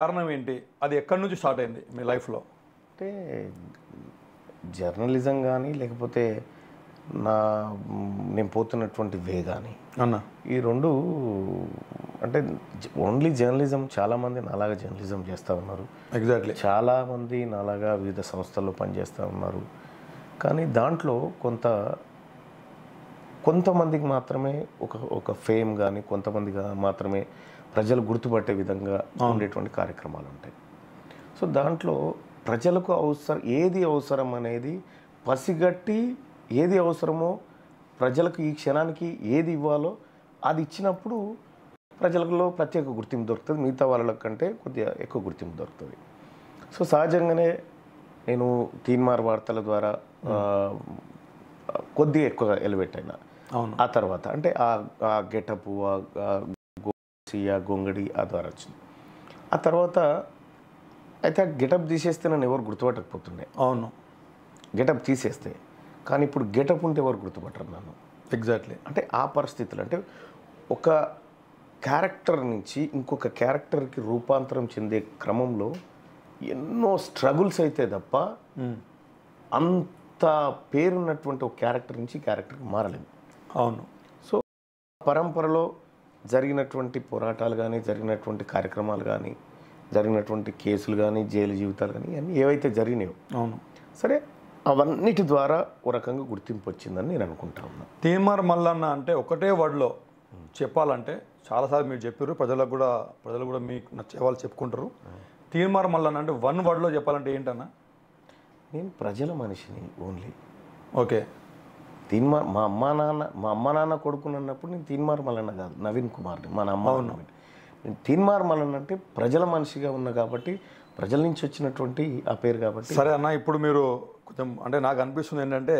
కారణం ఏంటి? అది ఎక్కడి నుంచి స్టార్ట్ అయింది మీ లైఫ్‌లో? అంటే జర్నలిజం కానీ లేకపోతే నా నేను పోతున్నటువంటి వే కానీ అన్న ఈ రెండు అంటే ఓన్లీ జర్నలిజం చాలామంది నాలాగా జర్నలిజం చేస్తూ ఉన్నారు. ఎగ్జాక్ట్లీ. చాలామంది నాలాగా వివిధ సంస్థల్లో పనిచేస్తూ ఉన్నారు. కానీ దాంట్లో కొంతమందికి మాత్రమే ఒక ఫేమ్ కానీ కొంతమందికి మాత్రమే ప్రజలు గుర్తుపట్టే విధంగా ఉండేటువంటి కార్యక్రమాలు ఉంటాయి. సో దాంట్లో ప్రజలకు ఏది అవసరం అనేది పసిగట్టి ఏది అవసరమో ప్రజలకు ఈ క్షణానికి ఏది ఇవ్వాలో అది ఇచ్చినప్పుడు ప్రజలలో ప్రత్యేక గుర్తింపు దొరుకుతుంది. మిగతా వాళ్ళ కంటే కొద్దిగా ఎక్కువ గుర్తింపు దొరుకుతుంది. సో సహజంగానే నేను తీన్మార్ వార్తల ద్వారా కొద్దిగా ఎక్కువ ఎలివేట్ అయినా. ఆ తర్వాత అంటే ఆ గెటప్ గొంగడి ఆ ద్వారా వచ్చింది. ఆ తర్వాత అయితే ఆ గెటప్ తీసేస్తే నన్ను ఎవరు గుర్తుపట్టకపోతుండే. అవును, గెటప్ తీసేస్తే. కానీ ఇప్పుడు గెటప్ ఉంటే ఎవరు గుర్తుపట్టరు నన్ను. ఎగ్జాక్ట్లీ. అంటే ఆ పరిస్థితులు అంటే ఒక క్యారెక్టర్ నుంచి ఇంకొక క్యారెక్టర్కి రూపాంతరం చెందే క్రమంలో ఎన్నో స్ట్రగుల్స్ అయితే తప్ప అంత పేరున్నటువంటి ఒక క్యారెక్టర్ నుంచి క్యారెక్టర్కి మారలేదు. అవును. సో పరంపరలో జరిగినటువంటి పోరాటాలు కానీ జరిగినటువంటి కార్యక్రమాలు కానీ జరిగినటువంటి కేసులు కానీ జైలు జీవితాలు కానీ ఇవన్నీ ఏవైతే జరిగినాయో అవును సరే అవన్నిటి ద్వారా ఒక రకంగా గుర్తింపు వచ్చిందని నేను అనుకుంటా ఉన్నా. తీన్మార్ మల్లన్న అంటే ఒకటే వర్డ్లో చెప్పాలంటే చాలాసార్లు మీరు చెప్పారు, ప్రజలు కూడా మీకు నచ్చే వాళ్ళు చెప్పుకుంటారు. తీన్మార్ మల్లన్న అంటే వన్ వర్డ్లో చెప్పాలంటే ఏంటన్నా? నేను ప్రజల మనిషిని ఓన్లీ. ఓకే. మా అమ్మ నాన్న కొడుకున్నప్పుడు నేను తీన్మార్ మల్లన్న కాదు, నవీన్ కుమార్ని మన అమ్మ. నేను తీన్మార్ మల్లన్న అంటే ప్రజల మనిషిగా ఉన్నా కాబట్టి ప్రజల నుంచి వచ్చినటువంటి ఆ పేరు కాబట్టి. సరే అన్న, ఇప్పుడు మీరు కొంచెం అంటే నాకు అనిపిస్తుంది ఏంటంటే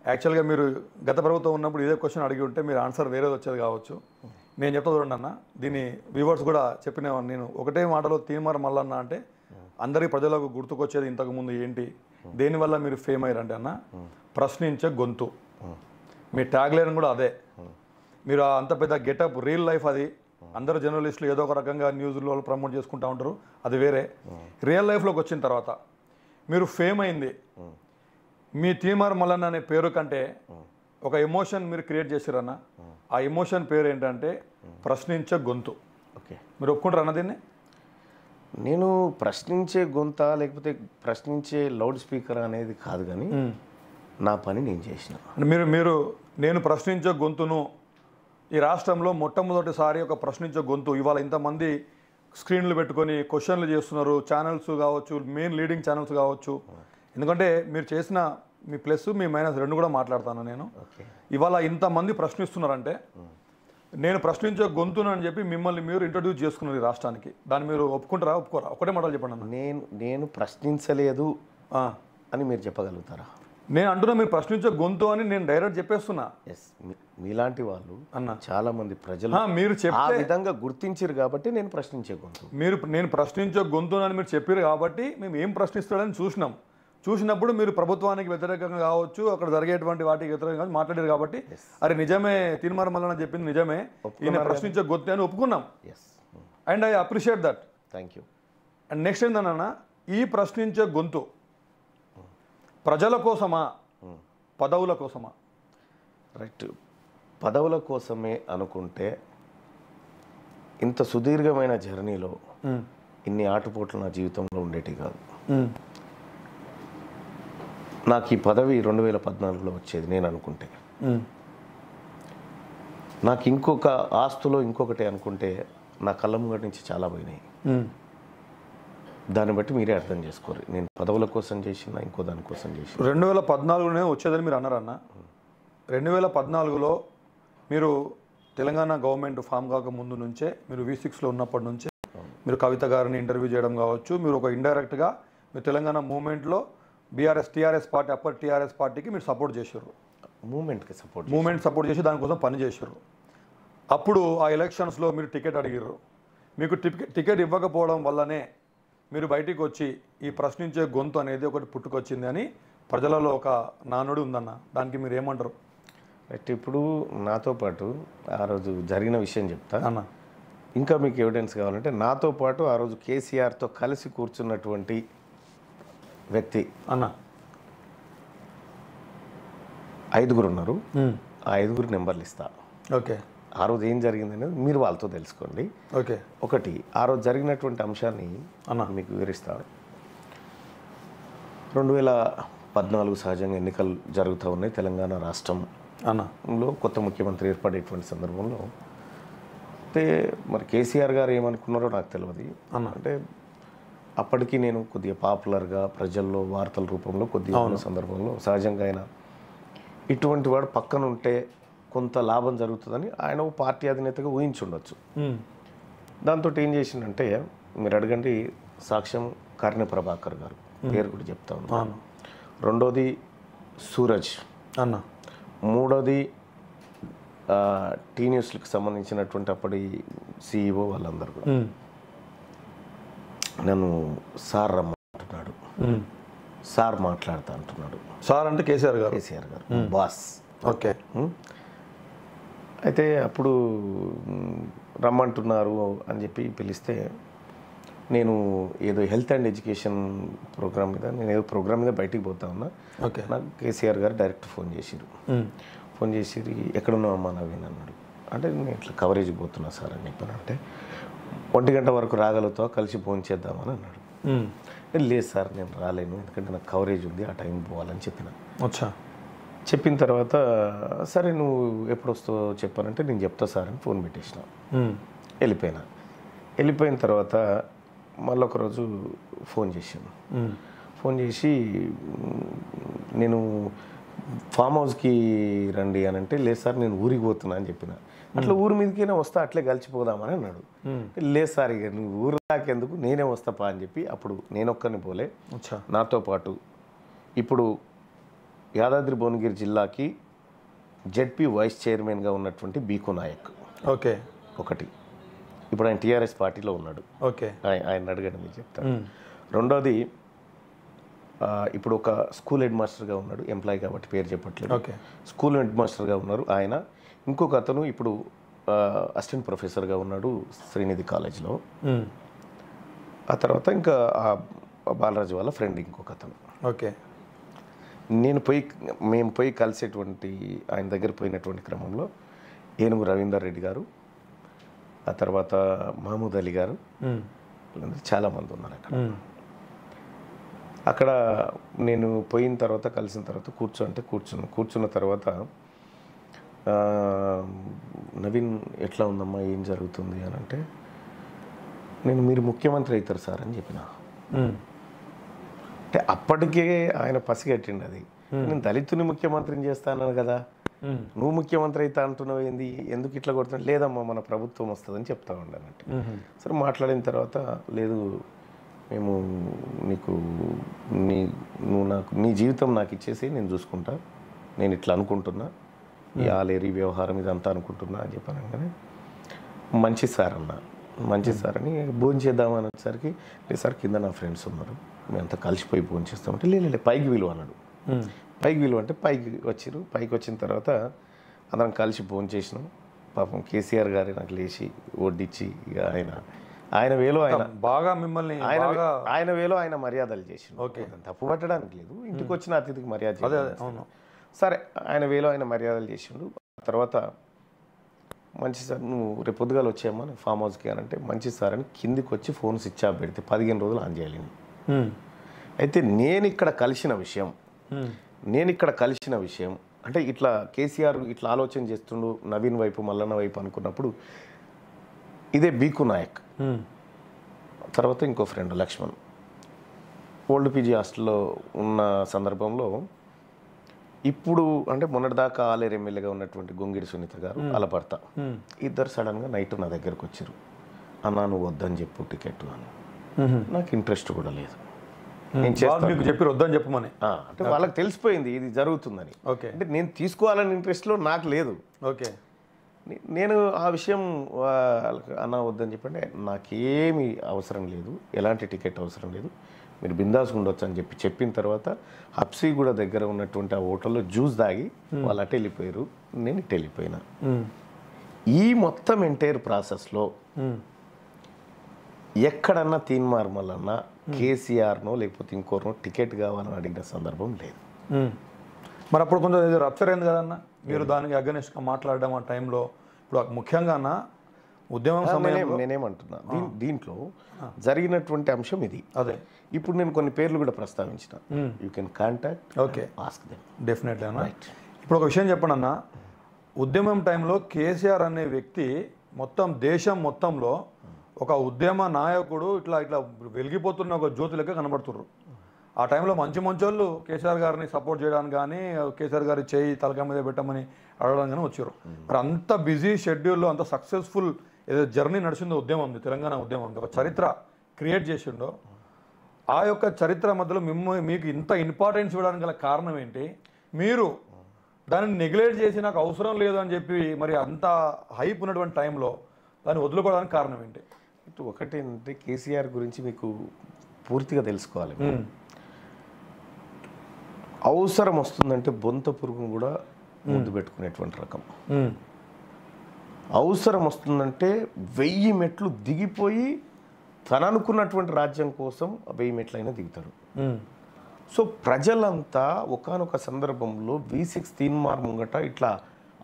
యాక్చువల్గా మీరు గత ప్రభుత్వం ఉన్నప్పుడు ఇదే క్వశ్చన్ అడిగి ఉంటే మీరు ఆన్సర్ వేరేది వచ్చేది కావచ్చు. నేను చెప్తా చూడండి అన్న, దీని వ్యూవర్స్ కూడా చెప్పినవాడిని నేను. ఒకటే మాటలో తీన్మార్ మల్లన్న అంటే అందరి ప్రజలకు గుర్తుకొచ్చేది ఇంతకుముందు ఏంటి, దేనివల్ల మీరు ఫేమ్ అయ్యారంటే అన్న ప్రశ్నించే గొంతు. మీ ట్యాగ్ లైన్ కూడా అదే. మీరు అంత పెద్ద గెటప్ రియల్ లైఫ్ అది. అందరూ జర్నలిస్టులు ఏదో ఒక రకంగా న్యూస్లో ప్రమోట్ చేసుకుంటూ ఉంటారు, అది వేరే. రియల్ లైఫ్లోకి వచ్చిన తర్వాత మీరు ఫేమ్ అయింది మీ తీన్మార్ మల్లన్న అనే పేరు కంటే ఒక ఎమోషన్ మీరు క్రియేట్ చేశారన్న. ఆ ఎమోషన్ పేరు ఏంటంటే ప్రశ్నించే గొంతు. ఓకే, మీరు ఒప్పుకుంటారు అన్న దీన్ని? నేను ప్రశ్నించే గొంత లేకపోతే ప్రశ్నించే లౌడ్ స్పీకర్ అనేది కాదు, కానీ నా పని నేను చేసిన. మీరు నేను ప్రశ్నించే గొంతును ఈ రాష్ట్రంలో మొట్టమొదటిసారి ఒక ప్రశ్నించే గొంతు ఇవాళ ఇంతమంది స్క్రీన్లు పెట్టుకొని క్వశ్చన్లు చేస్తున్నారు. ఛానల్స్ కావచ్చు, మెయిన్ లీడింగ్ ఛానల్స్ కావచ్చు. ఎందుకంటే మీరు చేసిన మీ ప్లస్ మీ మైనస్ రెండు కూడా మాట్లాడతాను నేను. ఇవాళ ఇంతమంది ప్రశ్నిస్తున్నారంటే నేను ప్రశ్నించే గొంతును అని చెప్పి మిమ్మల్ని మీరు ఇంట్రడ్యూస్ చేసుకున్నారు ఈ రాష్ట్రానికి. దాన్ని మీరు ఒప్పుకుంటారా ఒప్పుకోరా? ఒకటే మాటలు చెప్పండి అన్న. నేను ప్రశ్నించలేదు అని మీరు చెప్పగలుగుతారా? నేను అంటున్నా మీరు ప్రశ్నించే గొంతు అని నేను డైరెక్ట్ చెప్పేస్తున్నా. ఎస్, మీలాంటి వాళ్ళు అన్న చాలా మంది ప్రజలు మీరు ఆ విధంగా గుర్తించారు కాబట్టి నేను ప్రశ్నించే గొంతు. నేను ప్రశ్నించే గొంతు అని మీరు చెప్పారు కాబట్టి మేము ఏం ప్రశ్నిస్తాడని చూసినప్పుడు మీరు ప్రభుత్వానికి వ్యతిరేకంగా కావచ్చు, అక్కడ జరిగేటువంటి వాటికి వ్యతిరేకంగా మాట్లాడారు కాబట్టి అరే నిజమే తీన్మార్ మల్లన్న చెప్పింది నిజమే, ఈయన ప్రశ్నించే గొంతు అని ఒప్పుకున్నాం. And I appreciate that. Thank you. And next ఏంటన్నా, ఈ ప్రశ్నించే గొంతు ప్రజల కోసమా పదవుల కోసమా? రైట్, పదవుల కోసమే అనుకుంటే ఇంత సుదీర్ఘమైన జర్నీలో ఇన్ని ఆటుపోట్లు నా జీవితంలో ఉండేటి కాదు. నాకు ఈ పదవి 2014లో వచ్చేది నేను అనుకుంటే. నాకు ఇంకొక ఆస్తులో ఇంకొకటి అనుకుంటే నా కళ్ళ ముంగటి నుంచి చాలా పోయినాయి. దాన్ని బట్టి మీరే అర్థం చేసుకోరు నేను పదవుల కోసం చేసిన ఇంకో దానికోసం చేసిన. 2014లోనే వచ్చేదని మీరు అన్నారన్న. 2014లో మీరు తెలంగాణ గవర్నమెంట్ ఫామ్ కాక ముందు నుంచే మీరు V6లో ఉన్నప్పటి నుంచే మీరు కవిత గారిని ఇంటర్వ్యూ చేయడం కావచ్చు, మీరు ఒక ఇండైరెక్ట్గా మీరు తెలంగాణ మూవ్మెంట్లో టీఆర్ఎస్ పార్టీ అప్పర్ టీఆర్ఎస్ పార్టీకి మీరు సపోర్ట్ చేశారు. మూమెంట్ సపోర్ట్ చేసి దానికోసం పని చేశారు. అప్పుడు ఆ ఎలక్షన్స్లో మీరు టికెట్ అడిగారు. మీకు టికెట్ ఇవ్వకపోవడం వల్లనే మీరు బయటికి వచ్చి ఈ ప్రశ్నించే గొంతు అనేది ఒకటి పుట్టుకొచ్చింది అని ప్రజలలో ఒక నానుడి ఉందన్న. దానికి మీరు ఏమంటారు? అయితే ఇప్పుడు నాతో పాటు ఆ రోజు జరిగిన విషయం చెప్తా అన్న. ఇంకా మీకు ఎవిడెన్స్ కావాలంటే నాతో పాటు ఆ రోజు కేసీఆర్తో కలిసి కూర్చున్నటువంటి వ్యక్తి అన్న 5 ఉన్నారు. ఆ 5 నెంబర్లు ఇస్తా. ఓకే. ఆ రోజు ఏం జరిగింది అనేది మీరు వాళ్ళతో తెలుసుకోండి. ఓకే. ఒకటి ఆ రోజు జరిగినటువంటి అంశాన్ని మీకు వివరిస్తాను. 2014 సహజంగా ఎన్నికలు జరుగుతూ ఉన్నాయి తెలంగాణ రాష్ట్రంలో. కొత్త ముఖ్యమంత్రి ఏర్పడేటువంటి సందర్భంలో అయితే మరి కేసీఆర్ గారు ఏమనుకున్నారో నాకు తెలియదు. అంటే అప్పటికి నేను కొద్దిగా పాపులర్గా ప్రజల్లో వార్తల రూపంలో కొద్దిగా ఉన్న సందర్భంలో సహజంగా ఆయన ఇటువంటి వాడు పక్కన ఉంటే కొంత లాభం జరుగుతుందని ఆయన ఒక పార్టీ అధినేతగా ఊహించుండొచ్చు. దాంతో ఏం చేసిందంటే మీరు అడగండి, సాక్ష్యం కర్ణ ప్రభాకర్ గారు పేరు కూడా చెప్తా ఉన్నాను. రెండోది సూరజ్ అన్న. మూడోది టీ న్యూస్లకు సంబంధించినటువంటి అప్పటి CEO వాళ్ళందరూ కూడా నన్ను సార్ రమ్మంటున్నాడు, సార్ మాట్లాడతా అంటున్నాడు. సార్ అంటే కేసీఆర్ గారు బాస్. ఓకే. అయితే అప్పుడు రమ్మంటున్నారు అని చెప్పి పిలిస్తే నేను ఏదో హెల్త్ అండ్ ఎడ్యుకేషన్ ప్రోగ్రామ్ మీద నేను ఏదో ప్రోగ్రామ్ మీద బయటికి పోతా ఉన్నా. ఓకే. నాకు కేసీఆర్ గారు డైరెక్ట్ ఫోన్ చేసిరు. ఫోన్ చేసి ఎక్కడున్నావమ్మా నవీన్ అన్నాడు. అంటే నేను ఇట్లా కవరేజ్కి పోతున్నా సార్ అని చెప్పాను. అంటే 1 గంట వరకు రాగలుగుతావా, కలిసి ఫోన్ చేద్దామని అన్నాడు. లేదు సార్ నేను రాలేను, ఎందుకంటే నాకు కవరేజ్ ఉంది, ఆ టైం పోవాలని చెప్పిన. చెప్పిన తర్వాత సరే నువ్వు ఎప్పుడు వస్తావో చెప్పానంటే నేను చెప్తా సార్ అని ఫోన్ పెట్టేసిన. వెళ్ళిపోయిన తర్వాత మళ్ళీ ఒకరోజు ఫోన్ చేశాను. ఫోన్ చేసి నేను ఫామ్ హౌస్కి రండి అని అంటే లేదు సార్ నేను ఊరికి పోతున్నా అని చెప్పిన. అట్లా ఊరి మీదకైనా వస్తా, అట్లే కలిసిపోదామని అన్నాడు. లేదు సార్ ఇక నువ్వు ఊరు దాకేందుకు నేనే వస్తాపా అని చెప్పి అప్పుడు నేనొక్కరిని పోలే, నాతో పాటు ఇప్పుడు యాదాద్రి భువనగిరి జిల్లాకి జెడ్పీ వైస్ చైర్మన్గా ఉన్నటువంటి బీకు నాయక్. ఓకే. ఒకటి ఇప్పుడు ఆయన టీఆర్ఎస్ పార్టీలో ఉన్నాడు. ఓకే. ఆయన అడగండి మీరు చెప్తాను. రెండోది ఇప్పుడు ఒక స్కూల్ హెడ్ మాస్టర్గా ఉన్నాడు, ఎంప్లాయీ కాబట్టి పేరు చెప్పట్లేదు. ఓకే. స్కూల్ హెడ్ మాస్టర్గా ఉన్నారు ఆయన. ఇంకొక అతను ఇప్పుడు అసిస్టెంట్ ప్రొఫెసర్గా ఉన్నాడు శ్రీనిధి కాలేజ్లో. ఆ తర్వాత ఇంకా బాలరాజు వాళ్ళ ఫ్రెండ్ ఇంకొక అతను. ఓకే. మేము పోయి కలిసేటువంటి ఆయన దగ్గర పోయినటువంటి క్రమంలో ఏనుగు రవీందర్ రెడ్డి గారు, ఆ తర్వాత మహమూద్ అలీ గారు, చాలామంది ఉన్నారు అక్కడ. నేను పోయిన తర్వాత కలిసిన తర్వాత కూర్చున్న తర్వాత నవీన్ ఎట్లా ఉందమ్మా, ఏం జరుగుతుంది అని అంటే మీరు ముఖ్యమంత్రి అవుతారు సార్ అని చెప్పిన. అంటే అప్పటికే ఆయన పసిగట్టిండి అది. నేను దళితుని ముఖ్యమంత్రిని చేస్తాను కదా, నువ్వు ముఖ్యమంత్రి అవుతా అంటున్నావు ఏంది, ఎందుకు ఇట్లా కొడుతున్నా, లేదమ్మా మన ప్రభుత్వం వస్తుందని చెప్తా ఉండాలంటే. సరే మాట్లాడిన తర్వాత లేదు మేము నీకు నీ జీవితం నాకు ఇచ్చేసి నేను చూసుకుంటా, నేను ఇట్లా అనుకుంటున్నా, ఈ ఆలేరి వ్యవహారం ఇదంతా అనుకుంటున్నా అని చెప్పాను. కానీ మంచి సార్ అని భోజనం చేద్దామని వచ్చేసరికి లేదు సార్ కింద నా ఫ్రెండ్స్ ఉన్నారు, మేమంతా కలిసిపోయి భోజనం చేస్తామంటే లేదు పైకి విలువ అన్నాడు. పైకి విలువ అంటే పైకి వచ్చిరు. పైకి వచ్చిన తర్వాత అందరం కలిసి భోజనం చేసినాం. పాపం కేసీఆర్ గారే నాకు లేచి వడ్డిచ్చి ఇక ఆయన వేలో ఆయన బాగా మిమ్మల్ని ఆయన వేలో ఆయన మర్యాదలు చేసిండు. ఓకే, తప్పు పట్టడానికి లేదు, ఇంటికి వచ్చిన అతిథికి మర్యాద. సరే ఆయన వేలో ఆయన మర్యాదలు చేసిండు. తర్వాత మంచి సార్ నువ్వు రేపు పొద్దుగాలు వచ్చాయమ్మా నేను ఫామ్ హౌస్కి అని అంటే మంచి సార్ అని కిందికి వచ్చి ఫోన్ స్విచ్ ఆఫ్ పెడితే 15 రోజులు ఆన్ చేయాలి. అయితే నేను ఇక్కడ కలిసిన విషయం అంటే ఇట్లా కేసీఆర్ ఇట్లా ఆలోచన చేస్తుండు నవీన్ వైపు మల్లన్న వైపు అనుకున్నప్పుడు ఇదే బీకు నాయక్, తర్వాత ఇంకో ఫ్రెండ్ లక్ష్మణ్ ఓల్డ్ పీజీ హాస్టల్లో ఉన్న సందర్భంలో ఇప్పుడు అంటే మొన్నటిదాకా ఆలేరు ఎమ్మెల్యేగా ఉన్నటువంటి గొంగిడి సునీత గారు అలపడత ఇద్దరు సడన్గా నైట్ నా దగ్గరకు వచ్చారు. అన్నా నువ్వు వద్దని చెప్పు టికెట్ అని. నాకు ఇంట్రెస్ట్ కూడా లేదు, నేను చెప్పి వద్దని చెప్పమని. అంటే వాళ్ళకి తెలిసిపోయింది ఇది జరుగుతుందని. ఓకే. అంటే నేను తీసుకోవాలని ఇంట్రెస్ట్లో నాకు లేదు. ఓకే. నేను ఆ విషయం అన్న వద్దని చెప్పండి, నాకేమీ అవసరం లేదు, ఎలాంటి టికెట్ అవసరం లేదు, మీరు బిందాస్ ఉండొచ్చు అని చెప్పిన తర్వాత హబ్సీగూడ దగ్గర ఉన్నటువంటి ఆ హోటల్లో జ్యూస్ తాగి వాళ్ళు అటు వెళ్ళిపోయారు, నేను ఇటు వెళ్ళిపోయినా. ఈ మొత్తం ఎంటైర్ ప్రాసెస్లో ఎక్కడన్నా తీన్మార్మలన్నా కేసీఆర్నో లేకపోతే ఇంకోనో టికెట్ కావాలని అడిగిన సందర్భం లేదు. మరి అప్పుడు కొంచెం ఇది రప్చర్ అయింది కదన్న, మీరు దానికి అగెనిస్ట్గా మాట్లాడడం ఆ టైంలో. ఇప్పుడు ముఖ్యంగా ఉద్యమం సమయంలో నేనేమంటున్నా, దీంట్లో జరిగినటువంటి అంశం ఇది. అదే ఇప్పుడు నేను కొన్ని పేర్లు కూడా ప్రస్తావించిన, you can contact, okay, ask them. Definitely అన్న. ఇప్పుడు ఒక విషయం చెప్పండి అన్న, ఉద్యమం టైంలో కేసీఆర్ అనే వ్యక్తి మొత్తం దేశం మొత్తంలో ఒక ఉద్యమ నాయకుడు ఇట్లా ఇట్లా వెలిగిపోతున్న ఒక జ్యోతి లెక్క కనబడుతుర్రు. ఆ టైంలో మంచి వాళ్ళు కేసీఆర్ గారిని సపోర్ట్ చేయడానికి కానీ, కేసీఆర్ గారి చేయి తలకాయ మీద పెట్టమని అడగడానికి కానీ వచ్చారు. మరి అంత బిజీ షెడ్యూల్లో అంత సక్సెస్ఫుల్ ఏదో జర్నీ నడిచిందో ఉద్యమం, తెలంగాణ ఉద్యమం ఒక చరిత్ర క్రియేట్ చేసిండో, ఆ యొక్క చరిత్ర మధ్యలో మీకు ఇంత ఇంపార్టెన్స్ ఇవ్వడానికి గల కారణం ఏంటి? మీరు దాన్ని నెగ్లెక్ట్ చేసి నాకు అవసరం లేదు అని చెప్పి మరి అంత హైప్ ఉన్నటువంటి టైంలో దాన్ని వదులుకోవడానికి కారణం ఏంటి? ఒకటి ఏంటంటే, కేసీఆర్ గురించి మీకు పూర్తిగా తెలుసుకోవాలి. అవసరం వస్తుందంటే బొంత పురుగును కూడా ముందు పెట్టుకునేటువంటి రకం. అవసరం వస్తుందంటే 1000 మెట్లు దిగిపోయి తను అనుకున్నటువంటి రాజ్యం కోసం 1000 మెట్లైనా దిగుతారు. సో ప్రజలంతా ఒకానొక సందర్భంలో V6 తీన్మార్ ముంగట ఇట్లా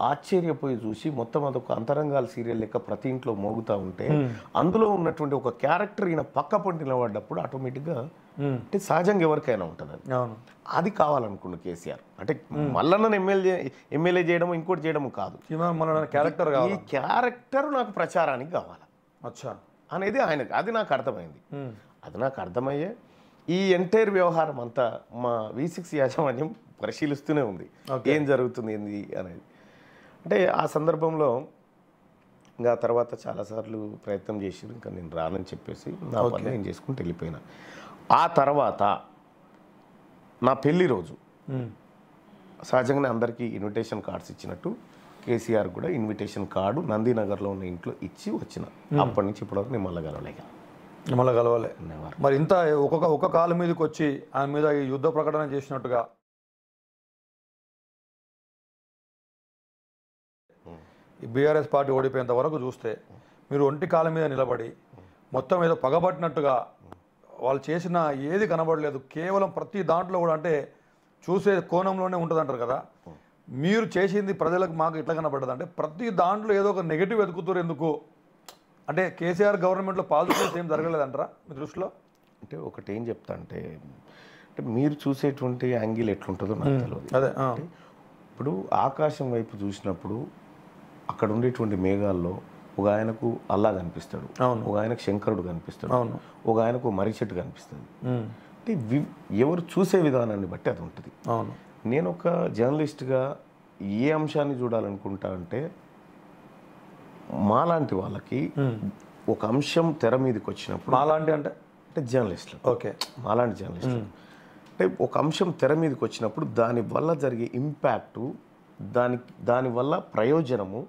ఆశ్చర్యపోయి చూసి మొత్తం అదొక అంతరంగాల సీరియల్ లెక్క ప్రతి ఇంట్లో మోగుతూ ఉంటే, అందులో ఉన్నటువంటి ఒక క్యారెక్టర్ ఈయన పక్క పొంటి నిలబడ్డప్పుడు ఆటోమేటిక్గా, అంటే సహజంగా ఎవరికైనా ఉంటుంది అది కావాలనుకున్న కేసీఆర్. అంటే మల్లన్నను ఎమ్మెల్యే చేయడం ఇంకోటి చేయడం కాదు, ఈ క్యారెక్టర్ నాకు ప్రచారానికి కావాలి అనేది ఆయనకు, అది నాకు అర్థమైంది. అది నాకు అర్థమయ్యే ఈ ఎంటైర్ వ్యవహారం అంతా మా V6 యాజమాన్యం పరిశీలిస్తూనే ఉంది, ఏం జరుగుతుంది ఏంది అనేది. అంటే ఆ సందర్భంలో ఇంకా తర్వాత చాలాసార్లు ప్రయత్నం చేసి ఇంకా నేను రానని చెప్పేసి నా పని నేను చేసుకుంటూ వెళ్ళిపోయినా. ఆ తర్వాత నా పెళ్లి రోజు సహజంగానే అందరికీ ఇన్విటేషన్ కార్డ్స్ ఇచ్చినట్టు కేసీఆర్ కూడా ఇన్విటేషన్ కార్డు నందినగర్లో ఉన్న ఇంట్లో ఇచ్చి వచ్చిన. అప్పటి నుంచి ఇప్పటివరకు నేను మళ్ళీ కలవలే. మరి ఇంత ఒక్క కాలు మీదకి వచ్చి ఆయన మీద యుద్ధ ప్రకటన చేసినట్టుగా బీఆర్ఎస్ పార్టీ ఓడిపోయేంత వరకు చూస్తే మీరు ఒంటి కాలం మీద నిలబడి మొత్తం ఏదో పగబట్టినట్టుగా వాళ్ళు చేసిన ఏది కనబడలేదు. కేవలం ప్రతి దాంట్లో కూడా అంటే చూసే కోణంలోనే ఉంటుంది అంటారు కదా, మీరు చేసింది ప్రజలకు మాకు ఇట్లా కనబడ్డది అంటే ప్రతి దాంట్లో ఏదో ఒక నెగిటివ్ వెతుకుతారు. ఎందుకు అంటే కేసీఆర్ గవర్నమెంట్లో పాజిటివ్స్ ఏం జరగలేదంటారా మీ దృష్టిలో? అంటే ఒకటి ఏం చెప్తా అంటే మీరు చూసేటువంటి యాంగిల్ ఎట్లుంటుందో నాకు తెలియదు. అదే ఇప్పుడు ఆకాశం వైపు చూసినప్పుడు అక్కడ ఉండేటువంటి మేఘాల్లో ఒక ఆయనకు అల్లా కనిపిస్తాడు, ఒక ఆయనకు శంకరుడు కనిపిస్తాడు, ఒక ఆయనకు మర్రి చెట్టు కనిపిస్తుంది. అంటే ఎవరు చూసే విధానాన్ని బట్టి అది ఉంటుంది. నేను ఒక జర్నలిస్ట్గా ఏ అంశాన్ని చూడాలనుకుంటా అంటే, మాలాంటి వాళ్ళకి ఒక అంశం తెర మీదకి వచ్చినప్పుడు, మాలాంటి అంటే జర్నలిస్టులు, ఓకే, మాలాంటి జర్నలిస్టులు అంటే ఒక అంశం తెర మీదకి వచ్చినప్పుడు దానివల్ల జరిగే ఇంపాక్టు, దానివల్ల ప్రయోజనము,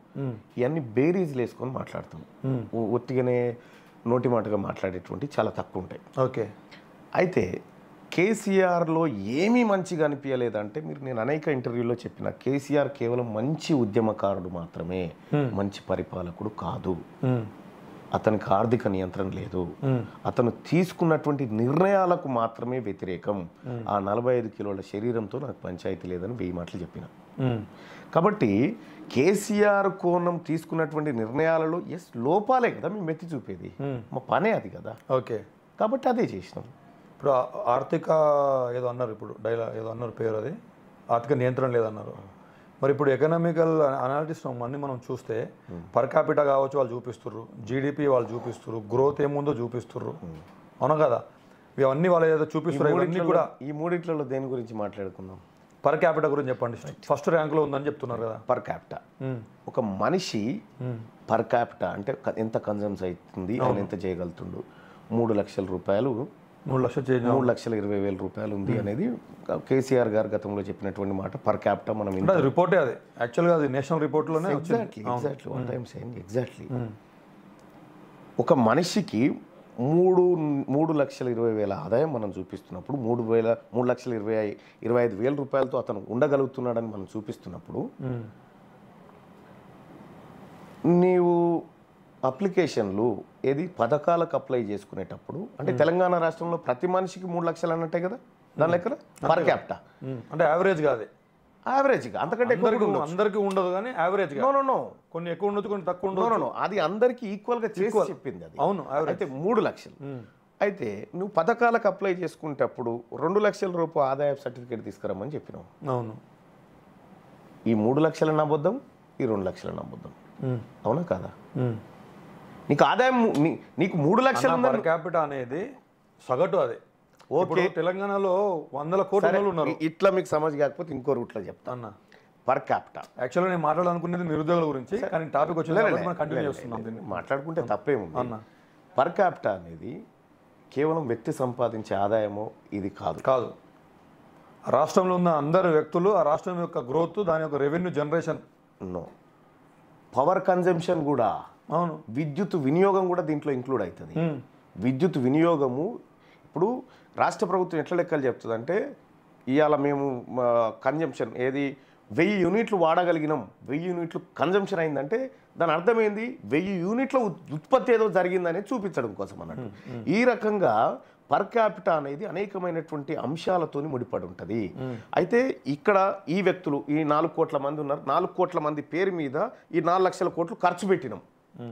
ఇవన్నీ బేరీజ్లు వేసుకొని మాట్లాడతాం. ఒట్టిగానే నోటి మాటగా మాట్లాడేటువంటి చాలా తక్కువ ఉంటాయి. ఓకే, అయితే కేసీఆర్లో ఏమీ మంచిగా అనిపించలేదంటే, నేను అనేక ఇంటర్వ్యూలో చెప్పిన, కేసీఆర్ కేవలం మంచి ఉద్యమకారుడు మాత్రమే, మంచి పరిపాలకుడు కాదు. అతనికి ఆర్థిక నియంత్రణ లేదు, అతను తీసుకున్నటువంటి నిర్ణయాలకు మాత్రమే వ్యతిరేకం. ఆ 45 కిలోల శరీరంతో నాకు పంచాయతీ లేదని 1000 మాటలు చెప్పిన. కాబట్టి కేసీఆర్ కోణం తీసుకున్నటువంటి నిర్ణయాలలో లోపాలే కదా మేము ఎత్తి చూపేది, మా పనే అది కదా. ఓకే, కాబట్టి అదే చేసినాం. ఇప్పుడు ఆర్థిక ఏదో అన్నారు, ఇప్పుడు ఏదో అన్నారు పేరు, అది ఆర్థిక నియంత్రణ లేదన్నారు. మరి ఇప్పుడు ఎకనామికల్ అనాలిటిక్స్ అన్నీ మనం చూస్తే పర్ క్యాపిటా కావచ్చు వాళ్ళు చూపిస్తుర్రు, జీడిపి వాళ్ళు చూపిస్తుర్రు, గ్రోత్ ఏముందో చూపిస్తుర్రు, అవునా కదా? ఇవన్నీ వాళ్ళు ఏదో చూపిస్తున్నారు. కూడా ఈ మూడిట్లలో దేని గురించి మాట్లాడుకుందాం? పర్ క్యాపిటా గురించి చెప్పండి. ఫస్ట్ ర్యాంక్లో ఉందని చెప్తున్నారు కదా. పర్ క్యాపిటా ఒక మనిషి పర్ క్యాపిటా అంటే ఎంత కన్సమ్స్ అవుతుంది, ఆయన ఎంత చేయగలుగుతుండు. 3 లక్షల రూపాయలు, 3,20,000 రూపాయలు ఉంది అనేది కేసీఆర్ గారు గతంలో చెప్పినటువంటి మాట. పర్ క్యాపిటా మనం రిపోర్టే, అది యాక్చువల్గా అది నేషనల్ రిపోర్ట్లోనే ఎగ్జాక్ట్లీ ఒక మనిషికి 3,20,000 ఆదాయం మనం చూపిస్తున్నప్పుడు, 3,25,000 రూపాయలతో అతను ఉండగలుగుతున్నాడని మనం చూపిస్తున్నప్పుడు, నీవు అప్లికేషన్లు ఏది పథకాలకు అప్లై చేసుకునేటప్పుడు అంటే తెలంగాణ రాష్ట్రంలో ప్రతి మనిషికి 3 లక్షలు అన్నట్టే కదా దాని లెక్కన పర్ క్యాపిటా అంటే యావరేజ్ కాదు, యావరేజ్గా అంతకంటే ఎక్కువ అందరికీ ఉండదు కానీ యావరేజ్ నో కొన్ని ఎక్కువ ఉండొచ్చు కొన్ని తక్కువ ఉండదు. నో అది అందరికీ ఈక్వల్గా చేసి చెప్పింది అది. అవును, అయితే 3 లక్షలు. అయితే నువ్వు పథకాలకు అప్లై చేసుకునేటప్పుడు 2 లక్షల రూపాయలు ఆదాయ సర్టిఫికేట్ తీసుకురమ్మని చెప్పినావు. అవును, ఈ 3 లక్షల నమ్మొద్దాం, ఈ 2 లక్షల నమ్మొద్దాం, అవునా కాదా? నీకు ఆదాయం నీకు 3 లక్షలు పర్ క్యాపిటా అనేది సగటు. అది ఓకే, తెలంగాణలో 100 కోట్ల ఉన్నారు. ఇట్లా మీకు సమజ్ కాకపోతే ఇంకో రూట్లో చెప్తా అన్న. పర్ క్యాపిటా యాక్చువల్గా నేను మాట్లాడాలనుకునేది నిరుద్యోగుల గురించి, కానీ టాపిక్ వచ్చింది మనం కంటిన్యూ చేస్తున్నాం దీన్ని. మాట్లాడుకుంటే తప్పేముంది అన్న. పర్ క్యాపిటా అనేది కేవలం వ్యక్తి సంపాదించే ఆదాయమో ఇది కాదు. రాష్ట్రంలో ఉన్న అందరు వ్యక్తులు, ఆ రాష్ట్రం యొక్క గ్రోత్, దాని యొక్క revenue generation. No, power consumption కూడా. అవును, విద్యుత్ వినియోగం కూడా దీంట్లో ఇంక్లూడ్ అవుతుంది. విద్యుత్ వినియోగము ఇప్పుడు రాష్ట్ర ప్రభుత్వం ఎట్లా లెక్కలు చెప్తుంది, ఇవాళ మేము కన్జంప్షన్ ఏది 1000 యూనిట్లు వాడగలిగినాం, 1000 యూనిట్లు కన్జంప్షన్ అయిందంటే దాని అర్థమైంది 1000 యూనిట్ల ఉత్పత్తి ఏదో జరిగిందనేది చూపించడం కోసం అన్నట్టు. ఈ రకంగా పర్ క్యాపిటా అనేది అనేకమైనటువంటి అంశాలతోని ముడిపడి ఉంటుంది. అయితే ఇక్కడ ఈ వ్యక్తులు ఈ 4 కోట్ల మంది ఉన్నారు, 4 కోట్ల మంది పేరు మీద ఈ 4 లక్షల కోట్లు ఖర్చు పెట్టినాం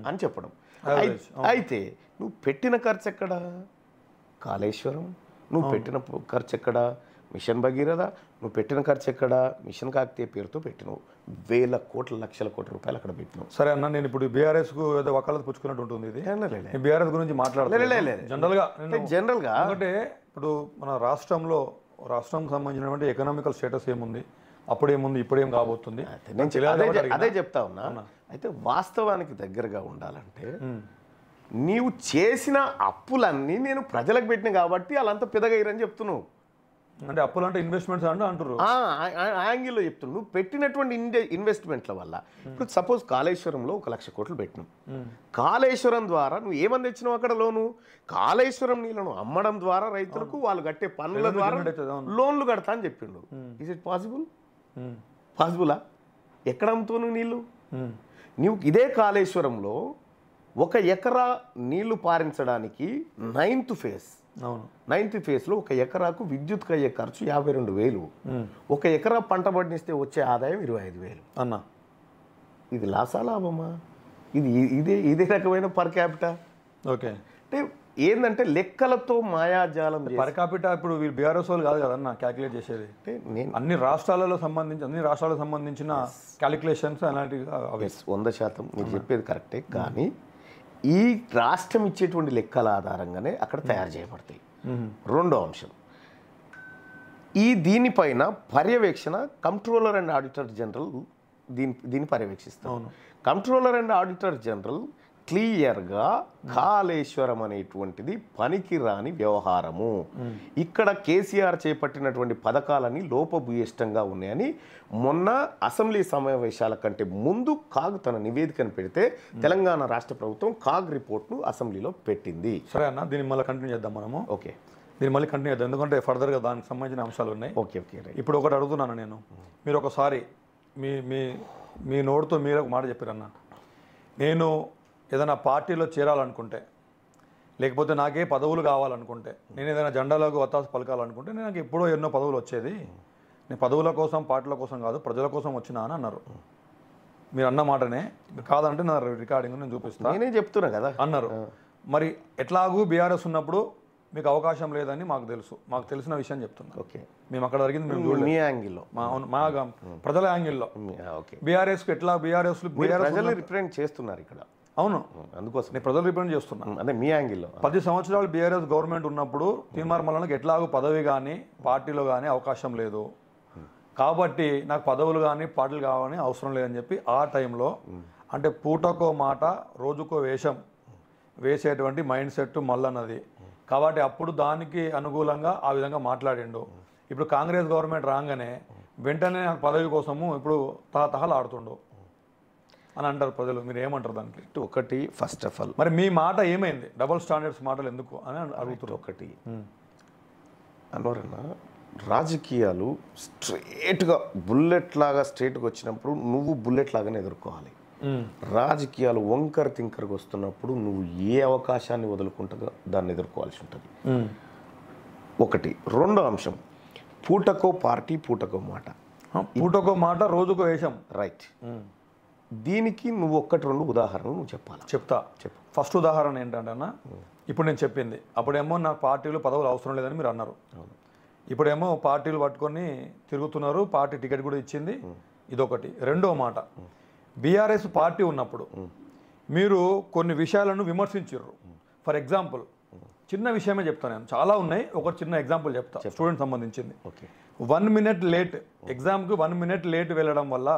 అని చెప్పడం. అయితే నువ్వు పెట్టిన ఖర్చు ఎక్కడ? కాళేశ్వరం. నువ్వు పెట్టిన ఖర్చు ఎక్కడ? మిషన్ భగీరథ. నువ్వు పెట్టిన ఖర్చు ఎక్కడ? మిషన్ కాకతీయ పేరుతో పెట్టినావు. 1000 కోట్ల లక్షల కోట్ల రూపాయలు అక్కడ పెట్టినావు. సరే అన్న, నేను ఇప్పుడు బీఆర్ఎస్ కు ఏదో వకాలత్ పుచ్చుకున్నట్టు ఉంటుంది ఇది. బీఆర్ఎస్ గురించి మాట్లాడలేదు జనరల్గా. అంటే ఇప్పుడు మన రాష్ట్రం సంబంధించినటువంటి ఎకనామికల్ స్టేటస్ ఏముంది, అప్పుడేముంది, ఇప్పుడేం కాబోతుంది, అదే చెప్తా ఉన్నా. అయితే వాస్తవానికి దగ్గరగా ఉండాలంటే నీవు చేసిన అప్పులన్నీ నేను ప్రజలకు పెట్టిన కాబట్టి వాళ్ళంతా పెదగయ్యరని చెప్తున్నావు. అంటే అప్పులు అంటే ఇన్వెస్ట్మెంట్స్ అంటే అంటారు. యాంగిల్లో చెప్తున్నావు. నువ్వు పెట్టినటువంటి ఇన్వెస్ట్మెంట్ల వల్ల ఇప్పుడు సపోజ్ కాళేశ్వరంలో 1 లక్ష కోట్లు పెట్టినావు. కాళేశ్వరం ద్వారా నువ్వు ఏమని తెచ్చినావు అక్కడ లోను? కాళేశ్వరం నీళ్ళను అమ్మడం ద్వారా రైతులకు వాళ్ళు కట్టే పన్నుల ద్వారా లోన్లు కడతా అని చెప్పిండు. Is it possible? పాసిబులా? ఎక్కడ అమ్ముతావు నువ్వు నీళ్ళు? నువ్వు ఇదే కాళేశ్వరంలో 1 ఎకరా నీళ్లు పారించడానికి 9th ఫేజ్లో 1 ఎకరాకు విద్యుత్కి అయ్యే ఖర్చు 52,000. 1 ఎకరా పంట పండిస్తే వచ్చే ఆదాయం 25,000 అన్న. ఇది లాసా లాభమా? ఇదే రకమైన పర్ క్యాపిటా. ఓకే, అంటే ఏంటంటే లెక్కలతో మాయాజాలం. పర్ క్యాపిటా ఇప్పుడు వీళ్ళు బీఆర్ఎస్ వాళ్ళు కాదు కదన్న క్యాలిక్యులేట్ చేసేది. అంటే నేను అన్ని రాష్ట్రాలకు సంబంధించిన క్యాలిక్యులేషన్స్ అలాంటివి 100% మీరు చెప్పేది కరెక్టే. కానీ ఈ రాష్ట్రం ఇచ్చేటువంటి లెక్కల ఆధారంగానే అక్కడ తయారు చేయబడతాయి. రెండో అంశం, దీనిపైన పర్యవేక్షణ కంట్రోలర్ అండ్ ఆడిటర్ జనరల్ దీన్ని పర్యవేక్షిస్తాం. కంట్రోలర్ అండ్ ఆడిటర్ జనరల్ క్లియర్గా కాళేశ్వరం అనేటువంటిది పనికిరాని వ్యవహారము, ఇక్కడ కేసీఆర్ చేపట్టినటువంటి పథకాలన్నీ లోపభూయిష్టంగా ఉన్నాయని మొన్న అసెంబ్లీ సమావేశాల కంటే ముందు కాగ్ తన నివేదికను పెడితే తెలంగాణ రాష్ట్ర ప్రభుత్వం కాగ్ రిపోర్ట్ను అసెంబ్లీలో పెట్టింది. సరే అన్న, దీన్ని మళ్ళీ కంటిన్యూ చేద్దాం మనము. ఓకే, దీన్ని మళ్ళీ కంటిన్యూ చేద్దాం, ఎందుకంటే ఫర్దర్గా దానికి సంబంధించిన అంశాలు ఉన్నాయి. ఓకే, ఇప్పుడు ఒకటి అడుగుతున్నాను నేను, మీరు ఒకసారి మీ నోటితో మీరు ఒక మాట చెప్పారన్న, నేను ఏదైనా పార్టీలో చేరాలనుకుంటే, లేకపోతే నాకే పదవులు కావాలనుకుంటే, నేను ఏదైనా జెండాలకు వత్తాసు పలకాలనుకుంటే నాకు ఎప్పుడో ఎన్నో పదవులు వచ్చేది, నేను పదవుల కోసం పార్టీల కోసం కాదు ప్రజల కోసం వచ్చినా అని అన్నారు. మీరు అన్న మాటనే కాదంటే నా రికార్డింగ్ నేను చూపిస్తాను, నేనే చెప్తున్నా కదా అన్నారు. మరి ఎట్లాగూ బీఆర్ఎస్ ఉన్నప్పుడు మీకు అవకాశం లేదని మాకు తెలిసిన విషయం చెప్తున్నా. ఓకే, మేము అక్కడ జరిగింది మేము చూడలేదు. మీ యాంగిల్లో, మా ప్రజల యాంగిల్లో బీఆర్ఎస్కి ఎట్లా బీఆర్ఎస్ రిప్రజెంట్ చేస్తున్నారు ఇక్కడ. అవును, అందుకోసం నేను ప్రజలు రిప్రజెంట్ చేస్తున్నా. అదే మీ యాంగిల్లో 10 సంవత్సరాలు బీఆర్ఎస్ గవర్నమెంట్ ఉన్నప్పుడు తీన్మార్ మల్లన్నకి ఎట్లాగూ పదవి కానీ పార్టీలో కానీ అవకాశం లేదు, కాబట్టి నాకు పదవులు కానీ పార్టీలు కావాలని అవసరం లేదని చెప్పి ఆ టైంలో, అంటే పూటకో మాట రోజుకో వేషం వేసేటువంటి మైండ్ సెట్ మల్లన్నది, కాబట్టి అప్పుడు దానికి అనుకూలంగా ఆ విధంగా మాట్లాడిండు. ఇప్పుడు కాంగ్రెస్ గవర్నమెంట్ రాగానే వెంటనే నాకు పదవి కోసము ఇప్పుడు తహతహలు ఆడుతుండు అని అంటారు ప్రజలు. మీరు ఏమంటారు దానికి? ఒకటి, ఫస్ట్ ఆఫ్ ఆల్ మరి మీ మాట ఏమైంది? డబుల్ స్టాండర్డ్స్ మాటలు ఎందుకు అని అడుగుతారు. ఒకటి అన్నోరన్న, రాజకీయాలు స్ట్రేట్గా బుల్లెట్ లాగా స్ట్రేట్గా వచ్చినప్పుడు నువ్వు బుల్లెట్ లాగానే ఎదుర్కోవాలి. రాజకీయాలు వంకర తింకరగా వస్తున్నప్పుడు నువ్వు ఏ అవకాశాన్ని వదులుకుంటుందో దాన్ని ఎదుర్కోవాల్సి ఉంటుంది. ఒకటి. రెండో అంశం, పూటకో పార్టీ పూటకో మాట. పూటకో మాట రోజుకో వేషం. రైట్. దీనికి నువ్వు ఒక్కటి రెండు ఉదాహరణలు నువ్వు చెప్పాలి. చెప్పు. ఫస్ట్ ఉదాహరణ ఏంటంటే అన్న, ఇప్పుడు నేను చెప్పింది అప్పుడేమో నాకు పార్టీలు పదవులు అవసరం లేదని మీరు అన్నారు. ఇప్పుడేమో పార్టీలు పట్టుకొని తిరుగుతున్నారు, పార్టీ టికెట్ కూడా ఇచ్చింది, ఇదొకటి. రెండో మాట, బీఆర్ఎస్ పార్టీ ఉన్నప్పుడు మీరు కొన్ని విషయాలను విమర్శించారు. ఫర్ ఎగ్జాంపుల్ చిన్న విషయమే చెప్తాను నేను, చాలా ఉన్నాయి, ఒక చిన్న ఎగ్జాంపుల్ చెప్తా. స్టూడెంట్ సంబంధించింది. 1 minute లేట్, ఎగ్జామ్కి 1 minute లేట్ వెళ్ళడం వల్ల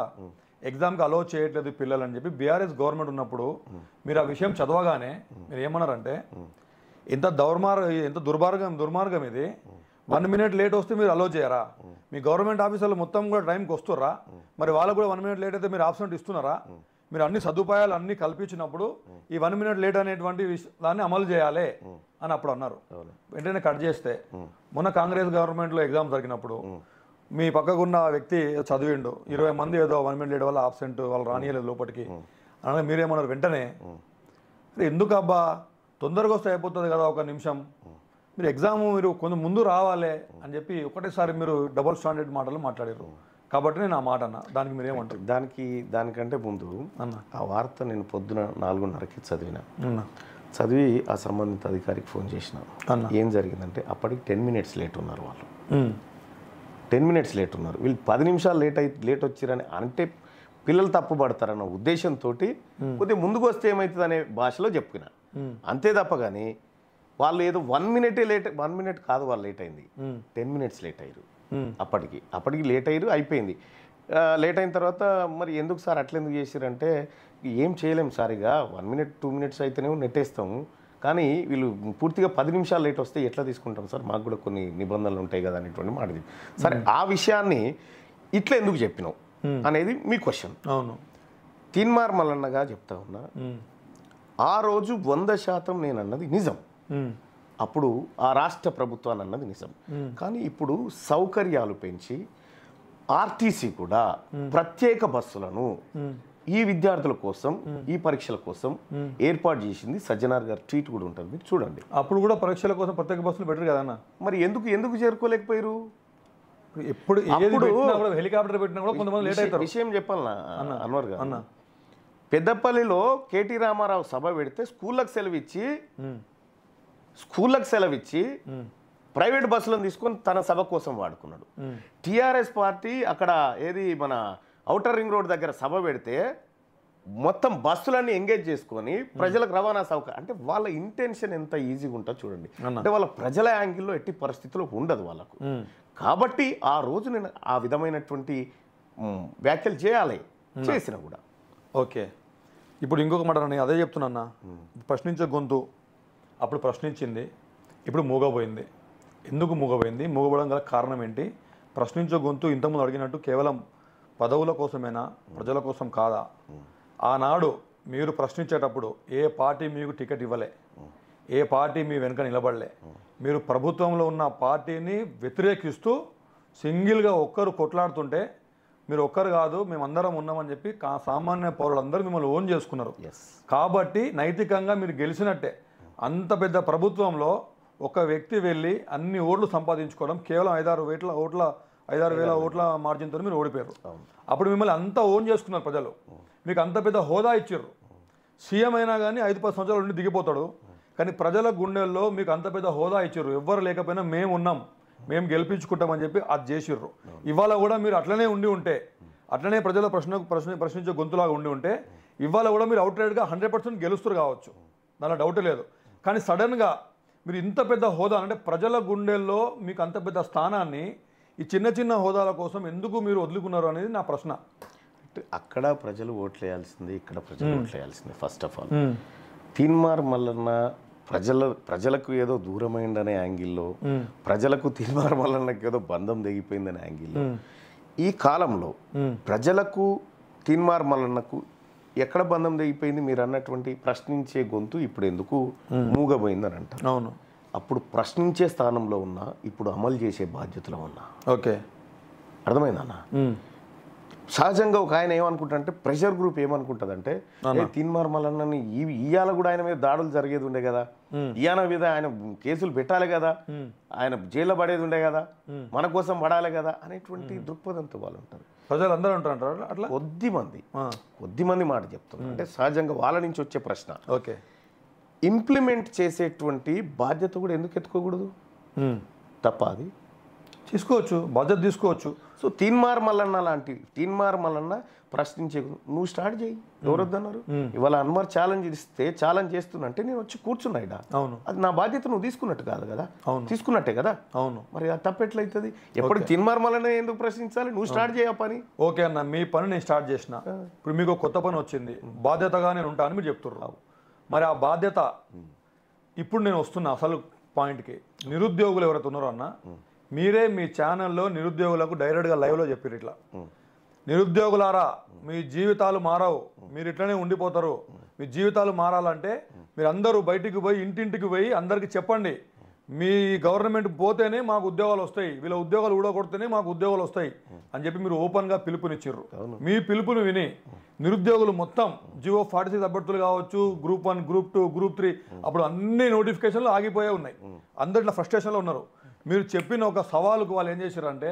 ఎగ్జామ్కి అలో చేయట్లేదు పిల్లలు అని చెప్పి బీఆర్ఎస్ గవర్నమెంట్ ఉన్నప్పుడు మీరు ఆ విషయం చదవగానే మీరు ఏమన్నారంటే, ఎంత దుర్మార్గం ఇది, 1 minute లేట్ వస్తే మీరు అలో చేయరా? మీ గవర్నమెంట్ ఆఫీసర్లు మొత్తం కూడా టైంకి వస్తుర్రా? మరి వాళ్ళకు కూడా 1 minute లేట్ అయితే మీరు ఆబ్సెంట్ ఇస్తున్నారా? మీరు అన్ని సదుపాయాలు అన్ని కల్పించినప్పుడు ఈ 1 minute లేట్ అనేటువంటి దాన్ని అమలు చేయాలి అని అప్పుడు అన్నారు. వెంటనే కట్ చేస్తే మొన్న కాంగ్రెస్ గవర్నమెంట్లో ఎగ్జామ్ జరిగినప్పుడు మీ పక్కకున్న వ్యక్తి చదివిండు, 20 మంది ఏదో 1 minute లేట్ వల్ల ఆబ్సెంట్, వాళ్ళు రానియలేదు లోపలికి అనగా మీరేమన్నారు వెంటనే, ఎందుకు అబ్బా తొందరగా వస్తే అయిపోతుంది కదా, 1 నిమిషం, మీరు ఎగ్జామ్ మీరు కొంచెం ముందు రావాలి అని చెప్పి ఒకటేసారి మీరు డబుల్ స్టాండర్డ్ మాటలు మాట్లాడారు. కాబట్టి నేను ఆ మాట అన్న, దానికి మీరు ఏమంటారు? దానికంటే ముందు ఆ వార్త నేను పొద్దున 4:30కి చదివి ఆ సంబంధిత అధికారికి ఫోన్ చేసిన. ఏం జరిగిందంటే అప్పటికి 10 minutes లేట్ ఉన్నారు వాళ్ళు. 10 minutes లేట్ ఉన్నారు వీళ్ళు. 10 నిమిషాలు లేట్ వచ్చారని అంటే పిల్లలు తప్పు పడతారన్న ఉద్దేశంతో కొద్దిగా ముందుకు వస్తే ఏమవుతుంది అనే భాషలో చెప్పుకున్నా. అంతే తప్ప కానీ వాళ్ళు ఏదో 1 minute లేట్, 1 minute కాదు వాళ్ళు లేట్ అయింది, 10 minutes లేట్ అయ్యారు. అప్పటికి లేట్ అయ్యారు, అయిపోయింది. లేట్ అయిన తర్వాత మరి ఎందుకు సార్ అట్లా ఎందుకు చేసారంటే, ఏం చేయలేము సార్, ఇక 1 minute 2 minutes అయితేనే నెట్టేస్తాము, కానీ వీళ్ళు పూర్తిగా 10 నిమిషాలు లేట్ వస్తే ఎట్లా తీసుకుంటాం సార్, మాకు కూడా కొన్ని నిబంధనలు ఉంటాయి కదా అనేటువంటి మాట. సరే, ఆ విషయాన్ని ఇట్లా ఎందుకు చెప్పినావు అనేది మీ క్వశ్చన్. అవును, తీన్మార్ మల్లన్నగా చెప్తా ఉన్నా, ఆ రోజు 100% నేను అన్నది నిజం. అప్పుడు ఆ రాష్ట్ర ప్రభుత్వాన్ని అన్నది నిజం. కానీ ఇప్పుడు సౌకర్యాలు పెంచి ఆర్టీసీ కూడా ప్రత్యేక బస్సులను ఈ విద్యార్థుల కోసం, ఈ పరీక్షల కోసం ఏర్పాటు చేసింది. సజ్జనార్ గారు ట్వీట్ కూడా ఉంటుంది, మీరు చూడండి. అప్పుడు కూడా పరీక్షల కోసం ప్రత్యేక బస్సులు పెట్టరు కదన్న, మరి ఎందుకు చేరుకోలేకపోయారు? ఎప్పుడు హెలికాప్టర్ పెట్టినా కూడా కొంతమంది లేట్ అవుతారు. విషయం చెప్పాలన్నా అన్వర్ గారు, పెద్దపల్లిలో కేటీ రామారావు సభ పెడితే స్కూళ్ళకు సెలవిచ్చి ప్రైవేట్ బస్సులను తీసుకొని తన సభ కోసం వాడుకున్నాడు. టీఆర్ఎస్ పార్టీ అక్కడ ఏది మన ఔటర్ రింగ్ రోడ్ దగ్గర సభ పెడితే మొత్తం బస్సులన్నీ ఎంగేజ్ చేసుకొని ప్రజలకు రవాణా సౌకర్యం, అంటే వాళ్ళ ఇంటెన్షన్ ఎంత ఈజీగా ఉంటుందో చూడండి. అంటే వాళ్ళ ప్రజల యాంగిల్లో ఎట్టి పరిస్థితుల్లో ఉండదు వాళ్ళకు. కాబట్టి ఆ రోజు నేను ఆ విధమైనటువంటి వ్యాఖ్యలు చేసిన కూడా. ఓకే, ఇప్పుడు ఇంకొక మాట నేను అదే చెప్తున్నా, ప్రశ్నించే గొంతు అప్పుడు ప్రశ్నించింది, ఇప్పుడు మూగపోయింది. ఎందుకు మూగపోయింది? మూగపోవడం గల కారణం ఏంటి? ప్రశ్నించే గొంతు ఇంతకుముందు అడిగినట్టు కేవలం పదవుల కోసమేనా, ప్రజల కోసం కాదా? ఆనాడు మీరు ప్రశ్నించేటప్పుడు ఏ పార్టీ మీకు టికెట్ ఇవ్వలే, ఏ పార్టీ మీ వెనుక నిలబడలే, మీరు ప్రభుత్వంలో ఉన్న పార్టీని వ్యతిరేకిస్తూ సింగిల్గా ఒక్కరు కొట్లాడుతుంటే మీరు ఒక్కరు కాదు మేమందరం ఉన్నామని చెప్పి సామాన్య పౌరులందరూ మిమ్మల్ని ఓన్ చేసుకున్నారు. కాబట్టి నైతికంగా మీరు గెలిచినట్టే. అంత పెద్ద ప్రభుత్వంలో ఒక వ్యక్తి వెళ్ళి అన్ని ఓట్లు సంపాదించుకోవడం కేవలం 5,000 ఓట్ల మార్జిన్తో మీరు ఓడిపోయారు. అప్పుడు మిమ్మల్ని అంతా ఓన్ చేసుకున్నారు ప్రజలు, మీకు అంత పెద్ద హోదా ఇచ్చారు. సీఎం అయినా కానీ 5-10 సంవత్సరాల నుండి దిగిపోతాడు, కానీ ప్రజల గుండెల్లో మీకు అంత పెద్ద హోదా ఇచ్చారు. ఎవ్వరు లేకపోయినా మేము ఉన్నాం, మేము గెలిపించుకుంటామని చెప్పి అది చేసిర్రు. ఇవాళ కూడా మీరు అట్లనే ఉండి ఉంటే, అట్లనే ప్రజల ప్రశ్నించే గొంతులాగా ఉండి ఉంటే ఇవాళ కూడా మీరు అవుట్రైట్గా 100% గెలుస్తారు కావచ్చు, దానిలో డౌట్ లేదు. కానీ సడన్గా మీరు ఇంత పెద్ద హోదా, అంటే ప్రజల గుండెల్లో మీకు అంత పెద్ద స్థానాన్ని ఈ చిన్న హోదాల కోసం ఎందుకు మీరు వదులుకున్నారు అనేది నా ప్రశ్న. అక్కడ ప్రజలు ఓట్లేయాల్సింది, ఇక్కడ ప్రజలు ఓట్లేయాల్సింది. First of all Teenmar Mallanna ప్రజలకు ఏదో దూరమైందనే యాంగిల్లో, ప్రజలకు తీన్మార్ మల్లన్నకి ఏదో బంధం తెగిపోయిందనే యాంగిల్లో, ఈ కాలంలో ప్రజలకు తీన్మార్ మల్లన్నకు ఎక్కడ బంధం తెగిపోయింది? మీరు అన్నటువంటి ప్రశ్నించే గొంతు ఇప్పుడు ఎందుకు మూగబోయిందని అంటారు. అవును, అప్పుడు ప్రశ్నించే స్థానంలో ఉన్నా, ఇప్పుడు అమలు చేసే బాధ్యతలో ఉన్నా. ఓకే, అర్థమైందన్న? సహజంగా ఒక ఆయన ఏమనుకుంటాడంటే ప్రెషర్ గ్రూప్ ఏమనుకుంటుందంటే తీన్మార్ మల్లన్నని ఇవాళ కూడా ఆయన మీద దాడులు జరిగేది ఉండే కదా, ఇయాల మీద ఆయన కేసులు పెట్టాలి కదా, ఆయన జైల్లో పడేది ఉండే కదా, మన కోసం పడాలి కదా అనేటువంటి దృక్పథంతో వాళ్ళు ఉంటారు. ప్రజలు అందరూ ఉంటారు అట్లా కొద్ది మంది మాట చెప్తున్నారు. అంటే సహజంగా వాళ్ళ నుంచి వచ్చే ప్రశ్న, ఓకే ఇంప్లిమెంట్ చేసేటువంటి బాధ్యత కూడా ఎందుకు ఎత్తుకోకూడదు? తప్ప అది తీసుకోవచ్చు, బాధ్యత తీసుకోవచ్చు. సో తీన్మార్ మల్లన్న ప్రశ్నించే నువ్వు స్టార్ట్ చేయి, ఎవరొద్దన్నారు? ఇవాళ అన్వర్ ఛాలెంజ్ చేస్తున్నంటే నేను వచ్చి కూర్చున్నాయిడా, అవును, అది నా బాధ్యత నువ్వు తీసుకున్నట్టు కాదు కదా, తీసుకున్నట్టే కదా, అవును. మరి అది తప్పెట్లయితుంది? ఎప్పటికి తీన్మార్ మల్లన్న ఎందుకు ప్రశ్నించాలి? నువ్వు స్టార్ట్ చేయ పని. ఓకే అన్న, మీ పని నేను స్టార్ట్ చేసిన, ఇప్పుడు మీకు కొత్త పని వచ్చింది, బాధ్యతగా నేను ఉంటాను మీరు చెప్తున్నారు. మరి ఆ బాధ్యత ఇప్పుడు నేను వస్తున్నా అసలు పాయింట్కి. నిరుద్యోగులు ఎవరైతే ఉన్నారో అన్న, మీరే మీ ఛానల్లో నిరుద్యోగులకు డైరెక్ట్గా లైవ్లో చెప్పారు ఇట్లా, నిరుద్యోగులారా మీ జీవితాలు మారవు, మీరు ఇట్లనే ఉండిపోతారు, మీ జీవితాలు మారాలంటే మీరు అందరూ బయటికి పోయి ఇంటింటికి పోయి అందరికీ చెప్పండి, మీ గవర్నమెంట్ పోతేనే మాకు ఉద్యోగాలు వస్తాయి, వీళ్ళ ఉద్యోగాలు ఊడగొడితేనే మాకు ఉద్యోగాలు వస్తాయి అని చెప్పి మీరు ఓపెన్గా పిలుపునిచ్చారు. మీ పిలుపుని విని నిరుద్యోగులు మొత్తం జియో 46 అభ్యర్థులు కావచ్చు, గ్రూప్ 1, గ్రూప్ 2, గ్రూప్ 3 అప్పుడు అన్ని నోటిఫికేషన్లు ఆగిపోయే ఉన్నాయి, అందరిలో ఫ్రస్ట్రేషన్లో ఉన్నారు. మీరు చెప్పిన ఒక సవాలుకు వాళ్ళు ఏం చేశారంటే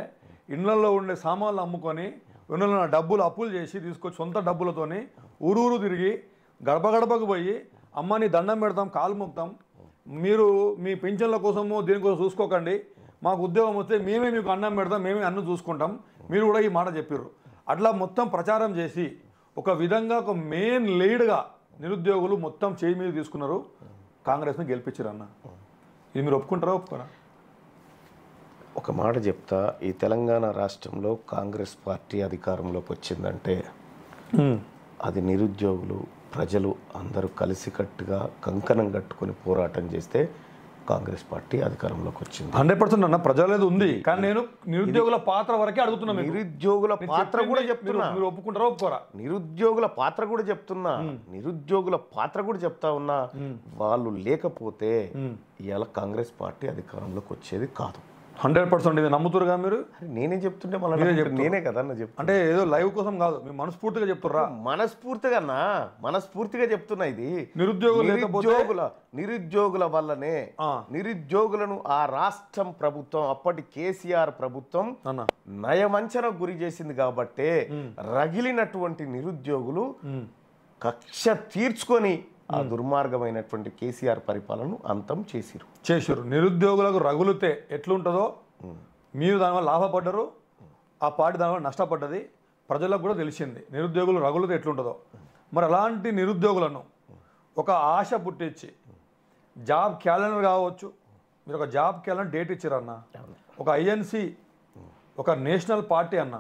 ఇళ్లలో ఉండే సామాన్లు అమ్ముకొని ఇళ్లలో డబ్బులు అప్పులు చేసి తీసుకొచ్చి సొంత డబ్బులతోని ఊరూరు తిరిగి గడప గడపకు పోయి అమ్మని దండం పెడతాం, కాలు మొక్తాం, మీరు మీ పెన్షన్ల కోసము దీనికోసం చూసుకోకండి, మాకు ఉద్యోగం వస్తే మేమే మీకు అన్నం పెడతాం, మేమే అన్నం చూసుకుంటాం, మీరు కూడా ఈ మాట చెప్పారు. అట్లా మొత్తం ప్రచారం చేసి ఒక విధంగా ఒక మెయిన్ లీడ్గా నిరుద్యోగులు మొత్తం చేయి మీద తీసుకున్నారు, కాంగ్రెస్ని గెలిపించారు అన్న. ఇది మీరు ఒప్పుకుంటారా ఒప్పుకోరా? ఒక మాట చెప్తా, ఈ తెలంగాణ రాష్ట్రంలో కాంగ్రెస్ పార్టీ అధికారంలోకి వచ్చిందంటే అది నిరుద్యోగులు ప్రజలు అందరూ కలిసికట్టుగా కంకణం కట్టుకొని పోరాటం చేస్తే కాంగ్రెస్ పార్టీ అధికారంలోకి వచ్చింది. 100% అన్న, ప్రజలేదు ఉంది, కానీ నేను నిరుద్యోగుల పాత్ర వరకే అడుగుతున్నా. నిరుద్యోగుల పాత్ర కూడా చెప్తున్నా, మీరు ఒప్పుకుంటారా ఒప్పుకోరా? నిరుద్యోగుల పాత్ర కూడా చెప్తా ఉన్నా, వాళ్ళు లేకపోతే ఇవాళ కాంగ్రెస్ పార్టీ అధికారంలోకి వచ్చేది కాదు. 100% ఇది నమ్ముతురుగా మీరు? నేనే చెప్తుంటే మళ్ళీ నేనే కదా చెప్తా. అంటే ఏదో లైవ్ కోసం కాదు, మీరు మనస్ఫూర్తిగా చెప్తుర్రా? మనస్ఫూర్తిగా చెప్తున్నా. ఇది నిరుద్యోగుల వల్లనే, నిరుద్యోగులను ఆ రాష్ట్రం ప్రభుత్వం, అప్పటి కేసీఆర్ ప్రభుత్వం నయవంచన గురి చేసింది కాబట్టే రగిలినటువంటి నిరుద్యోగులు కక్ష తీర్చుకొని ఆ దుర్మార్గమైనటువంటి కేసీఆర్ పరిపాలనను అంతం చేసిరు. నిరుద్యోగులకు రగులితే ఎట్లుంటుందో మీరు దానివల్ల లాభపడ్డరు, ఆ పార్టీ దానివల్ల నష్టపడ్డది, ప్రజలకు కూడా తెలిసింది నిరుద్యోగులు రగులితే ఎట్లుంటుందో. మరి అలాంటి నిరుద్యోగులను ఒక ఆశ పుట్టించి జాబ్ క్యాలెండర్ కావచ్చు, మీరు ఒక జాబ్ క్యాలెండర్ డేట్ ఇచ్చారన్న, ఒక ఐఎన్సి ఒక నేషనల్ పార్టీ అన్న,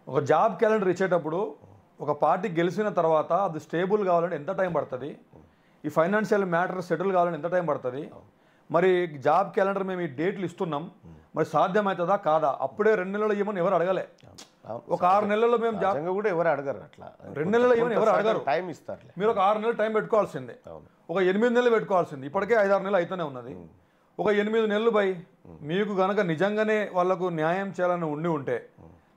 ఒక జాబ్ క్యాలెండర్ ఇచ్చేటప్పుడు ఒక పార్టీ గెలిచిన తర్వాత అది స్టేబుల్ కావాలంటే ఎంత టైం పడుతుంది, ఈ ఫైనాన్షియల్ మ్యాటర్ సెటిల్ కావాలంటే ఎంత టైం పడుతుంది, మరి జాబ్ క్యాలెండర్ మేము ఈ డేట్లు ఇస్తున్నాం, మరి సాధ్యమవుతుందా కాదా? అప్పుడే 2 నెలలు ఇవ్వమని ఎవరు అడగలే, ఒక 6 నెలల్లో మేము జాబ్ కూడా ఎవరు అడగరు, అట్లా 2 నెలలు ఇవ్వని ఎవరు అడగరు, టైం ఇస్తారు. మీరు ఒక 6 నెలలు టైం పెట్టుకోవాల్సిందే, ఒక 8 నెలలు పెట్టుకోవాల్సింది, ఇప్పటికే 5-6 నెలలు అయితేనే ఉన్నది. ఒక 8 నెలలు పై మీకు కనుక నిజంగానే వాళ్ళకు న్యాయం చేయాలని ఉంటే,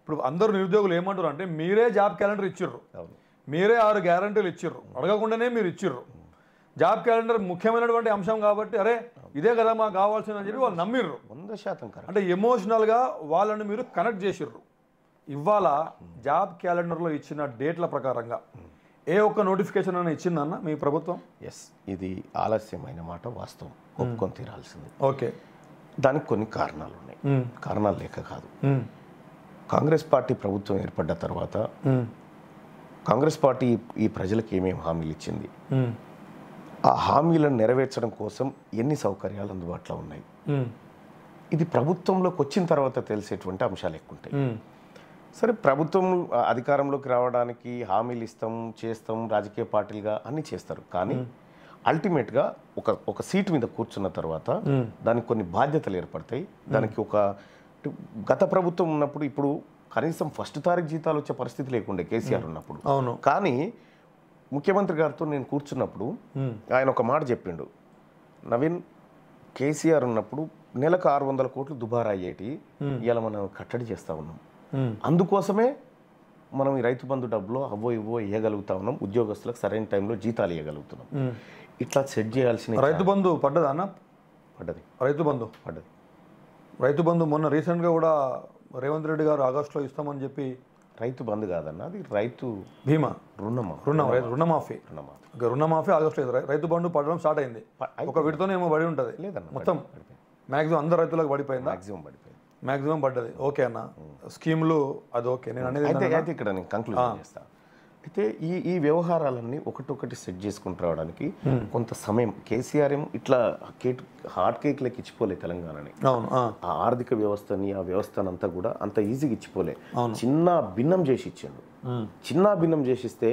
ఇప్పుడు అందరూ నిరుద్యోగులు ఏమంటారు అంటే మీరే జాబ్ క్యాలెండర్ ఇచ్చిర్రు, మీరే 6 గ్యారంటీలు ఇచ్చిర్రు, అడగకుండానే మీరు ఇచ్చిర్రు, జాబ్ క్యాలెండర్ ముఖ్యమైనటువంటి అంశం కాబట్టి అరే ఇదే కదా మాకు కావాల్సిందని చెప్పి వాళ్ళు నమ్మిర్రు. 100% అంటే ఎమోషనల్గా వాళ్ళని మీరు కనెక్ట్ చేసిర్రు. ఇవాళ జాబ్ క్యాలెండర్లో ఇచ్చిన డేట్ల ప్రకారంగా ఏ ఒక్క నోటిఫికేషన్ అయినా ఇచ్చిందన్న మీ ప్రభుత్వం? ఎస్, ఇది ఆలస్యమైన మాట వాస్తవం, ఒప్పుకొని తీరాల్సింది. ఓకే, దానికి కొన్ని కారణాలు ఉన్నాయి, కారణాలు లేక కాదు. కాంగ్రెస్ పార్టీ ప్రభుత్వం ఏర్పడ్డ తర్వాత కాంగ్రెస్ పార్టీ ఈ ప్రజలకు ఏమేమి హామీలు ఇచ్చింది, ఆ హామీలను నెరవేర్చడం కోసం ఎన్ని సౌకర్యాలు అందుబాటులో ఉన్నాయి, ఇది ప్రభుత్వంలోకి వచ్చిన తర్వాత తెలిసేటువంటి అంశాలు ఎక్కువ ఉంటాయి. సరే, ప్రభుత్వం అధికారంలోకి రావడానికి హామీలు ఇస్తాం, చేస్తాం, రాజకీయ పార్టీలుగా అన్నీ చేస్తారు, కానీ అల్టిమేట్గా ఒక సీటు మీద కూర్చున్న తర్వాత దానికి కొన్ని బాధ్యతలు ఏర్పడతాయి. దానికి ఒక గత ప్రభుత్వం ఉన్నప్పుడు ఇప్పుడు కనీసం ఫస్ట్ తారీఖు జీతాలు వచ్చే పరిస్థితి లేకుండే కేసీఆర్ ఉన్నప్పుడు. అవును, కానీ ముఖ్యమంత్రి గారితో నేను కూర్చున్నప్పుడు ఆయన ఒక మాట చెప్పిండు, నవీన్, కేసీఆర్ ఉన్నప్పుడు నెలకు 600 కోట్లు దుబారా అయ్యేటి, ఇలా మనం కట్టడి చేస్తూ ఉన్నాం, అందుకోసమే మనం ఈ రైతు బంధు డబ్బులో అవో ఇవో ఇవ్వగలుగుతా ఉన్నాం, ఉద్యోగస్తులకు సరైన టైంలో జీతాలు ఇవ్వగలుగుతున్నాం. ఇట్లా సెట్ చేయాల్సిన రైతు బంధు పడ్డదా అన్న? పడ్డది. రైతు బంధు మొన్న రీసెంట్గా కూడా రేవంత్ రెడ్డి గారు ఆగస్టులో ఇస్తామని చెప్పి. రైతు బంధు కాదన్న, అది రైతు బీమా రుణమాఫీ. రుణమాఫీ ఆగస్టులో. రైతు బంధు పడడం స్టార్ట్ అయింది. ఒక విడతోనే ఏమో పడి ఉంటుంది. లేదన్న, మొత్తం మ్యాక్సిమం అందరు రైతులకు పడిపోయింది. మ్యాక్సిమం పడ్డది. ఓకే అన్న, స్కీమ్లు అది ఓకే. నేను అనేది అయితే ఇక్కడ నేను కంక్లూజన్ చేస్తాను. అయితే ఈ వ్యవహారాలన్నీ ఒకటొకటి సెట్ చేసుకుంటూ రావడానికి కొంత సమయం. కేసీఆర్ ఏమో ఇట్లా హాట్ కేక్ లెక్క ఇచ్చిపోలే తెలంగాణని. ఆ ఆర్థిక వ్యవస్థని, ఆ వ్యవస్థనంతా కూడా అంత ఈజీగా ఇచ్చిపోలే. చిన్న భిన్నం చేసి ఇచ్చాడు. చిన్న భిన్నం చేసిస్తే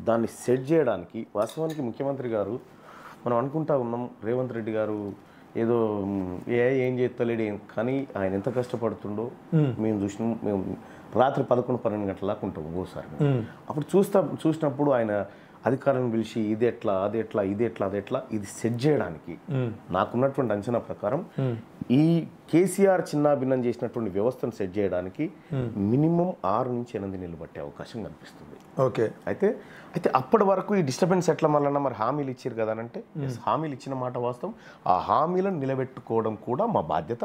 దాన్ని సెట్ చేయడానికి వాస్తవానికి ముఖ్యమంత్రి గారు, మనం అనుకుంటా ఉన్నాం రేవంత్ రెడ్డి గారు ఏదో ఏం చేస్తలేడు, కానీ ఆయన ఎంత కష్టపడుతుండో మేము చూసినాం. మేము రాత్రి 11-12 గంటల దాకా ఉంటాం ఓసారి. అప్పుడు చూసినప్పుడు ఆయన అధికారులను పిలిచి ఇది ఎట్లా అది ఎట్లా ఇది సెట్ చేయడానికి నాకున్నటువంటి అంచనా ప్రకారం ఈ కేసీఆర్ చిన్నాభిన్నం చేసినటువంటి వ్యవస్థను సెట్ చేయడానికి మినిమం 6 నుంచి 8 నెలలు పట్టే అవకాశం కనిపిస్తుంది. ఓకే. అయితే అప్పటి వరకు ఈ డిస్టర్బెన్స్ ఎట్లా మళ్ళీ మరి హామీలు ఇచ్చారు కదా అంటే, హామీలు ఇచ్చిన మాట వాస్తవం. ఆ హామీలను నిలబెట్టుకోవడం కూడా మా బాధ్యత.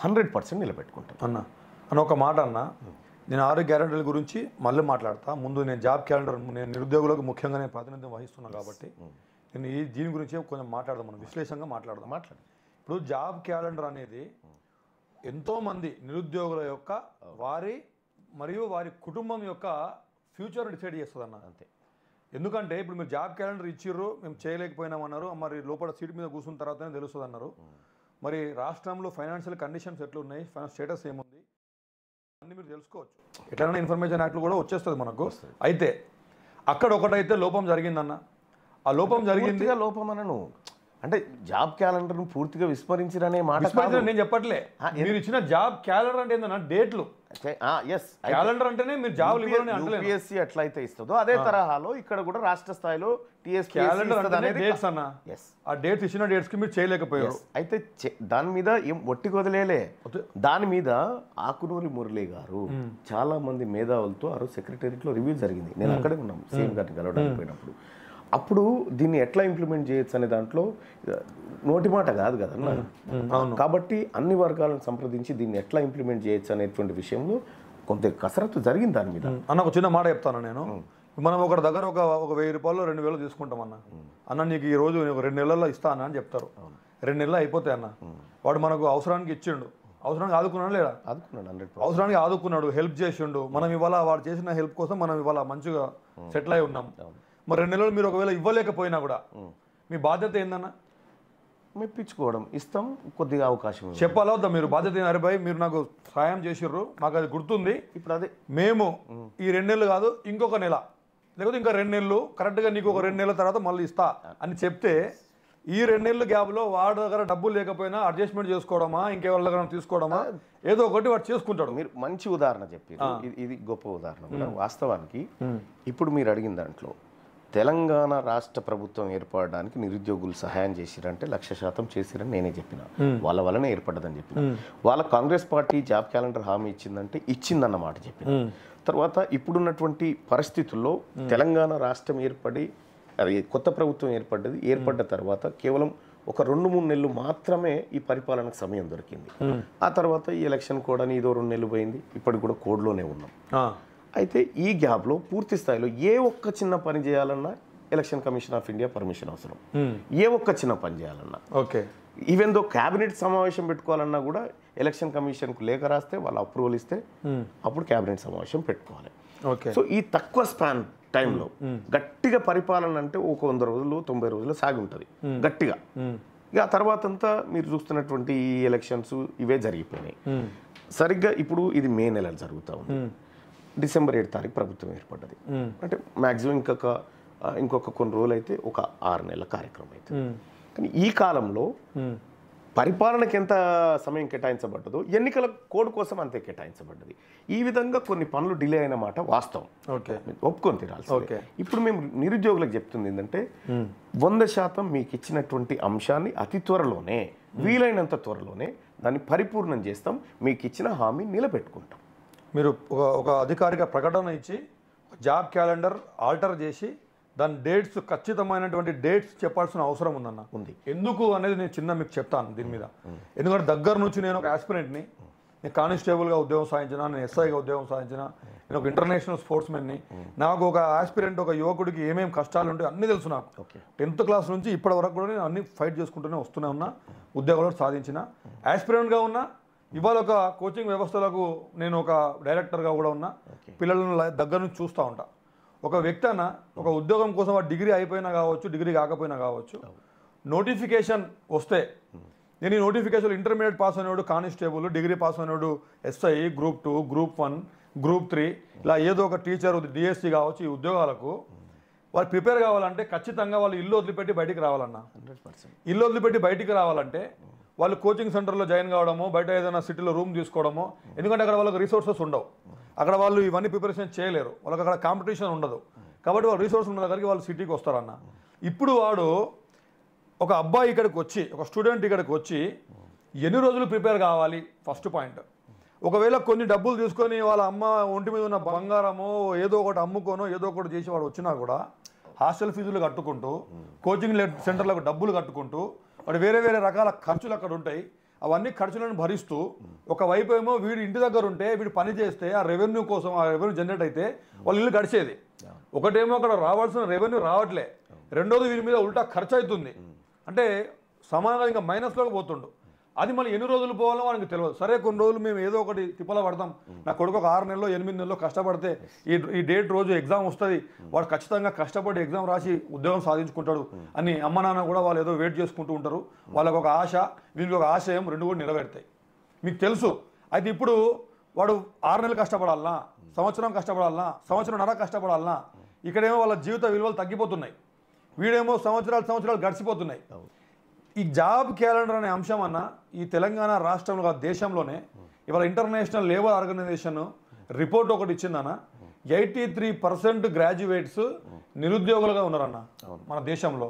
100% నిలబెట్టుకుంటాం అన్న ఒక మాట అన్న. నేను 6 గ్యారెంటీల గురించి మళ్ళీ మాట్లాడతా. ముందు నేను జాబ్ క్యాలెండర్, నేను నిరుద్యోగులకు ముఖ్యంగా నేను ప్రాతినిధ్యం వహిస్తున్నాను కాబట్టి నేను దీని గురించి కొంచెం మాట్లాడదాం, మనం విశ్లేషంగా మాట్లాడదాం. ఇప్పుడు జాబ్ క్యాలెండర్ అనేది ఎంతోమంది నిరుద్యోగుల యొక్క వారి మరియు వారి కుటుంబం యొక్క ఫ్యూచర్ డిసైడ్ చేస్తుంది అన్న. అంతే. ఎందుకంటే ఇప్పుడు మీరు జాబ్ క్యాలెండర్ ఇచ్చిర్రు, మేము చేయలేకపోయినామన్నారు, మరి లోపల సీట్ మీద కూర్చున్న తర్వాతనే తెలుస్తుంది అన్నారు. మరి రాష్ట్రంలో ఫైనాన్షియల్ కండిషన్స్ ఎట్లున్నాయి, ఫైనాన్స్ స్టేటస్ ఏముంది అన్నీ మీరు తెలుసుకోవచ్చు. ఎట్లైనా ఇన్ఫర్మేషన్ యాక్ట్లు కూడా వచ్చేస్తుంది మనకు. అయితే అక్కడ ఒకటైతే లోపం జరిగిందన్న. ఆ లోపం జరిగింది. లోపం అనను అంటే జాబ్ క్యాలెండర్ను పూర్తిగా విస్మరించిరనే మాట నేను చెప్పట్లే. మీరు ఇచ్చిన జాబ్ క్యాలెండర్ అంటే ఏందన్నా డేట్లు. క్యాలెండర్ అంటేనే మీరు జాబ్ యూపీఎస్సీ ఎట్లయితే ఇస్తుందో అదే తరహాలో ఇక్కడ కూడా రాష్ట్ర స్థాయిలో క్యాలెండర్ డేట్స్ అన్న. ఆ డేట్స్ ఇచ్చిన డేట్స్ కి మీరు చేయలేకపోయారు. అయితే దాని మీద ఏం ఒట్టి వదిలేలే. దాని మీద ఆకునూరి మురళి గారు చాలా మంది మేధావులతో ఆ రోజు సెక్రటేరియట్ లో రివ్యూ జరిగింది. నేను అక్కడే ఉన్నాం సీఎం గారిని కలవడానికి పోయినప్పుడు. అప్పుడు దీన్ని ఎట్లా ఇంప్లిమెంట్ చేయొచ్చు అనే దాంట్లో నోటి మాట కాదు కదన్నా. కాబట్టి అన్ని వర్గాలను సంప్రదించి దీన్ని ఎట్లా ఇంప్లిమెంట్ చేయొచ్చు అనేటువంటి విషయంలో కొంత కసరత్తు జరిగింది దాని మీద. అన్న ఒక చిన్న మాట చెప్తాను నేను. మనం ఒకరి దగ్గర ఒక 1000 రూపాయలు 2000 తీసుకుంటాం అన్న నీకు ఈ రోజు 2 నెలల్లో ఇస్తా అన్న అని చెప్తారు. 2 నెలలు అయిపోతాయి అన్న. వాడు మనకు అవసరానికి ఇచ్చిండు, అవసరానికి ఆదుకున్నాడు లేదా? ఆదుకున్నాడు. అవసరానికి ఆదుకున్నాడు, హెల్ప్ చేసిండు. మనం ఇవాళ వాడు చేసిన హెల్ప్ కోసం మనం ఇవాళ మంచిగా సెటిల్ అయి ఉన్నాం. మరి 2 నెలలు మీరు ఒకవేళ ఇవ్వలేకపోయినా కూడా మీ బాధ్యత ఏందన్నా? మెప్పించుకోవడం. ఇస్తాం, కొద్దిగా అవకాశం చెప్పాలా వద్దా? మీరు బాధ్యత అరే మీరు నాకు సాయం చేసిర్రు, మాకు అది గుర్తుంది. ఇప్పుడు అదే మేము ఈ 2 నెలలు కాదు ఇంకొక నెల, లేకపోతే ఇంకా 2 నెలలు కరెక్ట్గా నీకు ఒక 2 నెలల తర్వాత మళ్ళీ ఇస్తా అని చెప్తే ఈ 2 నెలల గ్యాప్లో వాడి దగ్గర డబ్బులు లేకపోయినా అడ్జస్ట్మెంట్ చేసుకోవడమా, ఇంకెవరి దగ్గర తీసుకోవడమా, ఏదో ఒకటి వాడు చేసుకుంటాడు. మీరు మంచి ఉదాహరణ చెప్పారు. ఇది గొప్ప ఉదాహరణ. వాస్తవానికి ఇప్పుడు మీరు అడిగిన దాంట్లో తెలంగాణ రాష్ట్ర ప్రభుత్వం ఏర్పడడానికి నిరుద్యోగులు సహాయం చేసిరంటే 100% చేసిరని నేనే చెప్పిన. వాళ్ళ వల్లనే ఏర్పడ్డదని చెప్పిన. వాళ్ళ కాంగ్రెస్ పార్టీ జాబ్ క్యాలెండర్ హామీ ఇచ్చిందంటే ఇచ్చిందన్నమాట చెప్పిన. తర్వాత ఇప్పుడున్నటువంటి పరిస్థితుల్లో తెలంగాణ రాష్ట్రం ఏర్పడి అది కొత్త ప్రభుత్వం ఏర్పడ్డ తర్వాత కేవలం ఒక 2-3 నెలలు మాత్రమే ఈ పరిపాలనకు సమయం దొరికింది. ఆ తర్వాత ఈ ఎలక్షన్ కోడ్ అని ఇదో 2 నెలలు పోయింది. ఇప్పటికి కూడా కోడ్లోనే ఉన్నాం. అయితే ఈ గ్యాప్లో పూర్తి స్థాయిలో ఏ ఒక్క చిన్న పని చేయాలన్నా election commission of India permission అవసరం. ఏ ఒక్క చిన్న పని చేయాలన్నా ఓకే. ఈవెన్ దో క్యాబినెట్ సమావేశం పెట్టుకోవాలన్నా కూడా ఎలక్షన్ కమిషన్కు లేఖ రాస్తే వాళ్ళు అప్రూవల్ ఇస్తే అప్పుడు క్యాబినెట్ సమావేశం పెట్టుకోవాలి. సో ఈ తక్కువ స్పాన్ టైంలో గట్టిగా పరిపాలన అంటే ఒక 100 రోజులు 90 రోజులు సాగి ఉంటుంది గట్టిగా. ఇక ఆ తర్వాత అంతా మీరు చూస్తున్నటువంటి ఈ ఎలక్షన్స్ ఇవే జరిగిపోయినాయి. సరిగ్గా ఇప్పుడు ఇది మే నెల జరుగుతూ ఉంది. డిసెంబర్ 7వ తారీఖు ప్రభుత్వం ఏర్పడ్డది. అంటే మ్యాక్సిమం ఇంకొక కొన్ని రోజులు అయితే ఒక 6 నెలల కార్యక్రమం అయితే. కానీ ఈ కాలంలో పరిపాలనకి ఎంత సమయం కేటాయించబడ్డదో ఎన్నికల కోడ్ కోసం అంతే కేటాయించబడ్డది. ఈ విధంగా కొన్ని పనులు డిలే అయిన మాట వాస్తవం, ఒప్పుకొని తీరాల్సి. ఇప్పుడు మేము నిరుద్యోగులకు చెప్తుంది ఏంటంటే 100% మీకు ఇచ్చినటువంటి అంశాన్ని అతి త్వరలోనే, వీలైనంత త్వరలోనే దాన్ని పరిపూర్ణం చేస్తాం, మీకు ఇచ్చిన హామీ నిలబెట్టుకుంటాం. మీరు ఒక అధికారిక ప్రకటన ఇచ్చి జాబ్ క్యాలెండర్ ఆల్టర్ చేసి దాని డేట్స్ ఖచ్చితమైనటువంటి డేట్స్ చెప్పాల్సిన అవసరం ఉందన్న. ఉంది. ఎందుకు అనేది నేను చిన్న మీకు చెప్తాను దీని మీద. ఎందుకంటే దగ్గర నుంచి నేను ఒక ఆస్పిరెంట్ని, నేను కానిస్టేబుల్గా ఉద్యోగం సాధించిన, నేను ఎస్ఐగా ఉద్యోగం సాధించిన, నేను ఒక ఇంటర్నేషనల్ స్పోర్ట్స్మెన్ని. నాకు ఒక ఆస్పిరెంట్, ఒక యువకుడికి ఏమేమి కష్టాలు ఉంటాయి అన్నీ తెలుసు నాకు. 10th క్లాస్ నుంచి ఇప్పటి వరకు కూడా నేను అన్ని ఫైట్ చేసుకుంటూనే వస్తూనే ఉన్నా, ఉద్యోగాలు సాధించిన. ఆస్పిరెంట్గా ఉన్నా, ఇవాళ ఒక కోచింగ్ వ్యవస్థలకు నేను ఒక డైరెక్టర్గా కూడా ఉన్నా, పిల్లలను దగ్గర నుంచి చూస్తూ ఉంటా. ఒక వ్యక్తి అన్న ఒక ఉద్యోగం కోసం ఆ డిగ్రీ అయిపోయినా కావచ్చు, డిగ్రీ కాకపోయినా కావచ్చు, నోటిఫికేషన్ వస్తే నేను ఈ నోటిఫికేషన్ ఇంటర్మీడియట్ పాస్ అయినోడు కానిస్టేబుల్, డిగ్రీ పాస్ అయినోడు ఎస్ఐ, Group 2, Group 1, Group 3, ఇలా ఏదో ఒక టీచర్, డిఎస్సి కావచ్చు, ఈ ఉద్యోగాలకు వాళ్ళు ప్రిపేర్ కావాలంటే ఖచ్చితంగా వాళ్ళు ఇల్లు వదిలిపెట్టి బయటికి రావాలన్న. 100%. ఇల్లు వదిలిపెట్టి బయటికి రావాలంటే వాళ్ళు కోచింగ్ సెంటర్లో జాయిన్ కావడమో, బయట ఏదైనా సిటీలో రూమ్ తీసుకోవడమో, ఎందుకంటే అక్కడ వాళ్ళకి రిసోర్సెస్ ఉండవు, అక్కడ వాళ్ళు ఇవన్నీ ప్రిపరేషన్ చేయలేరు, వాళ్ళకి అక్కడ కాంపిటీషన్ ఉండదు. కాబట్టి వాళ్ళు రిసోర్స్ ఉన్న దగ్గరికి వాళ్ళు సిటీకి వస్తారన్న. ఇప్పుడు వాడు ఒక అబ్బాయి ఇక్కడికి వచ్చి, ఒక స్టూడెంట్ ఇక్కడికి వచ్చి ఎన్ని రోజులు ప్రిపేర్ కావాలి? First point. ఒకవేళ కొన్ని డబ్బులు తీసుకొని వాళ్ళ అమ్మ ఒంటి మీద ఉన్న బంగారమో ఏదో ఒకటి అమ్ముకోనో ఏదో ఒకటి చేసి వాడు వచ్చినా కూడా హాస్టల్ ఫీజులు కట్టుకుంటూ, కోచింగ్ సెంటర్లకు డబ్బులు కట్టుకుంటూ, వాడు వేరే వేరే రకాల ఖర్చులు అక్కడ ఉంటాయి, అవన్నీ ఖర్చులను భరిస్తూ, ఒకవైపు ఏమో వీడు ఇంటి దగ్గర ఉంటే వీడు పని చేస్తే ఆ రెవెన్యూ కోసం, ఆ రెవెన్యూ జనరేట్ అయితే వాళ్ళ ఇల్లు గడిచేది. ఒకటేమో అక్కడ రావాల్సిన రెవెన్యూ రావట్లే, రెండోది వీరి మీద ఉల్టా ఖర్చు అవుతుంది. అంటే సమానంగా ఇంకా మైనస్లోకి పోతుండు. అది మళ్ళీ ఎన్ని రోజులు పోవాలో వానికి తెలియదు. సరే కొన్ని రోజులు మేము ఏదో ఒకటి తిప్పల పడతాం, నా కొడుకు ఒక 6 నెలలో 8 నెలలో కష్టపడితే ఈ డేట్ రోజు ఎగ్జామ్ వస్తుంది, వాడు ఖచ్చితంగా కష్టపడి ఎగ్జామ్ రాసి ఉద్యోగం సాధించుకుంటాడు అని అమ్మ నాన్న కూడా వాళ్ళు ఏదో వెయిట్ చేసుకుంటూ ఉంటారు. వాళ్ళకు ఒక ఆశ, వీళ్ళకి ఒక ఆశయం, రెండు కూడా నెరవేరుతాయి. మీకు తెలుసు. అయితే ఇప్పుడు వాడు 6 నెలలు కష్టపడాలన్నా, సంవత్సరం కష్టపడాలన్నా, సంవత్సరంన్నర కష్టపడాలన్నా, ఇక్కడేమో వాళ్ళ జీవిత విలువలు తగ్గిపోతున్నాయి, వీడేమో సంవత్సరాలు గడిచిపోతున్నాయి. ఈ జాబ్ క్యాలెండర్ అనే అంశం అన్న ఈ తెలంగాణ రాష్ట్రంలో, దేశంలోనే ఇవాళ ఇంటర్నేషనల్ లేబర్ ఆర్గనైజేషన్ రిపోర్ట్ ఒకటి ఇచ్చిందన్న. 83% గ్రాడ్యుయేట్స్ నిరుద్యోగులుగా ఉన్నారన్న మన దేశంలో.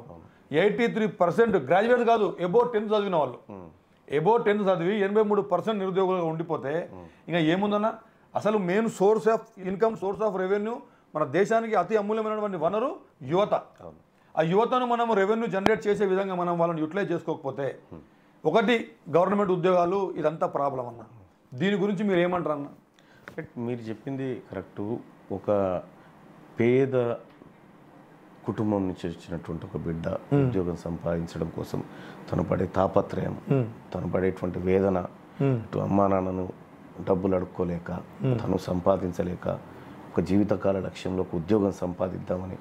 83% గ్రాడ్యుయేట్స్ కాదు, అబౌవ్ 10th చదివిన వాళ్ళు. అబౌవ్ 10th చదివి 83% నిరుద్యోగులుగా ఉండిపోతే ఇంకా ఏముందన్న? అసలు main source of income, source of revenue మన దేశానికి అతి అమూల్యమైనటువంటి వనరు యువత. ఆ యువతను మనం రెవెన్యూ జనరేట్ చేసే విధంగా మనం వాళ్ళని యూటిలైజ్ చేసుకోకపోతే, ఒకటి గవర్నమెంట్ ఉద్యోగాలు, ఇదంతా ప్రాబ్లం అన్న. దీని గురించి మీరు ఏమంటారు అన్న? మీరు చెప్పింది కరెక్టు. ఒక పేద కుటుంబం నుంచి వచ్చినటువంటి ఒక బిడ్డ ఉద్యోగం సంపాదించడం కోసం తను పడే తాపత్రయం, తను పడేటువంటి వేదన, ఇటు అమ్మా నాన్నను డబ్బులు అడుక్కోలేక, తను సంపాదించలేక, ఒక జీవితకాల లక్ష్యంలో ఒక ఉద్యోగం సంపాదిద్దామని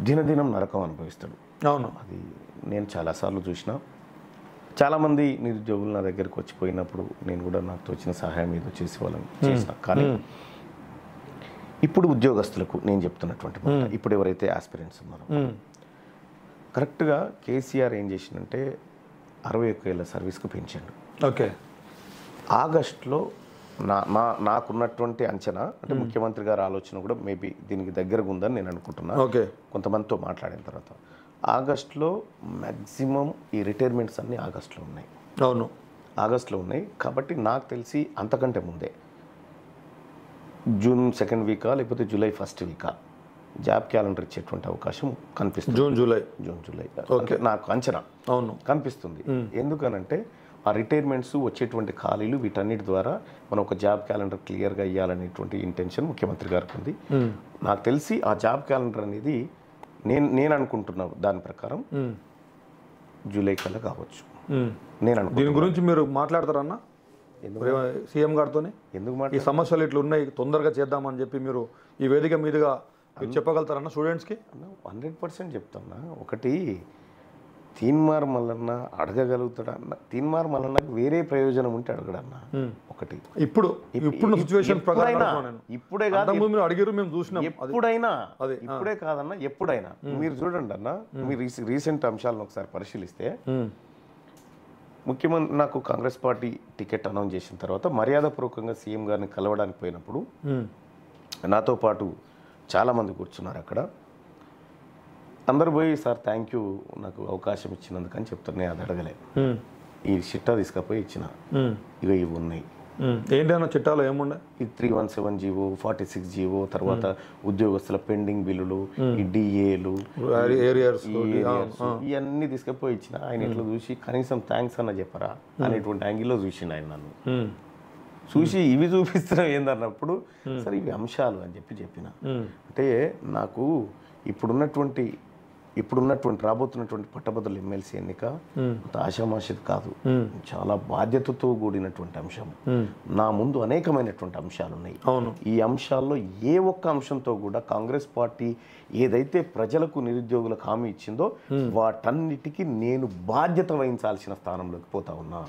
దినదినం నరకం అనుభవిస్తాడు. అవును, అది నేను చాలాసార్లు చూసిన. చాలామంది నిరుద్యోగులు నా దగ్గరికి వచ్చిపోయినప్పుడు నేను కూడా నాకు తోచిన సహాయం ఏదో చేసి వాళ్ళని చేసిన. కానీ ఇప్పుడు ఉద్యోగస్తులకు నేను చెప్తున్నటువంటి మాట, ఇప్పుడు ఎవరైతే ఆస్పిరెంట్స్ ఉన్నారో, కరెక్ట్గా కేసీఆర్ ఏం చేసిందంటే 61 ఏళ్ళ సర్వీస్కు పెంచాడు. ఓకే. ఆగస్టులో నాకున్నటువంటి అంచనా, అంటే ముఖ్యమంత్రి గారి ఆలోచన కూడా మేబీ దీనికి దగ్గరగా ఉందని నేను అనుకుంటున్నా. ఓకే. కొంతమందితో మాట్లాడిన తర్వాత ఆగస్టులో మ్యాక్సిమం ఈ రిటైర్మెంట్స్ అన్నీ ఆగస్టులో ఉన్నాయి. అవును, ఆగస్టులో ఉన్నాయి. కాబట్టి నాకు తెలిసి అంతకంటే ముందే జూన్ 2nd వీకా లేకపోతే జూలై 1st వీకా జాబ్ క్యాలెండర్ ఇచ్చేటువంటి అవకాశం కనిపిస్తుంది. జూన్ జూలై ఓకే, నాకు అంచనా అవును కనిపిస్తుంది. ఎందుకనంటే ఆ రిటైర్మెంట్స్, వచ్చేటువంటి ఖాళీలు, వీటన్నిటి ద్వారా మనం ఒక జాబ్ క్యాలెండర్ క్లియర్గా ఇవ్వాలనేటువంటి ఇంటెన్షన్ ముఖ్యమంత్రి గారికి ఉంది. నాకు తెలిసి ఆ జాబ్ క్యాలెండర్ అనేది నేను అనుకుంటున్నా దాని ప్రకారం జూలై కల్లా కావచ్చు. నేను దీని గురించి మీరు మాట్లాడతారన్నా సీఎం గారితో? ఎందుకు ఈ సమస్యలు ఇట్లా ఉన్నాయి, తొందరగా చేద్దామని చెప్పి మీరు ఈ వేదిక మీదుగా చెప్పగలుగుతారన్న స్టూడెంట్స్కి? 100% చెప్తున్నా. ఒకటి, తీన్మార్ మల్లన్న అడగగలుగుతాడన్న, తీన్మార్ మల్లన్నకు వేరే ప్రయోజనం ఉంటే అడగడన్న. ఒకటి ఇప్పుడు సిచ్యువేషన్ ప్రకారం ఇప్పుడే కాదు, మీరు అడిగారు, మేము చూసినాం. ఎప్పుడైనా ఇప్పుడే కాదన్న, ఎప్పుడైనా మీరు చూడండి అన్న. మీరు రీసెంట్ అంశాలను ఒకసారి పరిశీలిస్తే, ముఖ్యమంత్రి నాకు కాంగ్రెస్ పార్టీ టికెట్ అనౌన్స్ చేసిన తర్వాత మర్యాదపూర్వకంగా సీఎం గారిని కలవడానికి పోయినప్పుడు నాతో పాటు చాలామంది కూర్చున్నారు అక్కడ. అందరు పోయి సార్ థ్యాంక్ యూ నాకు అవకాశం ఇచ్చినందుకని చెప్తారు. నేను అది అడగలే, ఈ చిట్టా తీసుకపోయి ఇచ్చిన, ఇక ఇవి ఉన్నాయి ఏంటన్నా చిట్టాలో ఏముండే? ఈ 317 జీవో, 46 జీవో, తర్వాత ఉద్యోగస్తుల పెండింగ్ బిల్లులు, ఈ డిఏలు, ఇవన్నీ తీసుకుపోయి ఇచ్చిన. ఆయన ఇట్లా చూసి కనీసం థ్యాంక్స్ అన్న చెప్పరా అనేటువంటి యాంగిల్లో చూసిండు ఆయన నన్ను. చూసి ఇవి చూపిస్తున్నాం ఏందన్నప్పుడు సరే ఇవి అంశాలు అని చెప్పిన. అంటే నాకు ఇప్పుడున్నటువంటి రాబోతున్నటువంటి పట్టభద్రుల ఎమ్మెల్సీ ఎన్నిక అంత ఆషామాషిది కాదు, చాలా బాధ్యతతో కూడినటువంటి అంశం. నా ముందు అనేకమైనటువంటి అంశాలు ఉన్నాయి. ఈ అంశాల్లో ఏ ఒక్క అంశంతో కూడా కాంగ్రెస్ పార్టీ ఏదైతే ప్రజలకు నిరుద్యోగులకు హామీ ఇచ్చిందో వాటన్నిటికీ నేను బాధ్యత వహించాల్సిన స్థానంలోకి పోతా ఉన్నా.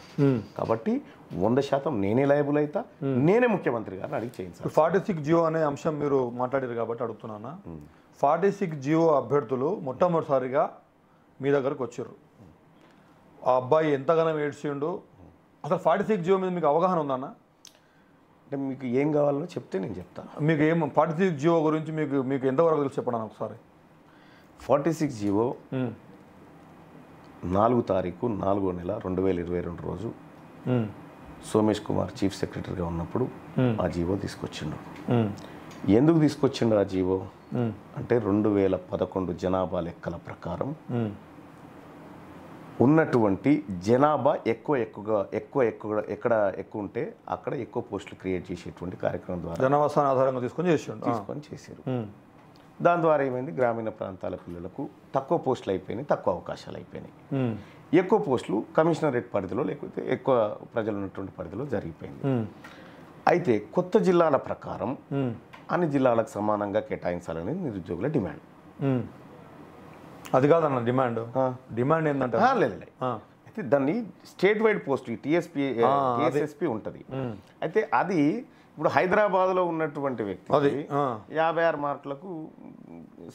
కాబట్టి 100% నేనే లయబుల్ అవుతా, నేనే ముఖ్యమంత్రి గారిని అడిగి చేయించాలి. 46 జియో అనే అంశం మీరు మాట్లాడారు కాబట్టి అడుగుతున్నానా. 46 జియో అభ్యర్థులు మొట్టమొదటిసారిగా మీ దగ్గరకు వచ్చారు. ఆ అబ్బాయి ఎంతగానో ఏడ్చిండు. అసలు 46 జియో మీద మీకు అవగాహన ఉందన్న? అంటే మీకు ఏం కావాలో చెప్తే నేను చెప్తాను. మీకు ఏం 46 జియో గురించి మీకు ఎంతవరకు తెలుసు చెప్పండి ఒకసారి. 46 జియో 4 తారీఖు 4వ నెల 2022 రోజు సోమేష్ కుమార్ చీఫ్ సెక్రటరీగా ఉన్నప్పుడు ఆ జీవో తీసుకొచ్చిండు. ఎందుకు తీసుకొచ్చిండు ఆ జీవో అంటే 2011 జనాభా లెక్కల ప్రకారం ఉన్నటువంటి జనాభా ఎక్కడ ఎక్కువ ఉంటే అక్కడ ఎక్కువ పోస్టులు క్రియేట్ చేసేటువంటి కార్యక్రమం ద్వారా జనాభా ఆధారంగా తీసుకొని చేశారు. దాని ద్వారా ఏమైంది, గ్రామీణ ప్రాంతాల పిల్లలకు తక్కువ పోస్టులు అయిపోయినాయి, తక్కువ అవకాశాలు అయిపోయినాయి. ఎక్కువ పోస్టులు కమిషనరేట్ పరిధిలో లేకపోతే ఎక్కువ ప్రజలు ఉన్నటువంటి పరిధిలో జరిగిపోయింది. అయితే కొత్త జిల్లాల ప్రకారం అన్ని జిల్లాలకు సమానంగా కేటాయించాలని నిరుద్యోగుల డిమాండ్. అది కాదన్న డిమాండ్ ఏంటంటే అయితే దాన్ని స్టేట్ వైడ్ పోస్ట్ టీఎస్ఎస్పీ ఉంటుంది. అయితే అది ఇప్పుడు హైదరాబాద్లో ఉన్నటువంటి వ్యక్తి 56 మార్కులకు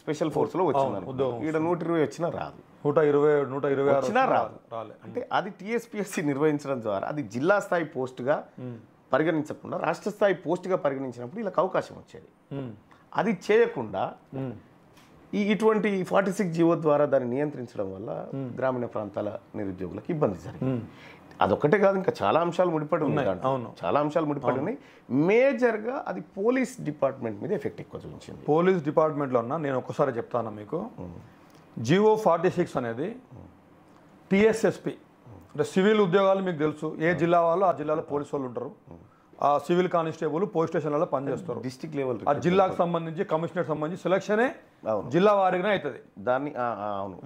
స్పెషల్ ఫోర్స్లో వచ్చింది, ఇక్కడ 120 వచ్చినా రాదు, 120 వచ్చినా రాదు. అంటే అది టీఎస్పీఎస్సీ నిర్వహించడం ద్వారా అది జిల్లా స్థాయి పోస్టుగా పరిగణించకుండా రాష్ట్ర స్థాయి పోస్టుగా పరిగణించినప్పుడు వీళ్ళకి అవకాశం వచ్చేది. అది చేయకుండా ఇటువంటి 46 జీవో ద్వారా దాన్ని నియంత్రించడం వల్ల గ్రామీణ ప్రాంతాల నిరుద్యోగులకు ఇబ్బంది జరిగింది. అదొక్కటే కాదు, ఇంకా చాలా అంశాలు ముడిపడి ఉన్నాయి. చాలా అంశాలు ముడిపడి ఉన్నాయి. మేజర్గా అది పోలీస్ డిపార్ట్మెంట్ మీద ఎఫెక్ట్ ఎక్కువ చూపించింది. పోలీస్ డిపార్ట్మెంట్లో ఉన్న నేను ఒక్కసారి చెప్తాను మీకు. జీవో 46 అనేది టీఎస్ఎస్పీ అంటే సివిల్ ఉద్యోగాలు మీకు తెలుసు, ఏ జిల్లా వాళ్ళు ఆ జిల్లాలో పోలీసు వాళ్ళు ఉంటారు. ఆ సివిల్ కానిస్టేబుల్ పోలీస్ స్టేషన్లలో పనిచేస్తారు. డిస్ట్రిక్ట్ లెవెల్ ఆ జిల్లాకు సంబంధించి కమిషనర్ సంబంధించి సెలక్షనే జిల్లా వారీగానే అవుతుంది. దాన్ని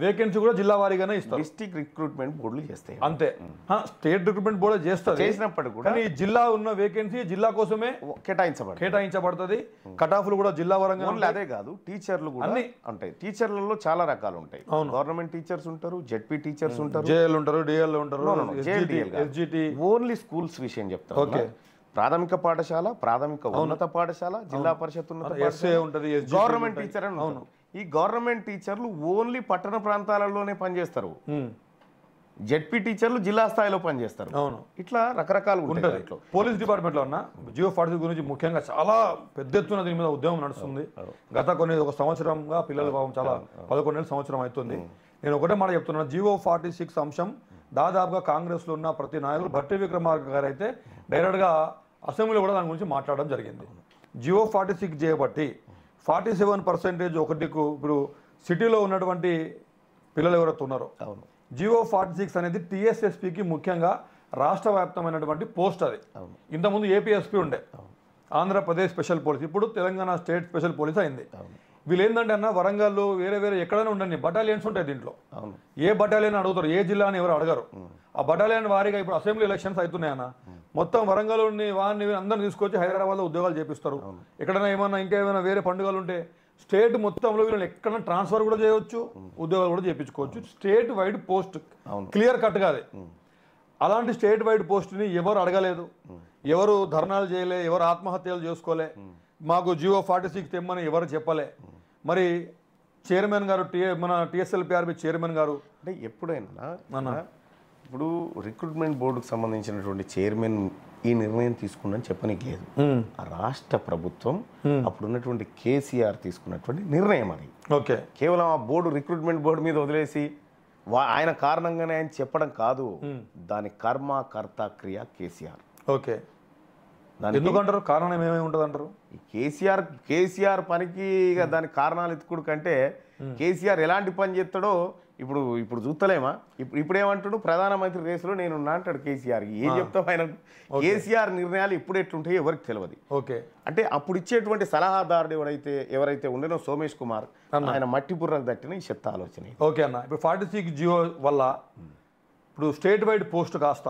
వేకెన్సీ కూడా జిల్లా వారీగానే ఇస్తారు. డిస్ట్రిక్ట్ రిక్రూట్మెంట్ బోర్డులు చేస్తాయి అంతే. స్టేట్ రిక్రూట్మెంట్ బోర్డు చేస్తారు, చేసినప్పుడు కూడా కానీ జిల్లా ఉన్న వేకెన్సీ జిల్లా కోసమే కేటాయించబడుతుంది. కటాఫ్లు కూడా జిల్లా పరంగా. అదే కాదు, టీచర్లు కూడా ఉంటాయి. టీచర్లలో చాలా రకాలు ఉంటాయి. గవర్నమెంట్ టీచర్స్ ఉంటారు, జెడ్పీ టీచర్స్ ఉంటారు, జేఎల్ ఉంటారు, డిఎల్ ఉంటారు. ఓన్లీ స్కూల్స్ విషయం చెప్తాను. ఓకే, ప్రాథమిక పాఠశాల, ప్రాథమిక ఉన్నత పాఠశాల, జిల్లా పరిషత్ ఉన్నత పాఠశాల, గవర్నమెంట్ టీచర్ అని. ఈ గవర్నమెంట్ టీచర్లు ఓన్లీ పట్టణ ప్రాంతాలలోనే పనిచేస్తారు. జెడ్పీ టీచర్లు జిల్లా స్థాయిలో పనిచేస్తారు. ఇట్లా రకరకాలు ఉంటుంది. పోలీస్ డిపార్ట్మెంట్ లో ఉన్న జియో 46 గురించి ముఖ్యంగా చాలా పెద్ద ఎత్తున దీని మీద ఉద్యమం నడుస్తుంది. గత ఒక సంవత్సరంగా పిల్లలు పాపం చాలా 11 నెలల సంవత్సరం అవుతుంది. నేను ఒకటే మాట చెప్తున్నాను, జియో 46 అంశం దాదాపుగా కాంగ్రెస్లో ఉన్న ప్రతి నాయకులు భట్టి విక్రమార్క గారు అయితే డైరెక్ట్గా అసెంబ్లీలో కూడా దాని గురించి మాట్లాడడం జరిగింది. జియో 46 చేయబట్టి 47% ఒకటికు ఇప్పుడు సిటీలో ఉన్నటువంటి పిల్లలు ఎవరైతే ఉన్నారో జియో 46 అనేది టీఎస్ఎస్పీకి ముఖ్యంగా రాష్ట్ర వ్యాప్తమైనటువంటి పోస్ట్. అది ఇంతకుముందు ఏపీఎస్పీ ఉండే, ఆంధ్రప్రదేశ్ స్పెషల్ పోలీస్, ఇప్పుడు తెలంగాణ స్టేట్ స్పెషల్ పోలీస్ అయింది. వీళ్ళు ఏంటంటే అన్న వరంగల్లో వేరే ఎక్కడైనా ఉండండి బటాలియన్స్ ఉంటాయి. దీంట్లో ఏ బటాలియన్ అడుగుతారు, ఏ జిల్లా అని ఎవరు అడగరు. ఆ బటాలియన్ వారీగా ఇప్పుడు అసెంబ్లీ ఎలక్షన్స్ అవుతున్నాయన్న, మొత్తం వరంగల్ని వారిని అందరిని తీసుకొచ్చి హైదరాబాద్లో ఉద్యోగాలు చేపిస్తారు. ఎక్కడైనా ఇంకేమైనా వేరే పండుగలు ఉంటే స్టేట్ మొత్తంలో వీళ్ళని ఎక్కడైనా ట్రాన్స్ఫర్ కూడా చేయవచ్చు, ఉద్యోగాలు కూడా చేయించుకోవచ్చు. స్టేట్ వైడ్ పోస్ట్ క్లియర్ కట్గా అది. అలాంటి స్టేట్ వైడ్ పోస్ట్ని ఎవరు అడగలేదు, ఎవరు ధర్నాలు చేయలే, ఎవరు ఆత్మహత్యలు చేసుకోలే, మాకు జియో 46 తెమ్మని ఎవరు చెప్పలే. మరి చైర్మన్ గారు మన టీఎస్ఎల్పిఆర్బి చైర్మన్ గారు అంటే ఎప్పుడైనా ఇప్పుడు రిక్రూట్మెంట్ బోర్డుకు సంబంధించినటువంటి చైర్మన్ ఈ నిర్ణయం తీసుకున్నని చెప్పనీకి లేదు. రాష్ట్ర ప్రభుత్వం అప్పుడున్నటువంటి కేసీఆర్ తీసుకున్నటువంటి నిర్ణయం అది. ఓకే, కేవలం ఆ బోర్డు రిక్రూట్మెంట్ బోర్డు మీద వదిలేసి ఆయన కారణంగానే ఆయన చెప్పడం కాదు. దాని కర్మ కర్త క్రియ కేసీఆర్. ఓకే, ఎందుకంటారు? కారణం ఏమేమి ఉంటుంది అంటారు? కేసీఆర్ పనికి ఇక దానికి కారణాలు ఎత్తుకుడు కంటే కేసీఆర్ ఎలాంటి పని చేస్తాడో ఇప్పుడు చూస్తలేమా? ఇప్పుడు ఏమంటాడు, ప్రధానమంత్రి రేసులో నేనున్నా అంటాడు కేసీఆర్. ఏం చెప్తాం ఆయన? కేసీఆర్ నిర్ణయాలు ఇప్పుడు ఎట్లుంటాయో ఎవరికి తెలియదు. ఓకే, అంటే అప్పుడు ఇచ్చేటువంటి సలహాదారుడు ఎవరైతే ఉండేనో సోమేష్ కుమార్, ఆయన మట్టి బుర్రకు తట్టిన ఈ చెత్త ఆలోచన. ఓకే అన్న, ఇప్పుడు 46 జియో వల్ల ఇప్పుడు స్టేట్ వైడ్ పోస్ట్ కాస్త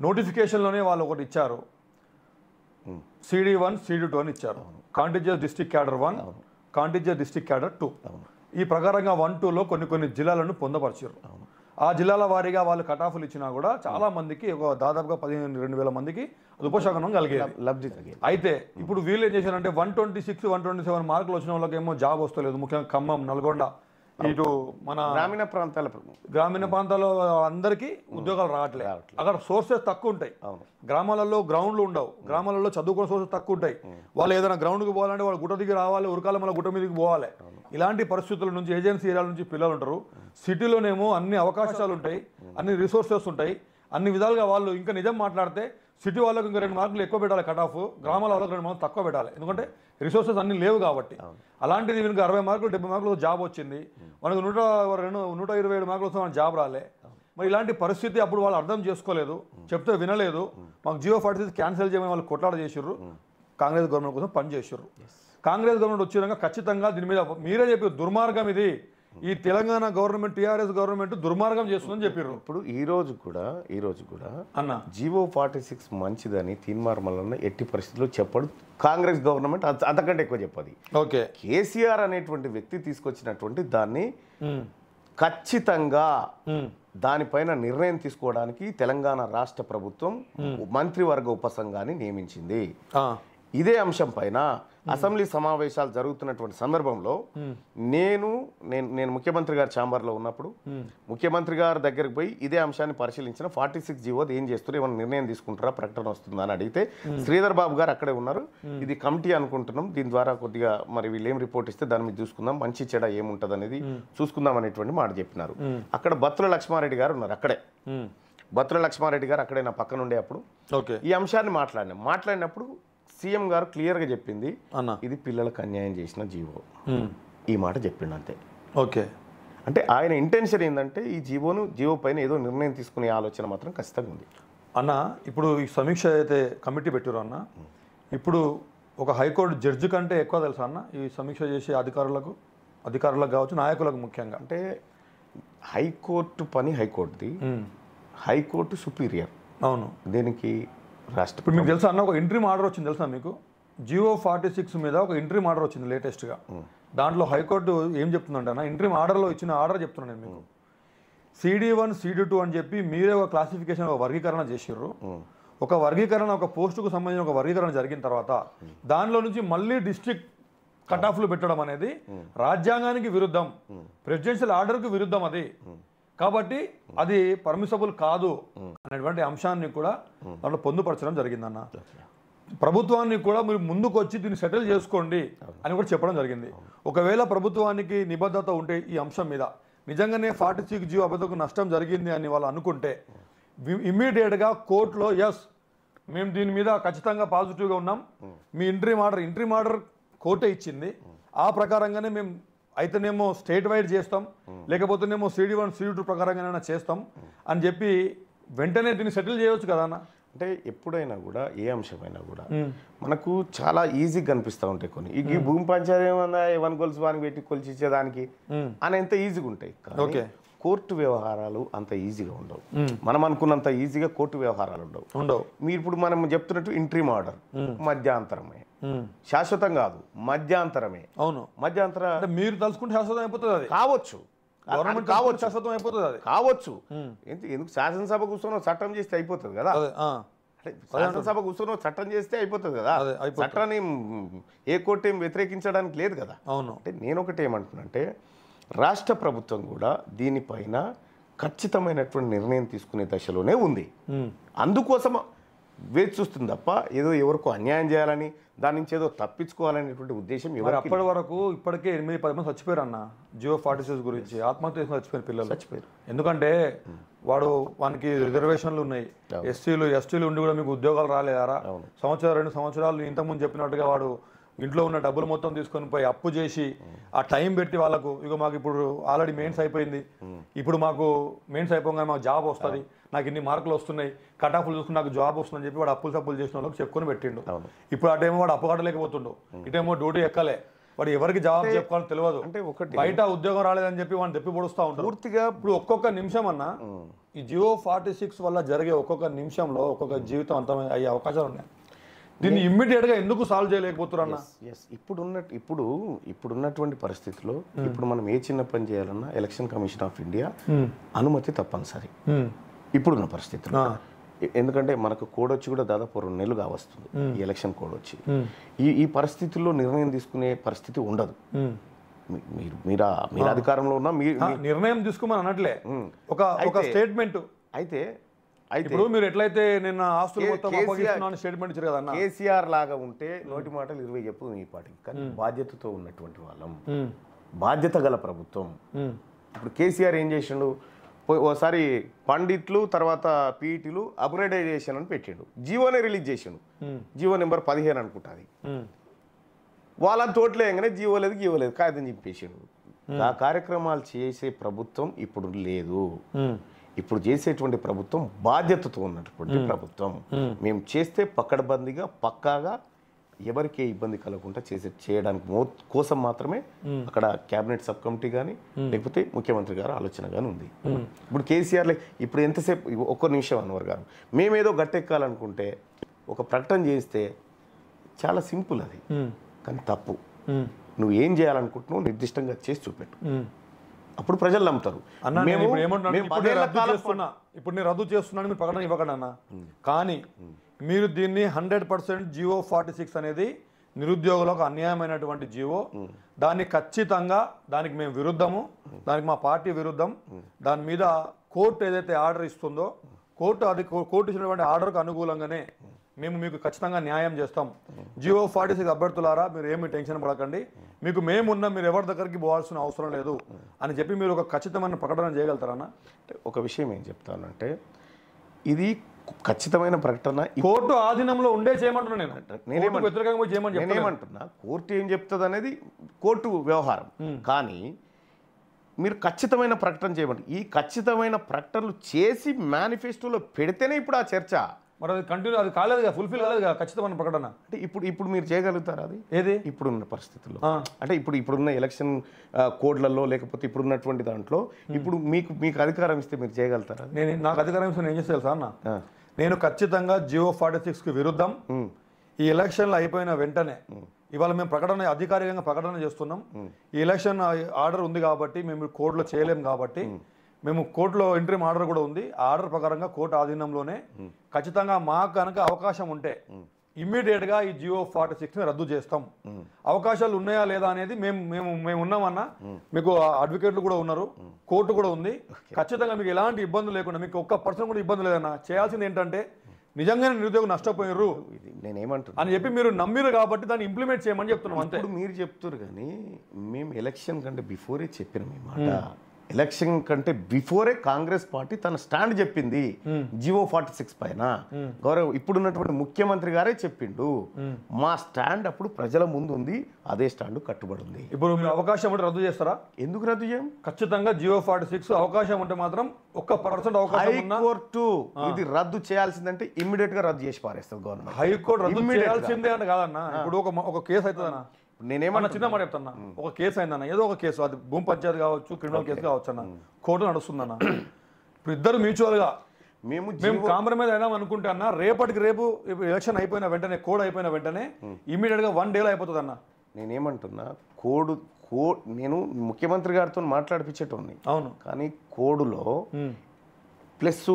నోటిఫికేషన్లోనే వాళ్ళు ఒకటి ఇచ్చారు, CD1 CD2 అని ఇచ్చారు. Contiguous district cadre 1, contiguous district cadre 2. ఈ ప్రకారంగా 1, 2లో కొన్ని జిల్లాలను పొందపరిచారు. ఆ జిల్లాల వారీగా వాళ్ళు కటాఫ్లు ఇచ్చినా కూడా చాలా మందికి దాదాపుగా 15,000-2,000 మందికి ఉపశమనం కలిగేది. అయితే ఇప్పుడు వీళ్ళు ఏం చేశారంటే 126, 127 మార్కులు వచ్చిన వాళ్ళకేమో జాబ్ వస్తలేదు. ముఖ్యంగా ఖమ్మం, నల్గొండ, ఇటు మన గ్రామీణ ప్రాంతాల్లో అందరికీ ఉద్యోగాలు రావట్లేదు. అక్కడ సోర్సెస్ తక్కువ ఉంటాయి. గ్రామాలలో గ్రౌండ్లు ఉండవు, గ్రామాలలో చదువుకునే సోర్సెస్ తక్కువ ఉంటాయి. వాళ్ళు ఏదైనా గ్రౌండ్కి పోవాలంటే వాళ్ళు గుట్ట దిగి రావాలి, ఉరకాల మళ్ళీ గుట్ట మీదకి పోవాలి. ఇలాంటి పరిస్థితుల నుంచి ఏజెన్సీ ఏరియాల నుంచి పిల్లలు ఉంటారు. సిటీలోనేమో అన్ని అవకాశాలు ఉంటాయి, అన్ని రిసోర్సెస్ ఉంటాయి, అన్ని విధాలుగా వాళ్ళు ఇంకా నిజం మాట్లాడితే సిటీ వాళ్ళకు ఇంకా 2 మార్కులు ఎక్కువ పెట్టాలి కట్ ఆఫ్, గ్రామాల వాళ్ళకి 2 మార్కులు తక్కువ పెట్టాలి. ఎందుకంటే రిసోర్సెస్ అన్ని లేవు కాబట్టి. అలాంటిది వీళ్ళకి 60 మార్కులు 70 మార్కులు జాబ్ వచ్చింది, మనకు 127 మార్కులు వస్తే మనకు జాబ్ రాలే. మరి ఇలాంటి పరిస్థితి అప్పుడు వాళ్ళు అర్థం చేసుకోలేదు, చెప్తే వినలేదు. మాకు జియో 46 క్యాన్సిల్ చేయమని వాళ్ళు కొట్లాడ చేసిర్రు, కాంగ్రెస్ గవర్నమెంట్ కోసం పనిచేసారు. కాంగ్రెస్ గవర్నమెంట్ వచ్చినాక ఖచ్చితంగా దీని మీద మీరే చెప్పారు దుర్మార్గం ఇది, ఈ తెలంగాణ గవర్నమెంట్ టీఆర్ఎస్ గవర్నమెంట్ దుర్మార్గం చేస్తుందని చెప్పారు. ఇప్పుడు ఈ రోజు కూడా అన్న జియో 46 మంచిదని తీన్మార్ మల్లన్న ఎట్టి పరిస్థితుల్లో చెప్పడు. కాంగ్రెస్ గవర్నమెంట్ అంతకంటే ఎక్కువ చెప్పది. ఓకే, కేసీఆర్ అనేటువంటి వ్యక్తి తీసుకొచ్చినటువంటి దాన్ని ఖచ్చితంగా దానిపైన నిర్ణయం తీసుకోవడానికి తెలంగాణ రాష్ట్ర ప్రభుత్వం మంత్రివర్గ ఉపసంఘాన్ని నియమించింది. ఇదే అంశం పైన అసెంబ్లీ సమావేశాలు జరుగుతున్నటువంటి సందర్భంలో నేను ముఖ్యమంత్రి గారి ఛాంబర్లో ఉన్నప్పుడు ముఖ్యమంత్రి గారి దగ్గరికి పోయి ఇదే అంశాన్ని పరిశీలించిన 46 జీవో ఏం చేస్తారు, ఏమైనా నిర్ణయం తీసుకుంటారా, ప్రకటన వస్తుందా అని అడిగితే శ్రీధర్ బాబు గారు అక్కడే ఉన్నారు. ఇది కమిటీ అనుకుంటున్నాం, దీని ద్వారా కొద్దిగా మరి వీళ్ళు ఏం రిపోర్ట్ ఇస్తే దాని మీద చూసుకుందాం, మంచి చెడ ఏముంటుంది అనేది చూసుకుందాం అనేటువంటి మాట చెప్పినారు. అక్కడ బత్తుల లక్ష్మారెడ్డి గారు ఉన్నారు. అక్కడే బత్తుల లక్ష్మారెడ్డి గారు అక్కడే నా పక్కన ఉండే అప్పుడు ఈ అంశాన్ని మాట్లాడినప్పుడు సీఎం గారు క్లియర్గా చెప్పింది, ఇది పిల్లలకు అన్యాయం చేసిన జీవో, ఈ మాట చెప్పిండు అంతే. ఓకే, అంటే ఆయన ఇంటెన్షన్ ఏంటంటే ఈ జీవో పైన ఏదో నిర్ణయం తీసుకునే ఆలోచన మాత్రం ఖచ్చితంగా ఉంది అన్న. ఇప్పుడు ఈ సమీక్ష అయితే కమిటీ పెట్టారు అన్న, ఇప్పుడు ఒక హైకోర్టు జడ్జి కంటే ఎక్కువ తెలుసా అన్న ఈ సమీక్ష చేసే అధికారులకు కావచ్చు, నాయకులకు ముఖ్యంగా? అంటే హైకోర్టు పని హైకోర్టుది, హైకోర్టు సుపీరియర్. అవును, దీనికి రాష్ట్ర. ఇప్పుడు మీకు తెలుసా అన్న, ఒక ఇంట్రీమ్ ఆర్డర్ వచ్చింది తెలుసా మీకు? జియో 46 మీద ఒక ఇంట్రీమ్ ఆర్డర్ వచ్చింది లేటెస్ట్గా. దాంట్లో హైకోర్టు ఏం చెప్తుందంటే అన్న, ఇంట్రీమ్ ఆర్డర్లో ఇచ్చిన ఆర్డర్ చెప్తున్నాను నేను మీకు. CD1 CD2 అని చెప్పి మీరే ఒక క్లాసిఫికేషన్, ఒక వర్గీకరణ చేసిర్రు. ఒక వర్గీకరణ, ఒక పోస్టుకు సంబంధించిన ఒక వర్గీకరణ జరిగిన తర్వాత దానిలో నుంచి మళ్ళీ డిస్ట్రిక్ట్ కట్ ఆఫ్లు పెట్టడం అనేది రాజ్యాంగానికి విరుద్ధం, ప్రెసిడెన్షియల్ ఆర్డర్కి విరుద్ధం. అది కాబట్టి అది పర్మిసబుల్ కాదు అనేటువంటి అంశాన్ని కూడా దాంట్లో పొందుపరచడం జరిగిందన్న. ప్రభుత్వాన్ని కూడా మీరు ముందుకు వచ్చి దీన్ని సెటిల్ చేసుకోండి అని కూడా చెప్పడం జరిగింది. ఒకవేళ ప్రభుత్వానికి నిబద్ధత ఉంటే ఈ అంశం మీద నిజంగానే 46 జియో అబద్ధకు నష్టం జరిగింది అని వాళ్ళు అనుకుంటే ఇమ్మీడియట్గా కోర్టులో ఎస్ మేము దీని మీద ఖచ్చితంగా పాజిటివ్గా ఉన్నాం, మీ ఇంట్రీమ్ ఆర్డర్ కోర్టే ఇచ్చింది, ఆ ప్రకారంగానే మేము అయితేనేమో స్టేట్ వైడ్ చేస్తాం, లేకపోతేనేమో CD1 CD2 ప్రకారంగానైనా చేస్తాం అని చెప్పి వెంటనే దీన్ని సెటిల్ చేయవచ్చు కదా అన్న. అంటే ఎప్పుడైనా కూడా ఏ అంశమైనా కూడా మనకు చాలా ఈజీగా కనిపిస్తూ ఉంటాయి కొన్ని. ఈ భూమి పంచాయతీ ఏమన్నా 1 గొలుసు వానికి పెట్టి కొలిచి ఇచ్చేదానికి అని ఎంత ఈజీగా ఉంటాయి. ఓకే, కోర్టు వ్యవహారాలు అంత ఈజీగా ఉండవు. మనం అనుకున్నంత ఈజీగా కోర్టు వ్యవహారాలు ఉండవు. మీరు ఇప్పుడు మనం చెప్తున్నట్టు ఇంట్రీమ్ ఆర్డర్ మధ్యాంతరమే, శాశ్వతం కాదు, మధ్యాంతరమే. అవును, మధ్యాంతర మీరు తలుచుకుంటే శాశ్వతం అయిపోతుంది. అది కావచ్చు, గవర్నమెంట్ కావచ్చు, శాశ్వతం అయిపోతుంది. అది కావచ్చు. ఎందుకు శాసనసభ కూర్చొని చట్టం చేస్తే అయిపోతుంది కదా, శాసనసభ కూర్చొని చట్టం చేస్తే అయిపోతుంది కదా, చట్టాన్ని ఏ కోర్టు ఏం వ్యతిరేకించడానికి లేదు కదా. అవును, అంటే నేను ఒకటి ఏమంటున్నానంటే రాష్ట్ర ప్రభుత్వం కూడా దీనిపైన ఖచ్చితమైనటువంటి నిర్ణయం తీసుకునే దశలోనే ఉంది. అందుకోసం వేచి చూస్తుంది తప్ప ఏదో ఎవరికో అన్యాయం చేయాలని దాని నుంచి ఏదో తప్పించుకోవాలనేటువంటి ఉద్దేశం మరి ఎవరికి అప్పటి వరకు ఇప్పటికే 8-10 మంది చచ్చిపోయారు అన్న జియో 46 గురించి ఆత్మహత్య చేసుకుని చచ్చిపోయిన పిల్లలు చచ్చిపోయారు. ఎందుకంటే వానికి రిజర్వేషన్లు ఉన్నాయి, ఎస్టీలు ఉండి కూడా మీకు ఉద్యోగాలు రాలేదారా? సంవత్సరం 2 సంవత్సరాలు ఇంతకుముందు చెప్పినట్టుగా వాడు ఇంట్లో ఉన్న డబ్బులు మొత్తం తీసుకొని పోయి అప్పు చేసి ఆ టైం పెట్టి వాళ్ళకు ఇక మాకు ఇప్పుడు ఆల్రెడీ మెయిన్స్ అయిపోయింది, ఇప్పుడు మాకు మెయిన్స్ అయిపోగానే మాకు జాబ్ వస్తుంది, నాకు ఇన్ని మార్కులు వస్తున్నాయి, కట్ ఆఫ్లు చూసుకుని నాకు జాబ్ వస్తుందని చెప్పి వాడు అప్పులు చేసిన వాళ్ళకి చెప్పుకొని పెట్టిండు. ఇప్పుడు అటేమో వాడు అప్పు కట్టలేకపోతుండు, ఇటేమో డ్యూటీ ఎక్కలే, వాడు ఎవరికి జవాబు చెప్పుకోవాలని తెలియదు. అంటే ఒకటి బయట ఉద్యోగం రాలేదని చెప్పి వాడిని తెప్పి పొడుస్తూ ఉంటారు పూర్తిగా. ఇప్పుడు ఒక్కొక్క నిమిషం అన్న ఈ జియో 46 వల్ల జరిగే ఒక్కొక్క నిమిషంలో ఒక్కొక్క జీవితం అంతం అయ్యే అవకాశాలు ఉన్నాయి. దీన్ని ఇమ్మీడియట్ గా ఎందుకు సాల్వ్ చేయలేకపోతున్నారు అన్న? ఇప్పుడున్నటువంటి పరిస్థితిలో ఇప్పుడు మనం ఏ చిన్న పని చేయాలన్నా ఎలక్షన్ కమిషన్ ఆఫ్ ఇండియా అనుమతి తప్పనిసరి ఇప్పుడున్న పరిస్థితిలో. ఎందుకంటే మనకు కోడ్ వచ్చి కూడా దాదాపు 2 నెలలు కావస్తుంది ఈ ఎలక్షన్ కోడ్ వచ్చి. ఈ పరిస్థితుల్లో నిర్ణయం తీసుకునే పరిస్థితి ఉండదు. మీరు అధికారంలో ఉన్నా నిర్ణయం తీసుకోమని అనట్లే, ఒక స్టేట్మెంట్ అయితే ఇప్పుడు మీరు ఎట్లయితే నిన్న ఆస్తులు మొత్తం అప్పగిస్తున్నాను స్టేట్మెంట్ ఇచ్చారు కదా, కేసీఆర్ లాగా ఉంటే నోటి మాటలు 20 చెప్పు ఈ పాటికి, కానీ బాధ్యతతో ఉన్నటువంటి వాళ్ళం, బాధ్యత గల ప్రభుత్వం. ఇప్పుడు కేసీఆర్ ఏం చేసిండు, ఓసారి పండిట్లు తర్వాత పీఈటీలు అప్గ్రేడైజేషన్ అని పెట్టిండు, జీవోనే రిలీజ్ చేసిండు, జీవో నెంబర్ 15 అనుకుంటుంది. వాళ్ళ తోటలో ఎంగనే జీవో లేదు కాగితం చెప్పేసిండు. ఆ కార్యక్రమాలు చేసే ప్రభుత్వం ఇప్పుడు లేదు. ఇప్పుడు చేసేటువంటి ప్రభుత్వం బాధ్యతతో ఉన్నటువంటి ప్రభుత్వం. మేము చేస్తే పక్కడబందీగా పక్కాగా ఎవరికే ఇబ్బంది కలగకుండా చేయడానికి కోసం మాత్రమే అక్కడ క్యాబినెట్ సబ్ కమిటీ కానీ లేకపోతే ముఖ్యమంత్రి గారు ఆలోచన కానీ ఉంది. ఇప్పుడు కేసీఆర్ ఇప్పుడు ఎంతసేపు ఒక్క నిమిషం అన్వర్ గారు మేమేదో గట్టెక్కాలనుకుంటే ఒక ప్రకటన చేస్తే చాలా సింపుల్ అది, కానీ తప్పు. నువ్వు ఏం చేయాలనుకుంటున్నావు నిర్దిష్టంగా చేసి చూపెట్టు, అప్పుడు ప్రజలు నమ్ముతారు. ఇప్పుడు నేను రద్దు చేస్తున్నాను మీరు ప్రకటన ఇవ్వకండి అన్న, కానీ మీరు దీన్ని 100% జియో 46 అనేది నిరుద్యోగులకు అన్యాయమైనటువంటి జీవో, దాన్ని ఖచ్చితంగా దానికి మేము విరుద్ధము, దానికి మా పార్టీ విరుద్ధం. దాని మీద కోర్టు ఏదైతే ఆర్డర్ ఇస్తుందో కోర్టు ఇచ్చినటువంటి ఆర్డర్కు అనుకూలంగానే మేము మీకు ఖచ్చితంగా న్యాయం చేస్తాం. జియో 46 అభ్యర్థులారా మీరు ఏమి టెన్షన్ పడకండి, మీకు మేమున్నా, మీరు ఎవరి దగ్గరికి పోవాల్సిన అవసరం లేదు అని చెప్పి మీరు ఒక ఖచ్చితమైన ప్రకటన చేయగలుగుతారన్న? ఒక విషయం ఏం చెప్తానంటే ఇది ఖచ్చితమైన ప్రకటన కోర్టు ఆధీనంలో ఉండే చేయమంటున్నా నేనేమంటున్నా, కోర్టు ఏం చెప్తుంది అనేది కోర్టు వ్యవహారం, కానీ మీరు ఖచ్చితమైన ప్రకటన చేయమంటారు. ఈ ఖచ్చితమైన ప్రకటనలు చేసి మేనిఫెస్టోలో పెడితేనే ఇప్పుడు ఆ చర్చ. మరి అది కంటిన్యూ అది కాలేదు కదా, ఫుల్ఫిల్ కాలేదు కదా ఖచ్చితమైన ప్రకటన. అంటే ఇప్పుడు మీరు చేయగలుగుతారా అది? ఏది ఇప్పుడున్న పరిస్థితుల్లో, అంటే ఇప్పుడున్న ఎలక్షన్ కోడ్లలో లేకపోతే ఇప్పుడున్నటువంటి దాంట్లో ఇప్పుడు మీకు అధికారం ఇస్తే మీరు చేయగలుగుతారా? నాకు అధికారం ఇస్తే నేను ఏం చేస్తే తెలుసా అన్న, నేను ఖచ్చితంగా జియో 46కి విరుద్ధం. ఈ ఎలక్షన్లు అయిపోయిన వెంటనే ఇవాళ మేము అధికారికంగా ప్రకటన చేస్తున్నాం. ఈ ఎలక్షన్ ఆర్డర్ ఉంది కాబట్టి మేము కోర్టులో చేయలేము కాబట్టి మేము కోర్టులో ఇంటరీమ్ ఆర్డర్ కూడా ఉంది. ఆ ఆర్డర్ ప్రకారంగా కోర్టు ఆధీనంలోనే ఖచ్చితంగా మాకు కనుక అవకాశం ఉంటే ఇమ్మీడియట్గా ఈ జియో 46ని రద్దు చేస్తాం. అవకాశాలు ఉన్నాయా లేదా అనేది మేము ఉన్నామన్నా, మీకు అడ్వకేట్లు కూడా ఉన్నారు, కోర్టు కూడా ఉంది. ఖచ్చితంగా మీకు ఎలాంటి ఇబ్బందులు లేకుండా, మీకు ఒక్క పర్సెంట్ కూడా ఇబ్బంది లేదన్నా. చేయాల్సింది ఏంటంటే నిజంగానే నిరుద్యోగం నష్టపోయారు నేనేమంటున్నా అని చెప్పి మీరు నమ్మిరు కాబట్టి దాన్ని ఇంప్లిమెంట్ చేయమని చెప్తున్నాం అంతే. మీరు చెప్తారు కానీ మేము ఎలక్షన్ కంటే బిఫోరే చెప్పినాం ఈ మాట. ఎలక్షన్ కంటే బిఫోరే కాంగ్రెస్ పార్టీ తన స్టాండ్ చెప్పింది జియో 46 పైన. గౌరవ్ ఇప్పుడున్నటువంటి ముఖ్యమంత్రి గారే చెప్పిండు, మా స్టాండ్ అప్పుడు ప్రజల ముందు ఉంది, అదే స్టాండ్ కట్టుబడి ఉంది. ఇప్పుడు మీరు అవకాశం ఉంటే రద్దు చేస్తారా? ఎందుకు రద్దు చేయం? ఖచ్చితంగా జియో 46 అవకాశం ఉంటే మాత్రం 1% అవకాశం. హైకోర్టు ఇది రద్దు చేయాల్సిందంటే ఇమ్మీడియట్ గా రద్దు చేసి పారేస్తుంది గవర్నమెంట్. హైకోర్టు రద్దు చేయాల్సిందే అంటే కాదన్నా. ఇప్పుడు ఒక కేసు అవుతుందన్నా, నేనేమన్నా చిన్న మాట చెప్తాను, ఒక కేసు అయిందన్న, ఏదో ఒక కేసు, అది భూమి పంచాయతీ కావచ్చు, క్రిమినల్ కేసు కావచ్చు అన్న, కోర్టు నడుస్తుందన్న. ఇప్పుడు ఇద్దరు మ్యూచువల్గా మేము కాంప్రమైజ్ అయినాం అనుకుంటే అన్న, రేపటికి రేపు ఎలక్షన్ అయిపోయిన వెంటనే, కోడ్ అయిపోయిన వెంటనే ఇమీడియట్గా 1 డేలో అయిపోతుంది అన్న. నేనేమంటున్నా, నేను ముఖ్యమంత్రి గారితో మాట్లాడిపించేటోని, అవును, కానీ కోడులో ప్లస్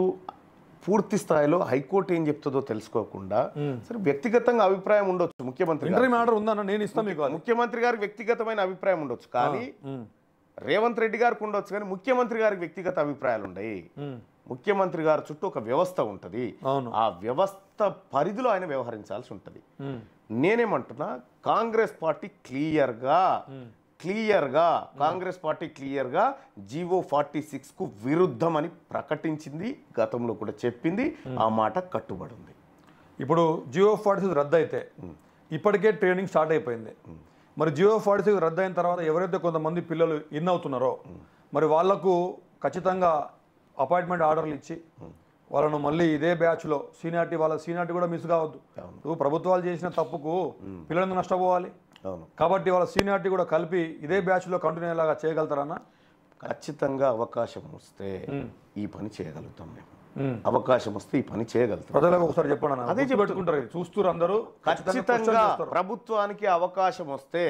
పూర్తి స్థాయిలో హైకోర్టు ఏం చెప్తుందో తెలుసుకోకుండా సరే వ్యక్తిగతంగా అభిప్రాయం ఉండొచ్చు. ముఖ్యమంత్రి ఆర్డర్ ఉందన్న, నేను ఇస్తాను మీకు. ముఖ్యమంత్రి గారికి వ్యక్తిగతమైన అభిప్రాయం ఉండొచ్చు, కానీ రేవంత్ రెడ్డి గారికి ఉండొచ్చు, కానీ ముఖ్యమంత్రి గారికి వ్యక్తిగత అభిప్రాయాలు ఉన్నాయి. ముఖ్యమంత్రి గారి చుట్టూ ఒక వ్యవస్థ ఉంటుంది. అవును. ఆ వ్యవస్థ పరిధిలో ఆయన వ్యవహరించాల్సి ఉంటుంది. నేనేమంటున్నా, కాంగ్రెస్ పార్టీ క్లియర్గా కాంగ్రెస్ పార్టీ క్లియర్గా జీవో 46 కు విరుద్ధం అని ప్రకటించింది, గతంలో కూడా చెప్పింది. ఆ మాట కట్టుబడి ఉంది. ఇప్పుడు జియో 46 రద్దు అయితే ఇప్పటికే ట్రైనింగ్ స్టార్ట్ అయిపోయింది. మరి జియో 46 రద్దు అయిన తర్వాత ఎవరైతే కొంతమంది పిల్లలు ఇన్ అవుతున్నారో మరి వాళ్లకు ఖచ్చితంగా అపాయింట్మెంట్ ఆర్డర్లు ఇచ్చి వాళ్ళను మళ్ళీ ఇదే బ్యాచ్లో సీనియారిటీ, వాళ్ళ సీనియారిటీ కూడా మిస్ కావద్దు. నువ్వు ప్రభుత్వాలు చేసిన తప్పుకు పిల్లలు నష్టపోవాలి కాబట్టి వాళ్ళ సీనియారిటీ కూడా కలిపి ఇదే బ్యాచ్లో కంటిన్యూ అయ్యేలాగా చేయగలుగుతారన్నా? ఖచ్చితంగా అవకాశం వస్తే ఈ పని చేయగలుగుతాం మేము. అవకాశం వస్తే ఈ పని చేయగలుగుతాం. ప్రజలకు ఒకసారి చెప్పండి. అదే పెట్టుకుంటారు, చూస్తారు అందరూ. ఖచ్చితంగా ప్రభుత్వానికి అవకాశం వస్తే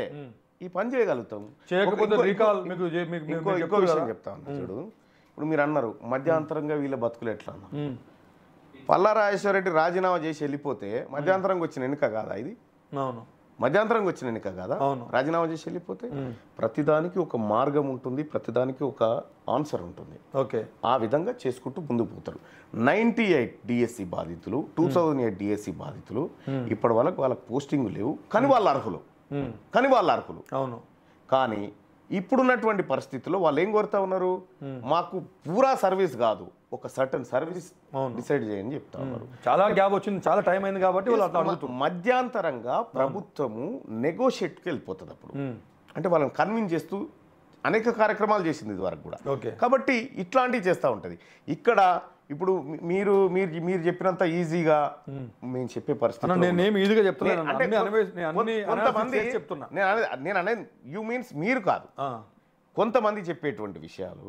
ఈ పని చేయగలుగుతాం. చేయకపోతే రీకాల్. ఇంకో విషయం చెప్తా ఉన్నా చూడు. ఇప్పుడు మీరు అన్నారు మధ్యాంతరంగా వీళ్ళ బతుకులు ఎట్లా అన్నారు. పల్లా రాజేశ్వర రెడ్డి రాజీనామా చేసి వెళ్ళిపోతే మధ్యాంతరంగా వచ్చిన ఎన్నిక కాదా ఇది? అవును, మధ్యాంతరంగా వచ్చిన ఎన్నిక కాదా? రాజీనామా చేసి వెళ్ళిపోతే ప్రతిదానికి ఒక మార్గం ఉంటుంది, ప్రతిదానికి ఒక ఆన్సర్ ఉంటుంది. ఓకే, ఆ విధంగా చేసుకుంటూ ముందుకు పోతారు. 98 డిఎస్సి బాధితులు, 2008 డిఎస్సి బాధితులు ఇప్పటి వరకు వాళ్ళకి పోస్టింగ్ లేవు, కానీ వాళ్ళ అర్హులు. అవును. కానీ ఇప్పుడున్నటువంటి పరిస్థితుల్లో వాళ్ళు ఏం కోరుతా ఉన్నారు, మాకు పూరా సర్వీస్ కాదు, ఒక సర్టన్ సర్వీస్ డిసైడ్ చేయని చెప్తా ఉన్నారు. చాలా గ్యాప్ వచ్చింది, చాలా టైం అయింది కాబట్టి వాళ్ళు అట్లా అడుగుతున్నారు. మధ్యాంతరంగా ప్రభుత్వము నెగోషియేట్కి వెళ్ళిపోతుంది. అప్పుడు అంటే వాళ్ళని కన్విన్స్ చేస్తూ అనేక కార్యక్రమాలు చేసింది ఇది వరకు కూడా. కాబట్టి ఇట్లాంటివి చేస్తూ ఉంటుంది. ఇక్కడ ఇప్పుడు మీరు చెప్పినంత ఈజీగా మేము చెప్పే పరిస్థితి నేను ఈజీగా చెప్తున్నాను. నేను అనేది యూ మీన్స్ మీరు కాదు, కొంతమంది చెప్పేటువంటి విషయాలు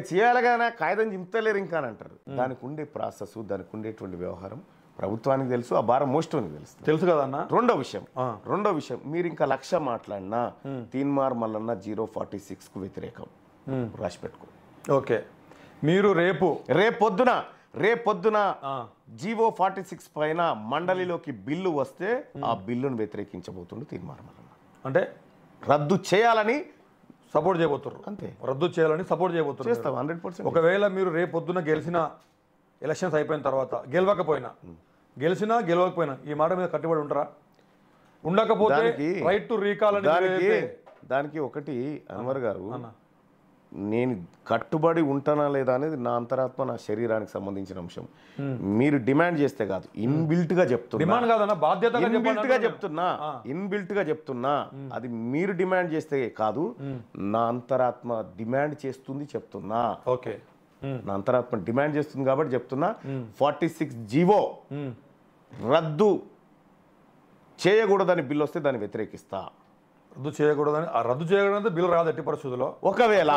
చేయాలిగానే కాగితం చింతలేరు ఇంకా అని అంటారు. దానికి ఉండే ప్రాసెస్, దానికి ఉండేటువంటి వ్యవహారం ప్రభుత్వానికి తెలుసు, ఆ భారం మోస్టోనికి తెలుసు కదా అన్న. రెండో విషయం మీరు ఇంకా 1,00,000 మాట్లాడినా తీన్మార్ మల్లన్న 046 కు వ్యతిరేకం రాసి పెట్టుకో. ఓకే, మీరు రేపొద్దున జీవో 46 పైన మండలిలోకి బిల్లు వస్తే ఆ బిల్లును వ్యతిరేకించబోతుండే తీన్మార్ మల్లన్న. అంటే రద్దు చేయాలని సపోర్ట్ చేయబోతున్నారు. అంతే, రద్దు చేయాలని సపోర్ట్ చేయబోతున్నారు. చేస్తాం 100%. ఒకవేళ మీరు రేపొద్దున గెలిచిన, ఎలక్షన్స్ అయిపోయిన తర్వాత గెలిచినా గెలవకపోయినా ఈ మాట మీద కట్టుబడి ఉంటారా? ఉండకపోతే రైట్ టు రీకాల్ దానికి ఒకటి అన్వర్ గారు, నేను కట్టుబడి ఉంటానా లేదా అనేది నా అంతరాత్మ, నా శరీరానికి సంబంధించిన అంశం. మీరు డిమాండ్ చేస్తే కాదు, ఇన్బిల్ట్ గా చెప్తున్నా, ఇన్బిల్ట్ గా చెప్తున్నా. అది మీరు డిమాండ్ చేస్తే కాదు, నా అంతరాత్మ డిమాండ్ చేస్తుంది చెప్తున్నా. ఓకే, నా అంతరాత్మ డిమాండ్ చేస్తుంది కాబట్టి చెప్తున్నా. 46 జీవో రద్దు చేయకూడదని బిల్లు వస్తే దాన్ని వ్యతిరేకిస్తా. రద్దు చేయకూడదు బిల్లు రాదు ఎట్టి పరిస్థితుల్లో. ఒకవేళ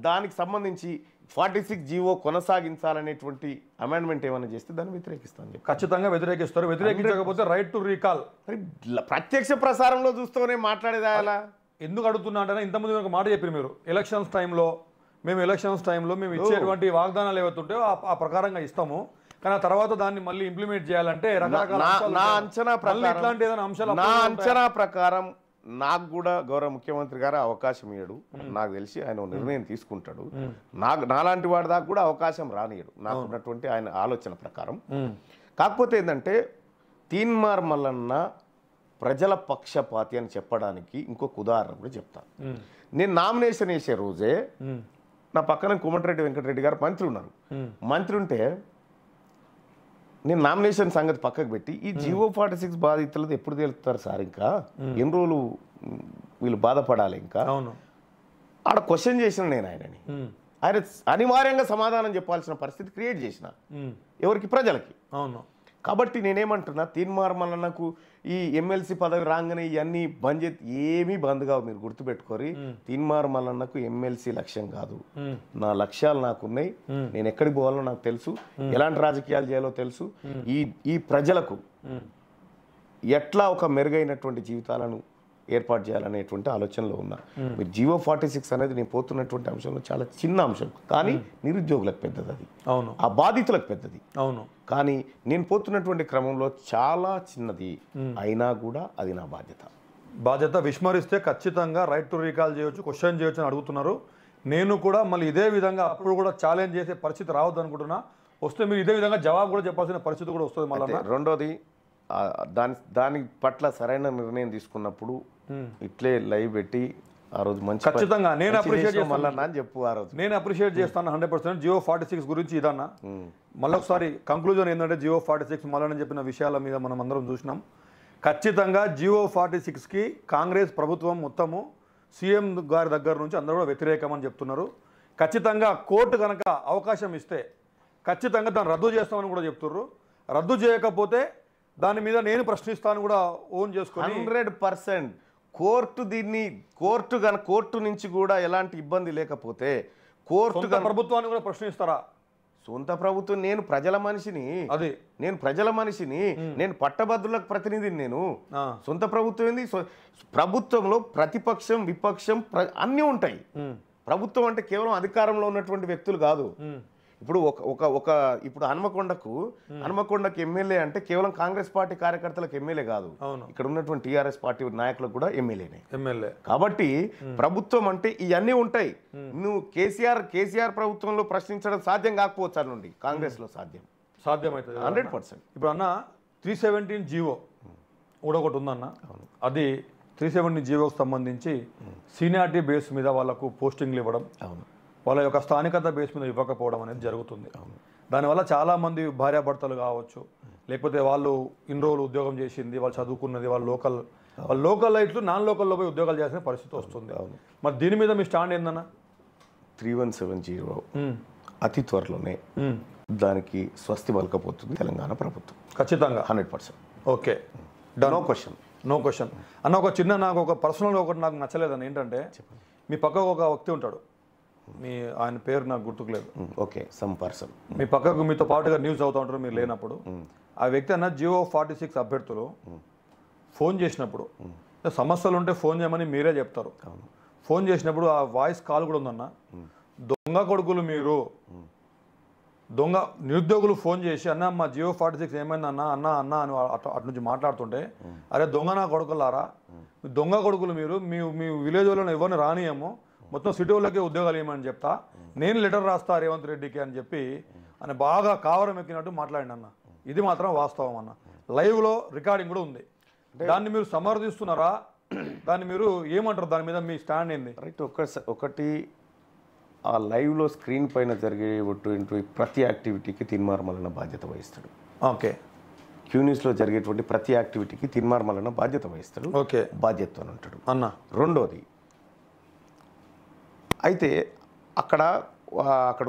దానికి సంబంధించి 46 జీవో కొనసాగించాలనేటువంటి అమెండ్మెంట్ ఏమైనా చేస్తే దాన్ని వ్యతిరేకిస్తాను. ఖచ్చితంగా వ్యతిరేకిస్తారు. వ్యతిరేకించకపోతే రైట్ టు రీకాల్. ప్రత్యక్ష ప్రసారంలో చూస్తూనే మాట్లాడేదా? ఎందుకు అడుగుతున్నా అంటే ఇంతమంది ఒక మాట చెప్పారు మీరు, ఎలక్షన్స్ టైంలో మేము ఇచ్చేటువంటి వాగ్దానాలు ఏవైతుంటే ఆ ప్రకారంగా ఇస్తాము, కానీ ఆ తర్వాత దాన్ని మళ్ళీ ఇంప్లిమెంట్ చేయాలంటే నా అంచనా ప్రకారం నాకు కూడా గౌరవ ముఖ్యమంత్రి గారు అవకాశం ఇయ్యడు. నాకు తెలిసి ఆయన నిర్ణయం తీసుకుంటాడు. నాలాంటి వాడి దాకా కూడా అవకాశం రానియడు, నాకు ఉన్నటువంటి ఆయన ఆలోచన ప్రకారం. కాకపోతే ఏంటంటే తీన్మార్ మల్లన్న ప్రజల పక్షపాతి అని చెప్పడానికి ఇంకొక ఉదాహరణ కూడా చెప్తాను. నేను నామినేషన్ వేసే రోజే నా పక్కన కోమటిరెడ్డి వెంకటరెడ్డి గారు మంత్రి ఉన్నారు. మంత్రి ఉంటే నేను నామినేషన్ సంగతి పక్కకు పెట్టి ఈ జీవో 46 బాధితులది ఎప్పుడు తేలుతారు సార్, ఇంకా ఎన్ని రోజులు వీళ్ళు బాధపడాలి, ఇంకా ఆడ క్వశ్చన్ చేసిన నేను ఆయనని. ఆయన అనివార్యంగా సమాధానం చెప్పాల్సిన పరిస్థితి క్రియేట్ చేసిన, ఎవరికి? ప్రజలకి. కాబట్టి నేనేమంటున్నా, తీన్మార్ మల్లన్నకు ఈ ఎమ్మెల్సీ పదవి రాగానే ఇవన్నీ బంద్ చేసి ఏమీ బంద్ కావు. మీరు గుర్తుపెట్టుకోరి, తీన్మార్ మల్లన్నకు ఎమ్మెల్సీ లక్ష్యం కాదు. నా లక్ష్యాలు నాకున్నాయి, నేను ఎక్కడికి పోవాలో నాకు తెలుసు, ఎలాంటి రాజకీయాలు చేయాలో తెలుసు. ఈ ప్రజలకు ఎట్లా ఒక మెరుగైనటువంటి జీవితాలను ఏర్పాటు చేయాలనేటువంటి ఆలోచనలో ఉన్నా. మీరు జీవో 46 అనేది నేను పోతున్నటువంటి అంశంలో చాలా చిన్న అంశం, కానీ నిరుద్యోగులకు పెద్దది, అది ఆ బాధితులకు పెద్దది. కానీ నేను పోతున్నటువంటి క్రమంలో చాలా చిన్నది అయినా కూడా అది నా బాధ్యత. విస్మరిస్తే ఖచ్చితంగా రైట్ టు రీకాల్ చేయొచ్చు, క్వశ్చన్ చేయొచ్చు అని అడుగుతున్నారు. నేను కూడా మళ్ళీ ఇదే విధంగా అప్పుడు కూడా ఛాలెంజ్ చేసే పరిస్థితి రావద్దు అనుకుంటున్నా. వస్తే మీరు ఇదే విధంగా జవాబు కూడా చెప్పాల్సిన పరిస్థితి కూడా వస్తుంది మళ్ళీ. రెండోది దాని పట్ల సరైన నిర్ణయం తీసుకున్నప్పుడు ఇట్లే లైవ్ పెట్టి ఆ రోజు మంచి ఖచ్చితంగా నేను అప్రిషియేట్ చేస్తాను అని చెప్పు. ఆ రోజు నేను అప్రిషియేట్ చేస్తాను 100%. జియో 46 గురించి ఇదన్నా మళ్ళీ ఒకసారి కంక్లూజన్ ఏంటంటే జియో 46 మళ్ళీ చెప్పిన విషయాల మీద మనం అందరం చూసినాం. ఖచ్చితంగా జియో 46కి కాంగ్రెస్ ప్రభుత్వం మొత్తము సీఎం గారి దగ్గర నుంచి అందరూ కూడా వ్యతిరేకం అని చెప్తున్నారు. ఖచ్చితంగా కోర్టు కనుక అవకాశం ఇస్తే ఖచ్చితంగా దాన్ని రద్దు చేస్తామని కూడా చెప్తున్నారు. రద్దు చేయకపోతే దాని మీద నేను ప్రశ్నిస్తాను కూడా ఓన్ చేసుకొని 100% కోర్టు నుంచి కూడా ఎలాంటి ఇబ్బంది లేకపోతే కోర్టు ప్రభుత్వాన్ని కూడా ప్రశ్నిస్తారా? సొంత ప్రభుత్వం నేను ప్రజల మనిషిని, నేను పట్టభద్రులకు ప్రతినిధిని. నేను సొంత ప్రభుత్వం ఏంది? ప్రభుత్వంలో ప్రతిపక్షం విపక్షం అన్నీ ఉంటాయి. ప్రభుత్వం అంటే కేవలం అధికారంలో ఉన్నటువంటి వ్యక్తులు కాదు. ఇప్పుడు ఇప్పుడు హన్మకొండకు ఎమ్మెల్యే అంటే కేవలం కాంగ్రెస్ పార్టీ కార్యకర్తలకు ఎమ్మెల్యే కాదు, ఇక్కడ ఉన్నటువంటి టీఆర్ఎస్ పార్టీ నాయకులకు కూడా ఎమ్మెల్యేనే. కాబట్టి ప్రభుత్వం అంటే ఇవన్నీ ఉంటాయి. నువ్వు కేసీఆర్ ప్రభుత్వంలో ప్రశ్నించడం సాధ్యం కాకపోవచ్చు నుండి కాంగ్రెస్ లో సాధ్యమవుతుంది 100%. ఇప్పుడు అన్న 317 జీవో కూడా ఒకటి ఉందన్న. అది 317 జీవోకి సంబంధించి సీనియారిటీ బేస్ మీద వాళ్ళకు పోస్టింగ్లు ఇవ్వడం, వాళ్ళ యొక్క స్థానికత బేస్ మీద ఇవ్వకపోవడం అనేది జరుగుతుంది. దానివల్ల చాలామంది భార్యాభర్తలు కావచ్చు, లేకపోతే వాళ్ళు ఇన్ని రోజులు ఉద్యోగం చేసింది, వాళ్ళు చదువుకున్నది, వాళ్ళ లోకల్ లైట్లు నాన్ లోకల్లో పోయి ఉద్యోగాలు చేసిన పరిస్థితి వస్తుంది. మరి దీని మీద మీ స్టాండ్ ఏందన్నా? 3170 అతి త్వరలోనే దానికి స్వస్తి పలకపోతుంది తెలంగాణ ప్రభుత్వం ఖచ్చితంగా 100%. ఓకే, నో క్వశ్చన్ అన్న. ఒక చిన్న నాకు ఒక పర్సనల్గా ఒకటి నాకు నచ్చలేదని ఏంటంటే, మీ పక్కకు ఒక వ్యక్తి ఉంటాడు, ఆయన పేరు నాకు గుర్తుకులేదు. ఓకే, సమ్ పర్సన్ మీ పక్కకు మీతో పాటుగా న్యూస్ అవుతూ ఉంటారు మీరు లేనప్పుడు. ఆ వ్యక్తి అన్న జియో 46 అభ్యర్థులు ఫోన్ చేసినప్పుడు సమస్యలు ఉంటే ఫోన్ చేయమని మీరే చెప్తారు. ఫోన్ చేసినప్పుడు ఆ వాయిస్ కాల్ కూడా ఉందన్న. దొంగ కొడుకులు మీరు, నిరుద్యోగులు ఫోన్ చేసి అన్న మా జియో 46 ఏమైంది అన్న అన్న అన్న అని అటు నుంచి మాట్లాడుతుంటే, అరే దొంగ నా కొడుకులారా, దొంగ కొడుకులు మీరు, మీ విలేజ్ వాళ్ళని ఎవరిని రానియము, మొత్తం సిటీ వాళ్ళకే ఉద్యోగాలు ఏమని చెప్తా, నేను లెటర్ రాస్తా రేవంత్ రెడ్డికి అని చెప్పి అని బాగా కావరం ఎక్కినట్టు మాట్లాడిన అన్న. ఇది మాత్రం వాస్తవం అన్న. లైవ్లో రికార్డింగ్ కూడా ఉంది. దాన్ని మీరు సమర్థిస్తున్నారా? దాన్ని మీరు ఏమంటారు? దాని మీద మీ స్టాండ్ ఏంది? రైట్, ఒకటి ఆ లైవ్లో స్క్రీన్ పైన జరిగేటువంటి ప్రతి యాక్టివిటీకి తీర్మార్మలన బాధ్యత వహిస్తాడు. ఓకే, క్యూన్యూస్లో జరిగేటువంటి ప్రతి యాక్టివిటీకి తీర్మార్మలన బాధ్యత వహిస్తాడు. ఓకే, బాధ్యతతో ఉంటాడు అన్న. రెండోది అయితే అక్కడ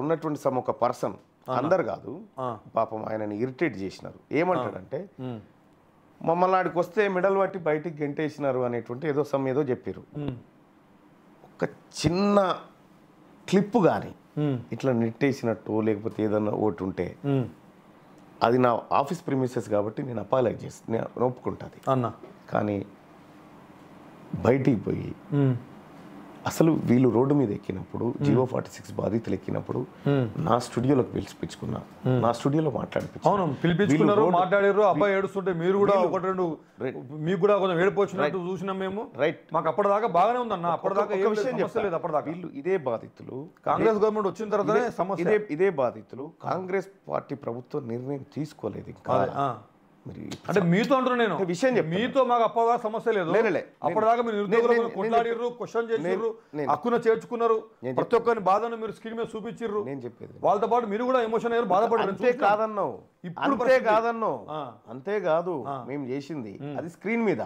ఉన్నటువంటి ఒక పర్సన్, అందరు కాదు పాపం, ఆయనని ఇరిటేట్ చేసినారు. ఏమంటాడంటే, మమ్మల్ని ఆడికి వస్తే మెడల్ పట్టి బయటికి గెంటేసినారు అనేటువంటి ఏదో చెప్పారు. ఒక చిన్న క్లిప్ కానీ ఇట్లా నెట్టేసినట్టు లేకపోతే ఏదన్నా ఒకటి ఉంటే అది నా ఆఫీస్ ప్రిమిసెస్ కాబట్టి నేను అపాలైజ్ చేస్తాను, నేను ఒప్పుకుంటుంది అన్న. కానీ బయటికి పోయి అసలు వీళ్ళు రోడ్డు మీద ఎక్కినప్పుడు జియో 46 బాధితులు ఎక్కినప్పుడు నా స్టూడియోలోకి పిలిపించుకున్నా, నా స్టూడియోలో పిలిపించుకున్నారు, మాట్లాడారు. అబ్బాయి ఏడుస్తుంటే మీరు కూడా ఒకటి రెండు మీకు కూడా కొంచెం ఏడిపోచ్చినట్టు చూసినాం మేము. రైట్, మాకు అప్పటిదాకా బాగానే ఉందన్న. అప్పటిదాకా అప్పటిదాకా వీళ్ళు ఇదే బాధితులు కాంగ్రెస్ గవర్నమెంట్ వచ్చిన తర్వాతనే సమస్య. ఇదే బాధితులు కాంగ్రెస్ పార్టీ ప్రభుత్వం నిర్ణయం తీసుకోలేదు ఇంకా. అంటే మీతో అంటున్నా నేను విషయం చెప్పి, మీతో మాకు అప్పటిదాకా సమస్య లేదు. అప్పటిదాకా మీరు నిరుద్యోగులు కొట్లాడిర్రు, క్వశ్చన్ చేసిర్రు, హక్కున చేర్చుకున్నారు, ప్రతి ఒక్కరిని బాధను మీరు స్క్రీన్ మీద చూపించిర్రు. నేను చెప్పేది వాళ్ళతో పాటు మీరు కూడా ఎమోషన్ అయ్యారు, బాధపడారు. అంతేకాదు మేము చేసింది అది స్క్రీన్ మీద,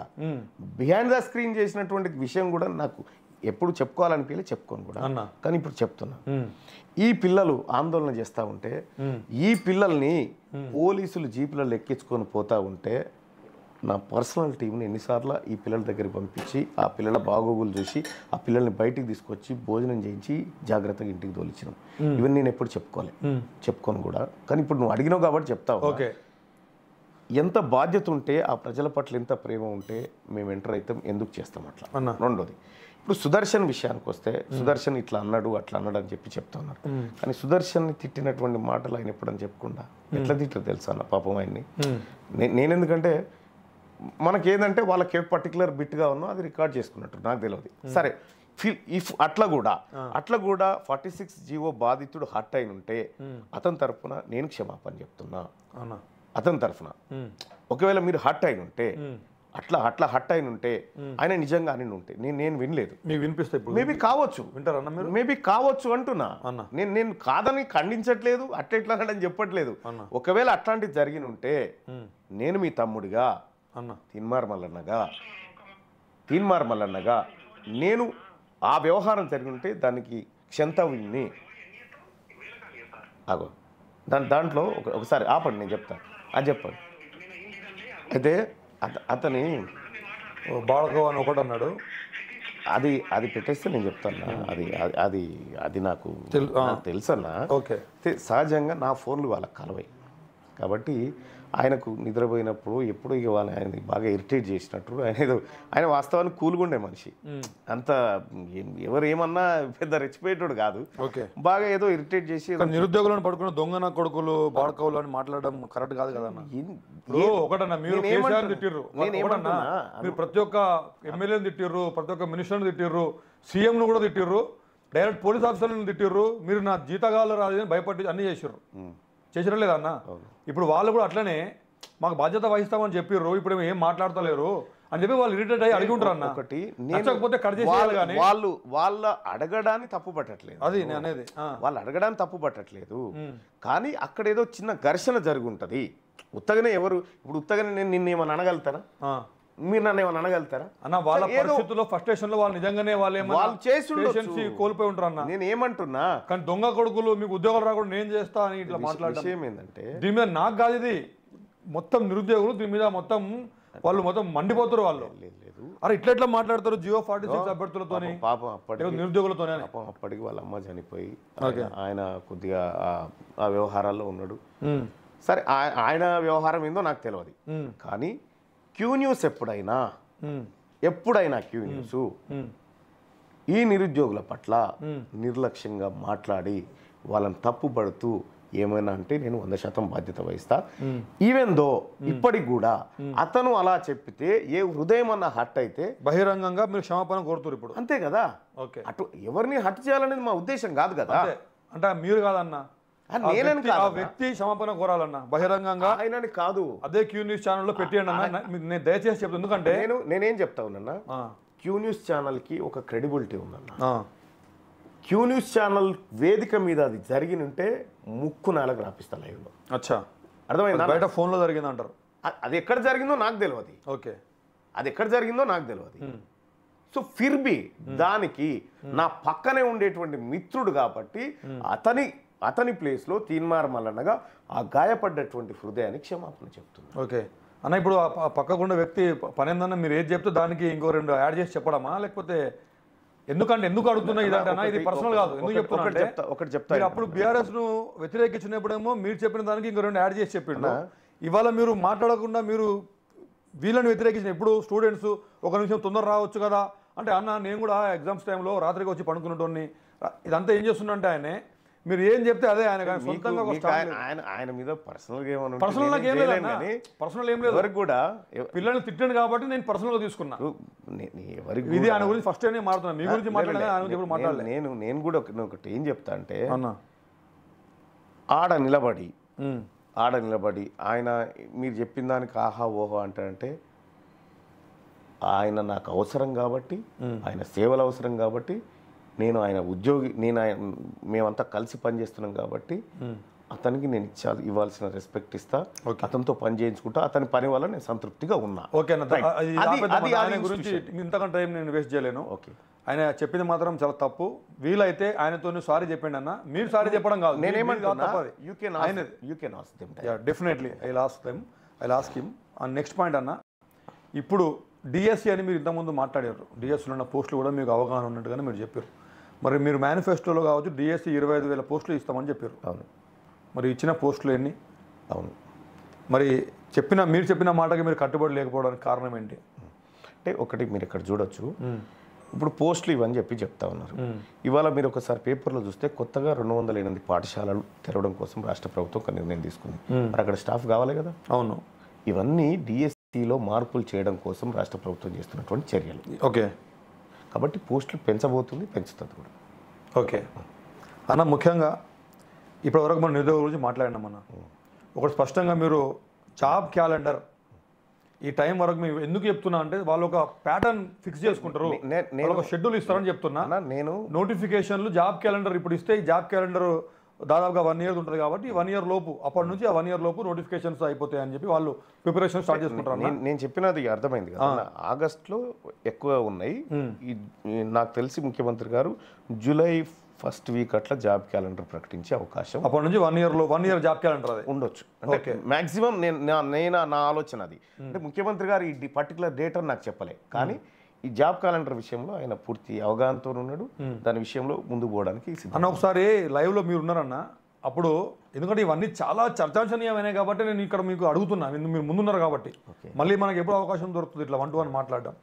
బిహైండ్ ద స్క్రీన్ చేసినటువంటి విషయం కూడా నాకు ఎప్పుడు చెప్పుకోవాలనిపించలే, చెప్పుకోను కూడా. కానీ ఇప్పుడు చెప్తున్నా, ఈ పిల్లలు ఆందోళన చేస్తూ ఉంటే, ఈ పిల్లల్ని పోలీసులు జీపులలో ఎక్కించుకొని పోతా ఉంటే, నా పర్సనల్ టీంని ఎన్నిసార్లు ఈ పిల్లల దగ్గరికి పంపించి ఆ పిల్లల బాగోగులు చూసి ఆ పిల్లల్ని బయటికి తీసుకొచ్చి భోజనం చేయించి జాగ్రత్తగా ఇంటికి తోలిచ్చినాం. ఇవన్నీ నేను ఎప్పుడు చెప్పుకోను కూడా. కానీ ఇప్పుడు నువ్వు అడిగినావు కాబట్టి చెప్తావు. ఓకే, ఎంత బాధ్యత ఉంటే, ఆ ప్రజల పట్ల ఎంత ప్రేమ ఉంటే మేము ఎంటర్ అవుతాం, ఎందుకు చేస్తాం అట్లా. రెండోది, ఇప్పుడు సుదర్శన్ విషయానికి వస్తే, సుదర్శన్ ఇట్లా అన్నాడు అట్లా అన్నాడు అని చెప్తా ఉన్నారు. కానీ సుదర్శన్ని తిట్టినటువంటి మాటలు ఆయన ఎప్పుడని చెప్పకుండా ఎట్లా తిట్టారు తెలుసా అన్న పాపం ఆయన్ని. నేనెందుకంటే మనకేందంటే వాళ్ళకి ఏ పర్టికులర్ బిట్గా ఉన్నా అది రికార్డ్ చేసుకున్నట్టు నాకు తెలియదు. సరే, ఇఫ్ అట్లా కూడా 46 జీవో బాధితుడు హర్ట్ అయిన ఉంటే అతని తరఫున నేను క్షమాపణ చెప్తున్నా. అతని తరఫున ఒకవేళ మీరు హర్ట్ అయిన ఉంటే అట్లా హర్ట్ అయిన ఉంటే ఆయన నిజంగా అని ఉంటే నేను వినలేదు, మీకు వినిపిస్తే మేబీ కావచ్చు, వింటారన్న మీరు? మేబీ కావచ్చు అంటున్నా. నేను కాదని ఖండించట్లేదు, అట్లా అని చెప్పట్లేదు. ఒకవేళ అట్లాంటిది జరిగిన ఉంటే నేను మీ తమ్ముడిగా తీన్మార్ మల్లన్నగా నేను ఆ వ్యవహారం జరిగి ఉంటే దానికి క్షంతవ్యుణ్ణి. అగో దాంట్లో ఒకసారి ఆపండి, నేను చెప్తాను. అది చెప్పండి. అయితే అతని బాళకవ్ అని ఒకటి అన్నాడు, అది పెట్టేస్తే నేను చెప్తాను. అది నాకు తెలుసన్నా. ఓకే, సహజంగా నా ఫోన్లు వాళ్ళకి కలవాయి కాబట్టి ఆయనకు నిద్రపోయినప్పుడు ఎప్పుడు ఇక వాళ్ళు ఆయన బాగా ఇరిటేట్ చేసినట్టు ఆయన వాస్తవానికి కూల్గుండే మనిషి, అంత ఎవరు ఏమన్నా పెద్ద రెచ్చిపోయేటోడు కాదు. బాగా ఏదో ఇరిటేట్ చేసి నిరుద్యోగులను పడుకున్న దొంగన కొడుకులు బాడకవులు అని మాట్లాడడం కరెక్ట్ కాదు కదా. ఒకటన్నా మీరు తిట్టిర్రు, మీరు ప్రతి ఒక్క ఎమ్మెల్యేని తిట్టిర్రు, ప్రతి ఒక్క మినిస్టర్ని తిట్టిర్రు, సీఎంను కూడా తిట్టిర్రు, డైరెక్ట్ పోలీస్ ఆఫీసర్లను తిట్టిర్రు, మీరు నా జీతగాళ్ళు రాదని భయపడి అన్ని చేసిర్రు లేదా అన్న? ఇప్పుడు వాళ్ళు కూడా అట్లనే మాకు బాధ్యత వహిస్తామని చెప్పిర్రు, ఇప్పుడు ఏం మాట్లాడతలేరు అని చెప్పి వాళ్ళు ఇరిటేట్ అయ్యి అడిగి ఉంటారు అన్న. ఒకటి నచ్చకపోతే కట్ చేసేయాలి కానీ వాళ్ళ అడగడానికి తప్పు పట్టట్లేదు, అది నేను అనేది. వాళ్ళు అడగడానికి తప్పు పట్టట్లేదు కానీ అక్కడ ఏదో చిన్న ఘర్షణ జరిగి ఉంటది. ఉత్తగానే ఇప్పుడు ఉత్తగానే నిన్నేమని అనగలుగుతారా? మీరు నన్ను ఏమన్నా అనగలుగుతారా అన్న? వాళ్ళ పరిస్థితుల్లో ఫ్రస్ట్రేషన్ లో వాళ్ళు నిజంగానే వాళ్ళు చేసి కోల్పోయి ఉంటారు అన్న. నేను ఏమంటున్నా, కానీ దొంగ కొడుకులు మీకు ఉద్యోగాలు రాకుండా నేను చేస్తా అని ఇట్లా మాట్లాడడం ఏంటంటే దీని మీద నాకు కాదు, ఇది మొత్తం నిరుద్యోగులు దీని మీద మొత్తం వాళ్ళు మొత్తం మండిపోతారు. వాళ్ళు అరే ఇట్లా మాట్లాడతారు జియో 46 అభ్యర్థులతో, పాపం అప్పటికి నిరుద్యోగులతోనే. అప్పటికి వాళ్ళ అమ్మ చనిపోయి ఆయన కొద్దిగా ఆ వ్యవహారాల్లో ఉన్నాడు. సరే ఆయన వ్యవహారం ఏందో నాకు తెలియదు కానీ క్యూ న్యూస్ ఎప్పుడైనా క్యూ న్యూస్ ఈ నిరుద్యోగుల పట్ల నిర్లక్ష్యంగా మాట్లాడి వాళ్ళని తప్పుపడుతూ ఏమైనా అంటే నేను 100% బాధ్యత వహిస్తా. ఈవెన్ దో ఇప్పటికి కూడా అతను అలా చెప్పితే ఏ హృదయం అన్న హట్ అయితే బహిరంగంగా మీరు క్షమాపణ కోరుతారు ఇప్పుడు, అంతే కదా. అటు ఎవరిని హట్ చేయాలనేది మా ఉద్దేశం కాదు కదా. అంటే మీరు కాదన్నా, ఆ వ్యక్తి క్షమాపణ కోరాలన్నా బహిరంగంగా, ఆయనని కాదు. అదే క్యూ న్యూస్ ఛానల్లో పెట్టియండి అన్న, నేను దయచేసి చెప్తాను. ఎందుకంటే నేనేం చెప్తా ఉన్నా, క్యూ న్యూస్ ఛానల్ కి ఒక క్రెడిబిలిటీ ఉందన్న. క్యూ న్యూస్ ఛానల్ వేదిక మీద అది జరిగినుంటే ముక్కు నాలుగు రాపిస్తా లైవ్ లో. అచ్చా, అర్థమైందా? బయట ఫోన్ లో జరిగింది అంటారు. అది ఎక్కడ జరిగిందో నాకు తెలియదు. ఓకే, అది ఎక్కడ జరిగిందో నాకు తెలియదు. సో ఫిర్బి దానికి నా పక్కనే ఉండేటువంటి మిత్రుడు కాబట్టి అతని ప్లేస్లో తీన్మార్ మల్లన్నగా ఆ గాయపడ్డటువంటి హృదయానికి క్షమాపణ చెప్తుంది. ఓకే అన్న, ఇప్పుడు పక్కకుండా వ్యక్తి పని ఏందన్నా మీరు ఏది చెప్తే దానికి ఇంకో 2 యాడ్ చేసి చెప్పడమా, లేకపోతే ఎందుకు అడుగుతున్నా ఇదంటే ఇది పర్సనల్ కాదు. ఎందుకు చెప్తున్నా, ఒకటి చెప్తా. అప్పుడు బీఆర్ఎస్ ను వ్యతిరేకించినప్పుడేమో మీరు చెప్పిన దానికి ఇంకో 2 యాడ్ చేసి చెప్పిండు. ఇవాళ మీరు మాట్లాడకుండా మీరు వీళ్ళని వ్యతిరేకించిన, ఇప్పుడు స్టూడెంట్స్ ఒక నిమిషం తొందర రావచ్చు కదా అంటే, అన్న నేను కూడా ఎగ్జామ్స్ టైంలో రాత్రికి వచ్చి పడుకునేటోని, ఇదంతా ఏం చేస్తున్నా అంటే ఆయనే మీరు ఏం చెప్తే అదే ఆయన ఆయన మీద పర్సనల్ ఏం లేదు కూడా పిల్లల్ని తిట్టాను కాబట్టి నేను పర్సనల్ గా తీసుకున్నా. ఇది ఆయన గురించి ఫస్ట్ టైం మాట్లాడుతున్నా, మీ గురించి మాట్లాడలేదు. నేను కూడా ఒకటి ఏం చెప్తా అంటే, ఆడ నిలబడి ఆయన మీరు చెప్పిన దానికి ఆహా ఓహో అంటే ఆయన నాకు అవసరం కాబట్టి, ఆయన సేవలు అవసరం కాబట్టి, నేను ఆయన ఉద్యోగి, మేమంతా కలిసి పనిచేస్తున్నాం కాబట్టి అతనికి నేను ఇవ్వాల్సిన రెస్పెక్ట్ ఇస్తా, అతనితో పని చేయించుకుంటా, అతని పని వల్ల నేను సంతృప్తిగా ఉన్నా. ఓకే అన్న, ఆయన గురించి ఇంతకంటే టైం నేను వేస్ట్ చేయలేను. ఓకే, ఆయన చెప్పింది మాత్రం చాలా తప్పు. వీలైతే ఆయనతో సారీ చెప్పండి అన్న, మీరు సారీ చెప్పడం కాదు. Definitely I ask him. And next point అన్న, ఇప్పుడు డిఎస్సి అని మీరు ఇంతకుముందు మాట్లాడారు, డిఎస్సిలో ఉన్న పోస్టులు కూడా మీకు అవగాహన ఉన్నట్టుగానే మీరు చెప్పారు. మరి మీరు మేనిఫెస్టోలో కావచ్చు డిఎస్సి 25,000 పోస్టులు ఇస్తామని చెప్పారు. అవును, మరి ఇచ్చిన పోస్టులు ఎన్ని? అవును, మరి మీరు చెప్పిన మాటకి మీరు కట్టుబడి లేకపోవడానికి కారణం ఏంటి? అంటే ఒకటి మీరు ఇక్కడ చూడొచ్చు, ఇప్పుడు పోస్టులు ఇవని చెప్తా ఉన్నారు. ఇవాళ మీరు ఒకసారి పేపర్లో చూస్తే కొత్తగా 208 పాఠశాలలు తెరవడం కోసం రాష్ట్ర ప్రభుత్వం ఒక నిర్ణయం తీసుకుంది. మరి అక్కడ స్టాఫ్ కావాలి కదా. అవును, ఇవన్నీ డిఎస్సిలో మార్పులు చేయడం కోసం రాష్ట్ర ప్రభుత్వం చేస్తున్నటువంటి చర్యలు. ఓకే, కాబట్టి పోస్టులు పెంచబోతుంది, పెంచుతుంది కూడా. ఓకే అన్న, ముఖ్యంగా ఇప్పటివరకు మనం నిరుద్యోగుల గురించి మాట్లాడినాం అన్న. ఒకటి స్పష్టంగా మీరు జాబ్ క్యాలెండర్ ఈ టైం వరకు మేము ఎందుకు చెప్తున్నా అంటే వాళ్ళు ఒక ప్యాటర్న్ ఫిక్స్ చేసుకుంటారు, ఒక షెడ్యూల్ ఇస్తారని చెప్తున్నా. నేను నోటిఫికేషన్లు జాబ్ క్యాలెండర్ ఇప్పుడు ఇస్తే ఈ జాబ్ క్యాలెండర్ దాదాపుగా 1 year ఉంటుంది కాబట్టి 1 year లోపు అప్పటి నుంచి ఆ 1 year లోపు నోటిఫికేషన్స్ అయిపోతాయి అని చెప్పి వాళ్ళు ప్రిపరేషన్ స్టార్ట్ చేసుకుంటారు. నేను చెప్పినది అర్థమైంది కదా. ఆగస్టులో ఎక్కువ ఉన్నాయి. నాకు తెలిసి ముఖ్యమంత్రి గారు జూలై 1st వీక్ అట్లా జాబ్ క్యాలెండర్ ప్రకటించే అవకాశం అప్పటి నుంచి 1 year జాబ్ క్యాలెండర్ అది ఉండొచ్చు. అంటే మాక్సిమం నా ఆలోచన అది. అంటే ముఖ్యమంత్రి గారు ఈ పర్టికులర్ డేట్ అని నాకు చెప్పలే, కానీ ఈ జాబ్ క్యాలెండర్ విషయంలో ఆయన పూర్తి అవగాహనతో ఉన్నాడు. దాని విషయంలో ముందుకు పోవడానికి అన్న ఒకసారి లైవ్లో మీరు ఉన్నారన్న అప్పుడు, ఎందుకంటే ఇవన్నీ చాలా చర్చాంశనీయమైనవి కాబట్టి నేను ఇక్కడ మీకు అడుగుతున్నా, మీరు ముందున్నారు కాబట్టి మళ్ళీ మనకి ఎప్పుడు అవకాశం దొరుకుతుంది ఇట్లా 1-to-1 మాట్లాడడం.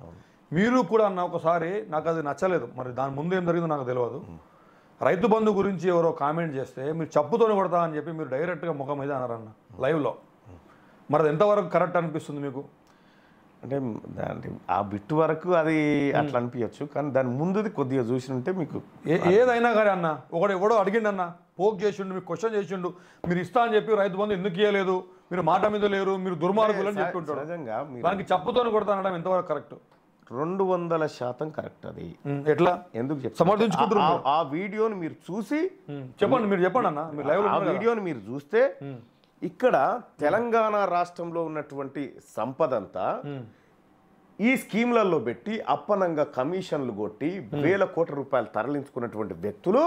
మీరు కూడా అన్న ఒకసారి నాకు అది నచ్చలేదు, మరి దాని ముందు ఏం జరిగిందో నాకు తెలియదు. రైతు బంధు గురించి ఎవరో కామెంట్ చేస్తే మీరు చెప్పుతోనే కొడతా అని చెప్పి మీరు డైరెక్ట్గా ముఖం మీద అన్నారన్న లైవ్లో. మరి అది ఎంతవరకు కరెక్ట్ అనిపిస్తుంది మీకు? అంటే ఆ బిట్ వరకు అది అట్లా అనిపించచ్చు, కానీ దాని ముందుది కొద్దిగా చూసి ఉంటే మీకు ఏదైనా కానీ అన్న ఒకడు ఎవడో అడిగిండన్న, పోక్ చేసిండు, మీకు క్వశ్చన్ చేసిండు, మీరు ఇస్తా అని చెప్పి రైతు బంధు ఎందుకు ఇవ్వలేదు, మీరు మాట మీద లేరు, మీరు దుర్మార్గులు అని చెప్తుంటారు. దానికి చెప్పుతోనే కొడతా అనడం ఎంతవరకు కరెక్ట్? 200% కరెక్ట్. అది ఎట్లా ఎందుకు సమర్థించుకుంటున్నారు? ఆ వీడియోని మీరు చూసి చెప్పండి, మీరు చెప్పండి అన్న. మీరు లైవ్ ఆ వీడియోని మీరు చూస్తే ఇక్కడ తెలంగాణ రాష్ట్రంలో ఉన్నటువంటి సంపద అంతా ఈ స్కీమ్లలో పెట్టి అప్పనంగా కమిషన్లు కొట్టి వేల కోట్ల రూపాయలు తరలించుకున్నటువంటి వ్యక్తులు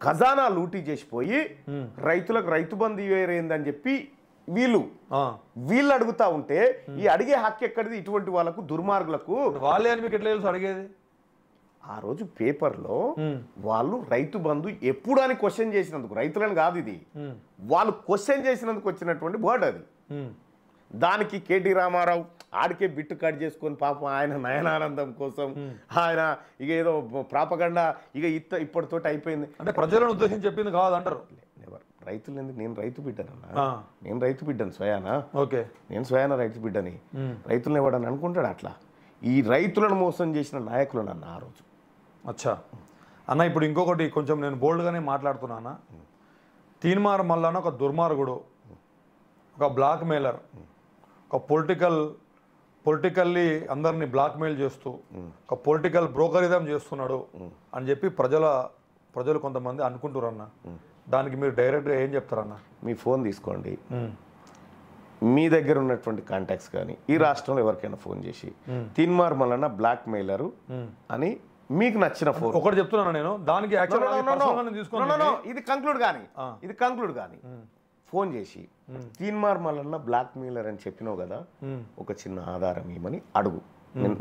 ఖజానా లూటీ చేసిపోయి రైతులకు రైతు బంధు వేరేందని చెప్పి వీళ్ళు అడుగుతా ఉంటే ఈ అడిగే హక్కు ఎక్కడిది ఇటువంటి వాళ్ళకు, దుర్మార్గులకు? వాళ్ళే అని మీకు ఎట్లా తెలుసు అడిగేది? ఆ రోజు పేపర్లో వాళ్ళు రైతు బంధు ఎప్పుడు అని క్వశ్చన్ చేసినందుకు, రైతులను కాదు ఇది, వాళ్ళు క్వశ్చన్ చేసినందుకు వచ్చినటువంటి వర్డ్ అది. దానికి కేటీ రామారావు ఆడికే బిట్టు కట్ చేసుకొని పాపం ఆయన నయనానందం కోసం ఆయన ఇక ఏదో ప్రాపగండా ఇక ఇప్పటితోటి అయిపోయింది అంటే ప్రజలను ఉద్దేశించి చెప్పింది కాదంటారు. రైతులు ఎందుకు? నేను రైతు బిడ్డనన్నా, నేను రైతు బిడ్డను స్వయానా. ఓకే, నేను స్వయానా రైతు బిడ్డని. రైతులను ఇవ్వడని అనుకుంటాడు అట్లా. ఈ రైతులను మోసం చేసిన నాయకులను అన్న ఆ రోజు. అచ్చా అన్న, ఇప్పుడు ఇంకొకటి కొంచెం నేను బోల్డ్గానే మాట్లాడుతున్నానా. తీన్మార్ మల్లన్న ఒక దుర్మార్గుడు, ఒక బ్లాక్ మెయిలర్, ఒక పొలిటికల్లీ అందరినీ బ్లాక్మెయిల్ చేస్తూ ఒక పొలిటికల్ బ్రోకరిజం చేస్తున్నాడు అని చెప్పి ప్రజలు కొంతమంది అనుకుంటున్నారు అన్న. దానికి మీరు డైరెక్ట్గా ఏం చెప్తారన్న? మీ ఫోన్ తీసుకోండి, మీ దగ్గర ఉన్నటువంటి కాంటాక్ట్స్ కానీ ఈ రాష్ట్రంలో ఎవరికైనా ఫోన్ చేసి తీన్మార్ మల్లన్న బ్లాక్ మెయిలరు అని మీకు నచ్చిన ఫోన్ ఒకటి చెప్తున్నాను నేను, దానికి ఇది కంక్లూడ్ కానీ ఫోన్ చేసి తీన్మార్ మల్లన్న బ్లాక్ మెయిలర్ అని చెప్పినావు కదా, ఒక చిన్న ఆధారం ఇవ్వమని అడుగు,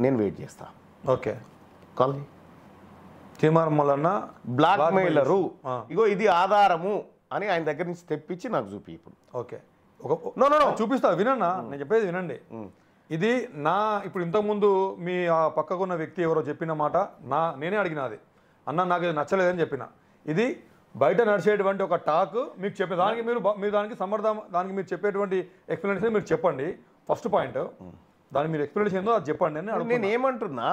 నేను వెయిట్ చేస్తా. Okay, call Teenmar Mallanna blackmailer, ఇగో ఇది ఆధారము అని ఆయన దగ్గర నుంచి తెప్పించి నాకు చూపి ఇప్పుడు. ఓకే, చూపిస్తా, వినన్నా, నేను చెప్పేది వినండి. ఇది ఇప్పుడు ఇంతకుముందు మీ ఆ పక్కకున్న వ్యక్తి ఎవరో చెప్పిన మాట నేనే అడిగినది అన్న, నాకు ఇది నచ్చలేదని చెప్పిన. ఇది బయట నడిచేటువంటి ఒక టాక్ మీకు చెప్పే దానికి మీరు దానికి మీరు చెప్పేటువంటి ఎక్స్ప్లెనేషన్ మీరు చెప్పండి. ఫస్ట్ పాయింట్, దాన్ని మీరు ఎక్స్ప్లెనేషన్ ఏందో అది చెప్పండి అని. నేను ఏమంటున్నా,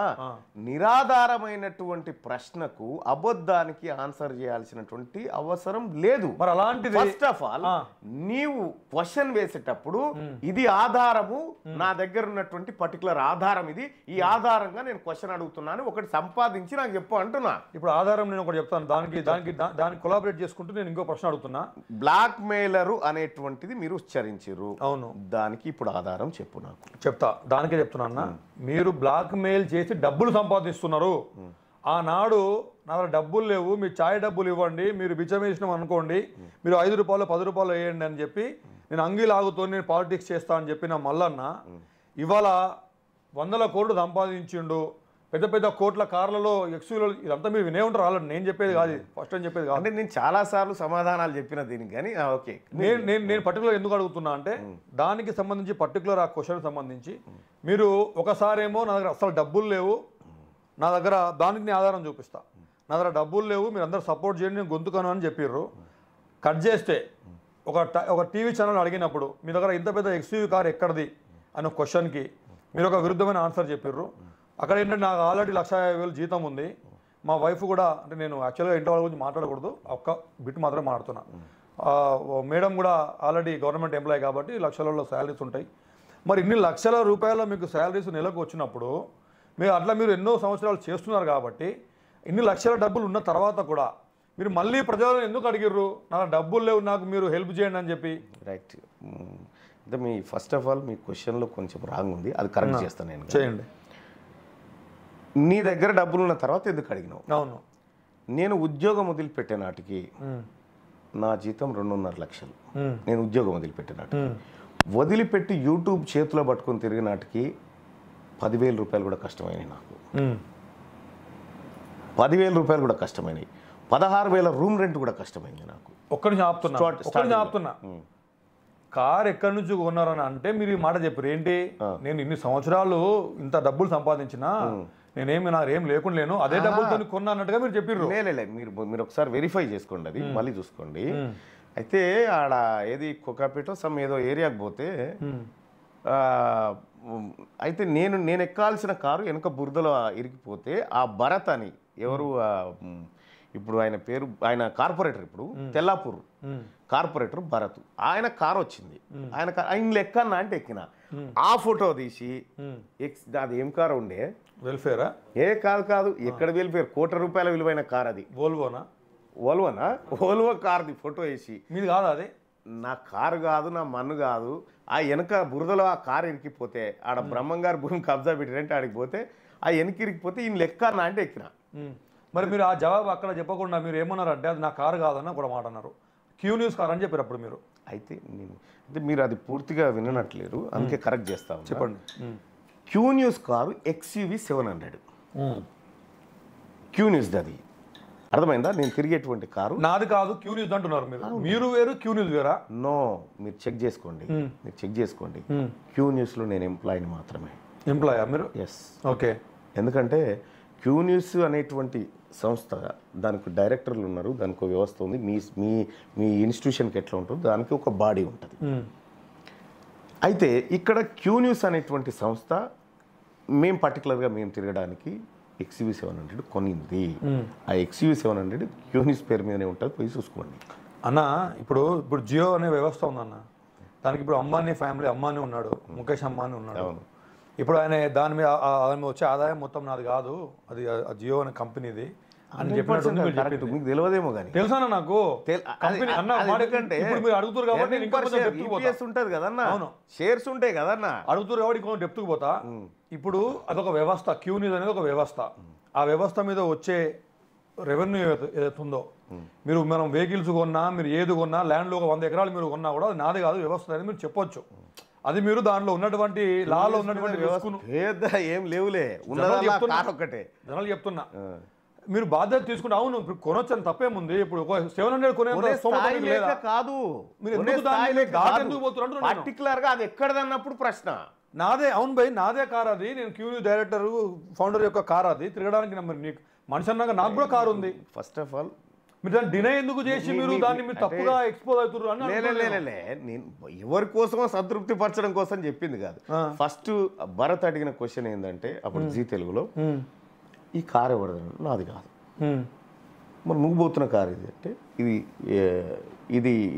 నిరాధారమైనటువంటి ప్రశ్నకు అబద్ధానికి ఆన్సర్ చేయాల్సినటువంటి అవసరం లేదు. మరి అలాంటిది ఫస్ట్ ఆఫ్ ఆల్ నీవు క్వశ్చన్ వేసేటప్పుడు ఇది ఆధారము, నా దగ్గర ఉన్నటువంటి పర్టికులర్ ఆధారం ఇది, ఈ ఆధారంగా నేను క్వశ్చన్ అడుగుతున్నాను, ఒకటి సంపాదించి నాకు చెప్పు అంటున్నా. ఇప్పుడు ఆధారం నేను ఒకటి చెప్తాను, దానికి కొలాబరేట్ చేసుకుంటూ నేను ఇంకో ప్రశ్న అడుగుతున్నా. బ్లాక్ మెయిలరు అనేటువంటిది మీరు ఉచ్చరించారు, అవును, దానికి ఇప్పుడు ఆధారం చెప్పు. నాకు చెప్తా, దానికే చెప్తున్నా. మీరు బ్లాక్ మెయిల్ చేసి డబ్బులు సంపాదిస్తున్నారు. ఆనాడు నా దగ్గర డబ్బులు లేవు, మీరు ఛాయ్ డబ్బులు ఇవ్వండి, మీరు బిచ్చమేసినాం అనుకోండి, మీరు 5 రూపాయలు 10 రూపాయలు వేయండి అని చెప్పి నేను అంగీలాగుతో నేను పాలిటిక్స్ చేస్తా అని చెప్పిన మల్లన్న ఇవాళ 100 కోట్లు సంపాదించిండు, పెద్ద పెద్ద కోట్ల కార్లలో ఎక్స్యూలో. ఇదంతా మీరు వినే ఉంటారు ఆల్రెడీ, నేను చెప్పేది కాదు, ఫస్ట్ అని చెప్పేది కాదు. అంటే నేను చాలాసార్లు సమాధానాలు చెప్పిన దీనికి, కానీ ఓకే, నేను పర్టికులర్ ఎందుకు అడుగుతున్నా అంటే దానికి సంబంధించి పర్టికులర్ ఆ క్వశ్చన్ సంబంధించి మీరు ఒకసారేమో నా దగ్గర అసలు డబ్బులు లేవు, నా దగ్గర దానికి నేను ఆధారం చూపిస్తా, నా దగ్గర డబ్బులు లేవు, మీరు అందరూ సపోర్ట్ చేయండి, నేను గొంతుకను అని చెప్పిర్రు. కట్ చేస్తే ఒక టీవీ ఛానల్ అడిగినప్పుడు మీ దగ్గర ఇంత పెద్ద ఎక్స్యూవీ కార్ ఎక్కడిది అనే క్వశ్చన్కి మీరు ఒక విరుద్ధమైన ఆన్సర్ చెప్పిర్రు. అక్కడ ఏంటంటే నాకు ఆల్రెడీ 1,50,000 జీతం ఉంది. మా వైఫ్ కూడా, అంటే నేను యాక్చువల్గా ఇంటి వాళ్ళ గురించి మాట్లాడకూడదు, ఒక్క బిట్ మాత్రమే మాట్లాడుతున్నా. మేడం కూడా ఆల్రెడీ గవర్నమెంట్ ఎంప్లాయీ కాబట్టి లక్షలలో శాలరీస్ ఉంటాయి. మరి ఇన్ని లక్షల రూపాయల మీకు శాలరీస్ నెలకు వచ్చినప్పుడు మీరు ఎన్నో సంవత్సరాలు చేస్తున్నారు కాబట్టి ఇన్ని లక్షల డబ్బులు ఉన్న తర్వాత కూడా మీరు మళ్ళీ ప్రజలను ఎందుకు అడిగిర్రు, నాకు డబ్బులు లేవు, నాకు మీరు హెల్ప్ చేయండి అని చెప్పి? రైట్. అంటే మీ ఫస్ట్ ఆఫ్ ఆల్ మీ క్వశ్చన్లో కొంచెం రాంగ్ ఉంది, అది కరెక్ట్ చేస్తాను నేను. చేయండి. నీ దగ్గర డబ్బులు ఉన్న తర్వాత ఎందుకు అడిగినావు? అవును. నేను ఉద్యోగం వదిలిపెట్టే నాటికి నా జీతం 2.5 లక్షలు. నేను ఉద్యోగం వదిలిపెట్టే నాటికి, వదిలిపెట్టి యూట్యూబ్ చేతిలో పట్టుకొని తిరిగి నాటికి 10,000 రూపాయలు కూడా కష్టమైనవి నాకు. 10,000 రూపాయలు కూడా కష్టమైనవి. 16,000 రూమ్ రెంట్ కూడా కష్టమైంది నాకు. ఒక్కడి ఆపుతున్నా. కార్ ఎక్కడి నుంచి కొన్నారని అంటే మీరు ఈ మాట చెప్పారు ఏంటి, నేను ఇన్ని సంవత్సరాలు ఇంత డబ్బులు సంపాదించినా నాకేం లేకుండా లేను, అదే డబ్బులతో కొన్నా అన్నట్టుగా మీరు చెప్పారు. లేలే, మీరు ఒకసారి వెరిఫై చేసుకోండి, అది మళ్ళీ చూసుకోండి. అయితే ఆడ ఏది కోకాపేట సమ్ ఏదో ఏరియాకి పోతే అయితే నేను ఎక్కాల్సిన కారు వెనక బురదలో ఇరికిపోతే ఆ భరత్ అని ఎవరు, ఇప్పుడు ఆయన పేరు, ఆయన కార్పొరేటర్, ఇప్పుడు తెల్లాపూర్ కార్పొరేటర్ భరత్, ఆయన కారు వచ్చింది. ఆయన ఎక్కన్నా అంటే ఎక్కిన ఆ ఫోటో తీసి అది ఏం కారు ఉండే, వెల్ఫేరా? కాదు, ఎక్కడ వెల్ఫేర్, ₹1,00,00,000 విలువైన కార్ అది. ఓల్వోనా ఓల్వో కార్ది ఫోటో వేసి, మీది కాదు అది? నా కారు కాదు, నా మన్ను కాదు. ఆ వెనక బురదలో ఆ కారు ఇరికిపోతే ఆడ బ్రహ్మంగారు భూమి కబ్జా పెట్టినంటే ఆడికి పోతే ఆ వెనక ఇరికిపోతే ఈయన లెక్కన్నా అంటే ఎక్కిన. మరి మీరు ఆ జవాబు అక్కడ చెప్పకుండా మీరు ఏమన్నారంటే అది నా కారు కాదన్న కూడా మాట అన్నారు. క్యూ న్యూస్ కార్ అని చెప్పారు అప్పుడు మీరు. అయితే మీరు అది పూర్తిగా వినట్లేరు, అందుకే కరెక్ట్ చేస్తాను. చెప్పండి. Q news car XUV 700 Q news, అది అర్థమైందా? నేను తిరిగేటువంటి కారు నాది కాదు, క్యూ న్యూస్ అంటున్నారు మీరు వేరు, క్యూ న్యూస్ వేరా? నో, మీరు చెక్ చేసుకోండి. క్యూ న్యూస్లో నేను ఎంప్లాయీని మాత్రమే. ఎంప్లాయా మీరు? ఎస్. ఓకే. ఎందుకంటే క్యూ న్యూస్ అనేటువంటి సంస్థ, దానికి డైరెక్టర్లు ఉన్నారు, దానికి ఒక వ్యవస్థ ఉంది. మీ ఇన్స్టిట్యూషన్కి ఎట్లా ఉంటుందో దానికి ఒక బాడీ ఉంటుంది. అయితే ఇక్కడ క్యూ న్యూస్ అనేటువంటి సంస్థ పర్టికులర్గా మేము తిరగడానికి XUV 700 కొనింది. ఆ XUV 700 క్యూ న్యూస్ పేరు మీదనే ఉంటుంది, పోయి చూసుకోండి అన్న. ఇప్పుడు జియో అనే వ్యవస్థ ఉందన్న, దానికి ఇప్పుడు అంబానీ ఫ్యామిలీ, అంబానీ ఉన్నాడు, ముఖేష్ అంబానీ ఉన్నాడు. ఇప్పుడు ఆయన దాని మీద వచ్చే ఆదాయం మొత్తం నాది కాదు, అది జియో అనే కంపెనీది అని చెప్పినట్టు మీకు తెలియదేమో కానీ తెలుసా నాకు. మీరు అడుగుతారు కాబట్టి ఉంటుంది కదన్న, షేర్స్ ఉంటాయి కదన్న, అడుగుతారు కాబట్టి ఇంకో డెప్త్కి పోతా. ఇప్పుడు అదొక వ్యవస్థ, క్యూ న్యూస్ అనేది ఒక వ్యవస్థ. ఆ వ్యవస్థ మీద వచ్చే రెవెన్యూ ఏదైతే ఉందో, మనం వెహికల్స్ కొన్నా, మీరు ఏది కొన్నా, ల్యాండ్లో ఒక 100 ఎకరాలు మీరు కొన్నా కూడా అది నాది కాదు వ్యవస్థ అనేది మీరు చెప్పొచ్చు. అది మీరు దాంట్లో ఉన్నటువంటి లాలో ఉన్నటువంటి ఏం లేవులే, ఒకటే జనాలు చెప్తున్నా. మీరు బాధ్యత తీసుకుంటే అవును ఇప్పుడు కొనొచ్చు అని తప్పేముంది. ఇప్పుడు 700 కొనే కాదు, పర్టికులర్ గా అది ఎక్కడదన్నప్పుడు ప్రశ్న నాదే. అవును భయ్, నాదే కార్ అది, నేను క్యూ డైరెక్టర్ ఫౌండర్ యొక్క కార్ అది, తిరగడానికి నీకు మనిషి అన్నాక నాకు కూడా కారు ఉంది. ఫస్ట్ ఆఫ్ ఆల్ మీరు దాన్ని డినై ఎందుకు చేసి మీరు దాన్ని తప్పుగా ఎక్స్పోజ్ అవుతారు అని నేను ఎవరి కోసమో సంతృప్తి పరచడం కోసం చెప్పింది కాదు. ఫస్ట్ భరత్ అడిగిన క్వశ్చన్ ఏంటంటే అప్పుడు జీ తెలుగులో, ఈ కార్ ఎవరిది? నాది కాదు. మరి నువ్వు పోతున్న కారు ఇది అంటే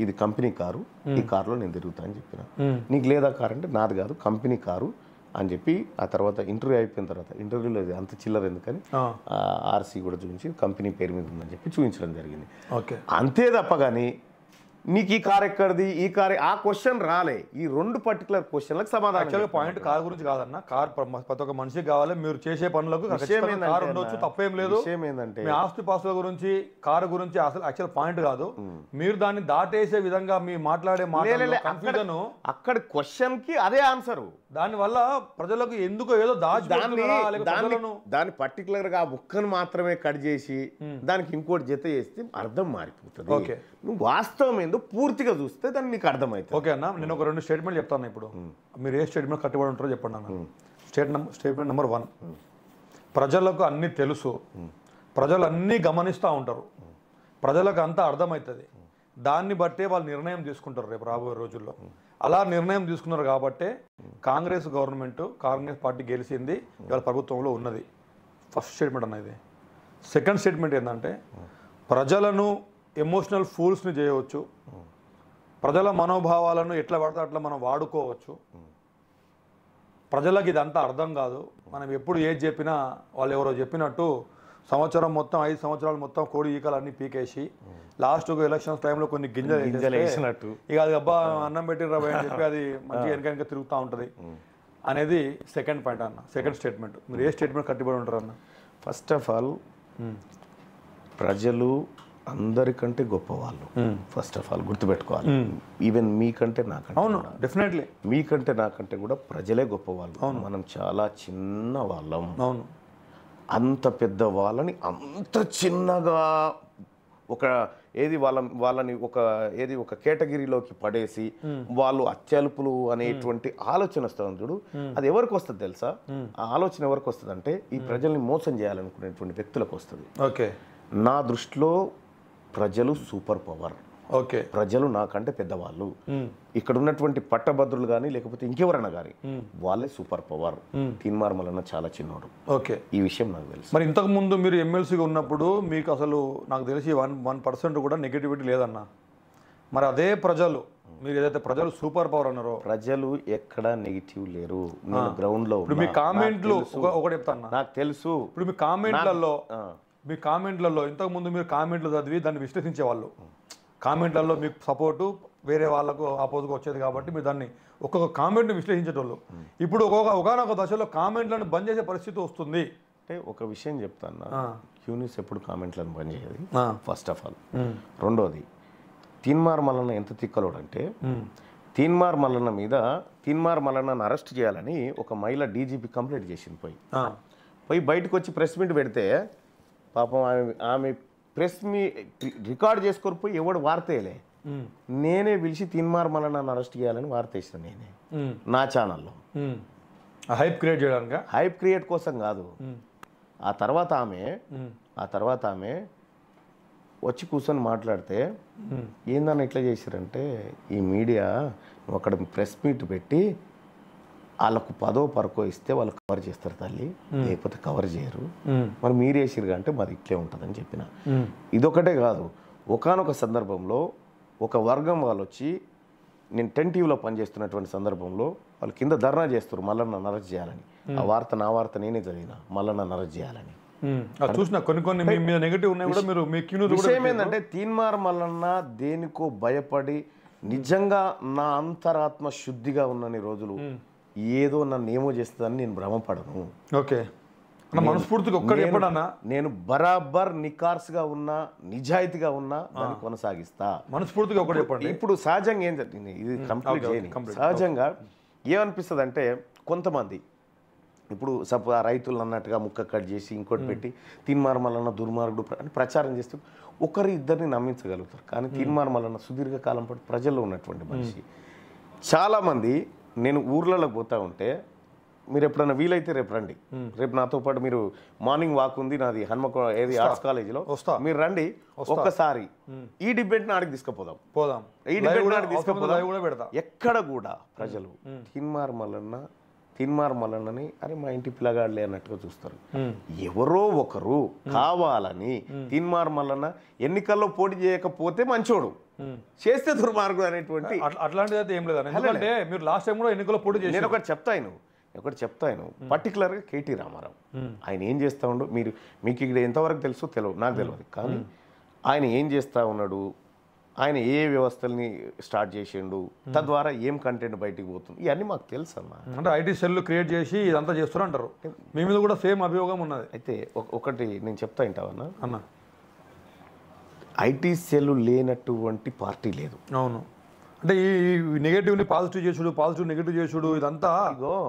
ఇది కంపెనీ కారు, ఈ కారులో నేను తిరుగుతా అని చెప్పిన. నీకు లేదా కారు అంటే నాది కాదు, కంపెనీ కారు అని చెప్పి ఆ తర్వాత ఇంటర్వ్యూ అయిపోయిన తర్వాత ఇంటర్వ్యూలో అంత చిల్లర ఎందుకని ఆర్సీ కూడా చూపించి కంపెనీ పేరు మీద ఉందని చెప్పి చూపించడం జరిగింది. అంతే తప్ప కానీ నీకు ఈ కార్ ఎక్కడిది, ఈ కార్, ఆ క్వశ్చన్ రాలే. ఈ 2 పర్టికులర్ క్వశ్చన్లకు సమాధానం. పాయింట్ కార్ గురించి కాదన్న, కార్ ప్రతి ఒక్క మనిషికి కావాలి, మీరు చేసే పనులకు కార్ ఉండొచ్చు, తప్పేం లేదు. ఏంటంటే ఆస్తి పాస్తుల గురించి, కారు గురించి అసలు యాక్చువల్ పాయింట్ కాదు. మీరు దాన్ని దాటేసే విధంగా మీ మాట్లాడే కన్ఫ్యూజన్, అక్కడ క్వశ్చన్ కి అదే ఆన్సర్. దాని వల్ల ప్రజలకు ఎందుకు ఏదో దాన్ని పర్టికులర్ గా ఆ ముక్కను మాత్రమే కట్ చేసి దానికి ఇంకోటి జత చేస్తే అర్థం మారిపోతుంది. నువ్వు వాస్తవం ఏందో పూర్తిగా చూస్తే దాన్ని నీకు అర్థమవుతుంది. ఓకే అన్న, నేను ఒక 2 స్టేట్మెంట్ చెప్తాను. ఇప్పుడు మీరు ఏ స్టేట్మెంట్ కట్టుబడి ఉంటారో చెప్పండి అన్న. స్టేట్మెంట్ నెంబర్ 1, ప్రజలకు అన్నీ తెలుసు, ప్రజలు అన్నీ గమనిస్తూ ఉంటారు, ప్రజలకు అంతా అర్థమవుతుంది, దాన్ని బట్టే వాళ్ళు నిర్ణయం తీసుకుంటారు రేపు రాబోయే రోజుల్లో. అలా నిర్ణయం తీసుకున్నారు కాబట్టే కాంగ్రెస్ గవర్నమెంట్, కాంగ్రెస్ పార్టీ గెలిచింది, ఇవాళ ప్రభుత్వంలో ఉన్నది. ఫస్ట్ స్టేట్మెంట్ అన్న ఇది. సెకండ్ స్టేట్మెంట్ ఏంటంటే ప్రజలను ఎమోషనల్ ఫూల్స్ని చేయవచ్చు, ప్రజల మనోభావాలను ఎట్లా పడితే అట్లా మనం వాడుకోవచ్చు. ప్రజలకు ఇదంతా అర్థం కాదు. మనం ఎప్పుడు ఏది చెప్పినా వాళ్ళు ఎవరో చెప్పినట్టు సంవత్సరం మొత్తం 5 సంవత్సరాలు మొత్తం కోడి ఈకలన్నీ పీకేసి లాస్ట్కు ఎలక్షన్స్ టైంలో కొన్ని గింజలు వేసినట్టు ఇక అది అబ్బా అన్నం పెట్టిన రాబోయ్ అని చెప్పి అది మంచిగా వెనక తిరుగుతూ ఉంటుంది అనేది సెకండ్ పాయింట్ అన్న. సెకండ్ స్టేట్మెంట్ మీరు ఏ స్టేట్మెంట్ కట్టుబడి ఉంటారు అన్న? ఫస్ట్ ఆఫ్ ఆల్ ప్రజలు అందరికంటే గొప్పవాళ్ళు. ఫస్ట్ ఆఫ్ ఆల్ గుర్తుపెట్టుకోవాలి. ఈవెన్ మీకంటే నాకంటే, అవును డెఫినెట్లీ మీకంటే నాకంటే కూడా ప్రజలే గొప్పవాళ్ళు. మనం చాలా చిన్న వాళ్ళం. అవును. అంత పెద్ద వాళ్ళని అంత చిన్నగా ఒక కేటగిరీలోకి పడేసి వాళ్ళు అత్యల్పులు అనేటువంటి ఆలోచన వస్తుంది చూడు, అది ఎవరికి వస్తుంది తెలుసా? ఆ ఆలోచన ఎవరికి వస్తుంది అంటే ఈ ప్రజల్ని మోసం చేయాలనుకునేటువంటి వ్యక్తులకు వస్తుంది. ఓకే. నా దృష్టిలో ప్రజలు సూపర్ పవర్. ఓకే. ప్రజలు నాకంటే పెద్దవాళ్ళు. ఇక్కడ ఉన్నటువంటి పట్టభద్రులు కానీ లేకపోతే ఇంకెవరైనా కానీ వాళ్ళే సూపర్ పవర్. తీన్మార్మలన్న చాలా చిన్నోడు. ఓకే. ఈ విషయం నాకు తెలుసు. మరి ఇంతకు ముందు మీరు ఎమ్మెల్సీగా ఉన్నప్పుడు మీకు అసలు నాకు తెలిసి 1% కూడా నెగిటివిటీ లేదన్న. మరి అదే ప్రజలు మీరు ఏదైతే ప్రజలు సూపర్ పవర్ అన్నారో, ప్రజలు ఎక్కడా నెగిటివ్ లేరు. నేను గ్రౌండ్ లో ఇప్పుడు మీ కామెంట్లు ఒకటి చెప్తాను, నాకు తెలుసు. ఇప్పుడు మీ కామెంట్లలో ఇంతకు ముందు మీరు కామెంట్లు చదివి దాన్ని విశ్లేషించేవాళ్ళు. కామెంట్లలో మీకు సపోర్టు వేరే వాళ్ళకు ఆపోజిట్గా వచ్చేది కాబట్టి మీరు దాన్ని ఒక్కొక్క కామెంట్ని విశ్లేషించేటోళ్ళు. ఇప్పుడు ఒకనొక దశలో కామెంట్లను బంద్ చేసే పరిస్థితి వస్తుంది. అంటే ఒక విషయం చెప్తాను, క్యూనిస్ ఎప్పుడు కామెంట్లను బంద్ చేయదు ఫస్ట్ ఆఫ్ ఆల్. రెండోది, తీన్మార్ మల్లన్న ఎంత తిక్కలోడు అంటే తీన్మార్ మల్లన్న మీద తీన్మార్ మల్లన్నను అరెస్ట్ చేయాలని ఒక మహిళ డీజీపీ కంప్లైంట్ చేసింది. పోయి బయటకు వచ్చి ప్రెస్ మీట్ పెడితే పాపం ఆమె ప్రెస్ రికార్డ్ చేసుకొని పోయి ఎవడు వార్తేలే, నేనే పిలిచి తీన్మార్ మల్లన్నను అరెస్ట్ చేయాలని వార్త వేసిన నేనే నా ఛానల్లో. హైప్ క్రియేట్ చేయడానికి, హైప్ క్రియేట్ కోసం కాదు. ఆ తర్వాత ఆమె వచ్చి కూర్చొని మాట్లాడితే ఏందన్న ఇట్లా చేశారంటే, ఈ మీడియా అక్కడ ప్రెస్ మీట్ పెట్టి వాళ్ళకు 10వ 11వ ఇస్తే వాళ్ళు కవర్ చేస్తారు తల్లి, లేకపోతే కవర్ చేయరు. మరి మీరు వేసిరుగా అంటే మాది ఇట్లే ఉంటుందని చెప్పిన. ఇదొకటే కాదు, ఒకానొక సందర్భంలో ఒక వర్గం వాళ్ళు వచ్చి, నేను 10 టీవీలో పనిచేస్తున్నటువంటి సందర్భంలో వాళ్ళు కింద ధర్నా చేస్తారు మల్లన్న అరెస్ట్ చేయాలని. ఆ వార్త నా వార్త నేనే చదివిన, మల్లన్న అరెస్ట్ చేయాలని. చూసిన కొన్ని మీద నెగటివ్ ఉన్నాయి కూడా. మీరు మీ విషయం ఏంటంటే తీన్మార్ మల్లన్న దేనికో భయపడి నిజంగా నా అంతరాత్మ శుద్ధిగా ఉన్నన్ని రోజులు ఏదో నన్ను ఏమో చేస్తుందని నేను భ్రమపడను. ఓకే. మనస్ఫూర్తిగా ఒక్కటి చెప్పడన్నా, నేను బరాబర్ నికార్స్గా ఉన్నా, నిజాయితీగా ఉన్నా దాన్ని కొనసాగిస్తా. మనస్ఫూర్తిగా ఒకటి చెప్పండి. ఇప్పుడు సహజంగా ఏం జరిగింది, ఇది కంప్లీట్ సహజంగా ఏమనిపిస్తుంది అంటే, కొంతమంది ఇప్పుడు ఆ రైతులు అన్నట్టుగా ముక్క కట్ చేసి ఇంకోటి పెట్టి తీన్మార్ మల్లన్న దుర్మార్గుడు అని ప్రచారం చేస్తూ ఒకరి ఇద్దరిని నమ్మించగలుగుతారు. కానీ తీన్మార్ మల్లన్న సుదీర్ఘకాలం పాటు ప్రజల్లో ఉన్నటువంటి మనిషి. చాలామంది, నేను ఊర్లలోకి పోతా ఉంటే, మీరు ఎప్పుడైనా వీలైతే రేపు రండి, రేపు నాతో పాటు మీరు మార్నింగ్ వాక్ ఉంది నాది ఏది ఆర్ట్స్ కాలేజీలో, మీరు రండి. ఒక్కసారి ఈ డిబేట్ని ఆడికి తీసుకుపోదాం. ఈ డిబేట్ తీసుకుపోదాం. ఎక్కడ కూడా ప్రజలు తీన్మార్ మల్లన్నని అరే మా ఇంటి పిల్లగాడులే అన్నట్టుగా చూస్తారు. ఎవరో ఒకరు కావాలని తీన్మార్ మల్లన్న ఎన్నికల్లో పోటీ చేయకపోతే మంచోడు, చేస్తే దుర్మార్గుడు అనేటువంటి అట్లాంటిది అయితే ఏం లేదు. ఎందుకంటే మీరు లాస్ట్ టైం కూడా ఎన్నికల్లో పోటీ చేసి, నేను ఒకటి చెప్తాను పర్టికులర్గా కేటీ రామారావు ఆయన ఏం చేస్తూ ఉండు, మీకు ఇక్కడ ఎంతవరకు తెలుసో నాకు తెలియదు, కానీ ఆయన ఏం చేస్తూ ఉన్నాడు, ఆయన ఏ వ్యవస్థల్ని స్టార్ట్ చేసిండు, తద్వారా ఏం కంటెంట్ బయటికి పోతుంది, ఇవన్నీ మాకు తెలుసు అన్న. అంటే ఐటీ సెల్ క్రియేట్ చేసి ఇదంతా చేస్తున్నారు అంటారు. మీ మీద కూడా సేమ్ అభియోగం ఉన్నది. అయితే ఒకటి నేను చెప్తా వింటావన్నా అన్న, ఐటీ సెల్ లేనటువంటి పార్టీ లేదు. అవును. అంటే ఈ నెగటివ్ని పాజిటివ్ చేసుడు, పాజిటివ్ నెగటివ్ చేసుడు, ఇదంతా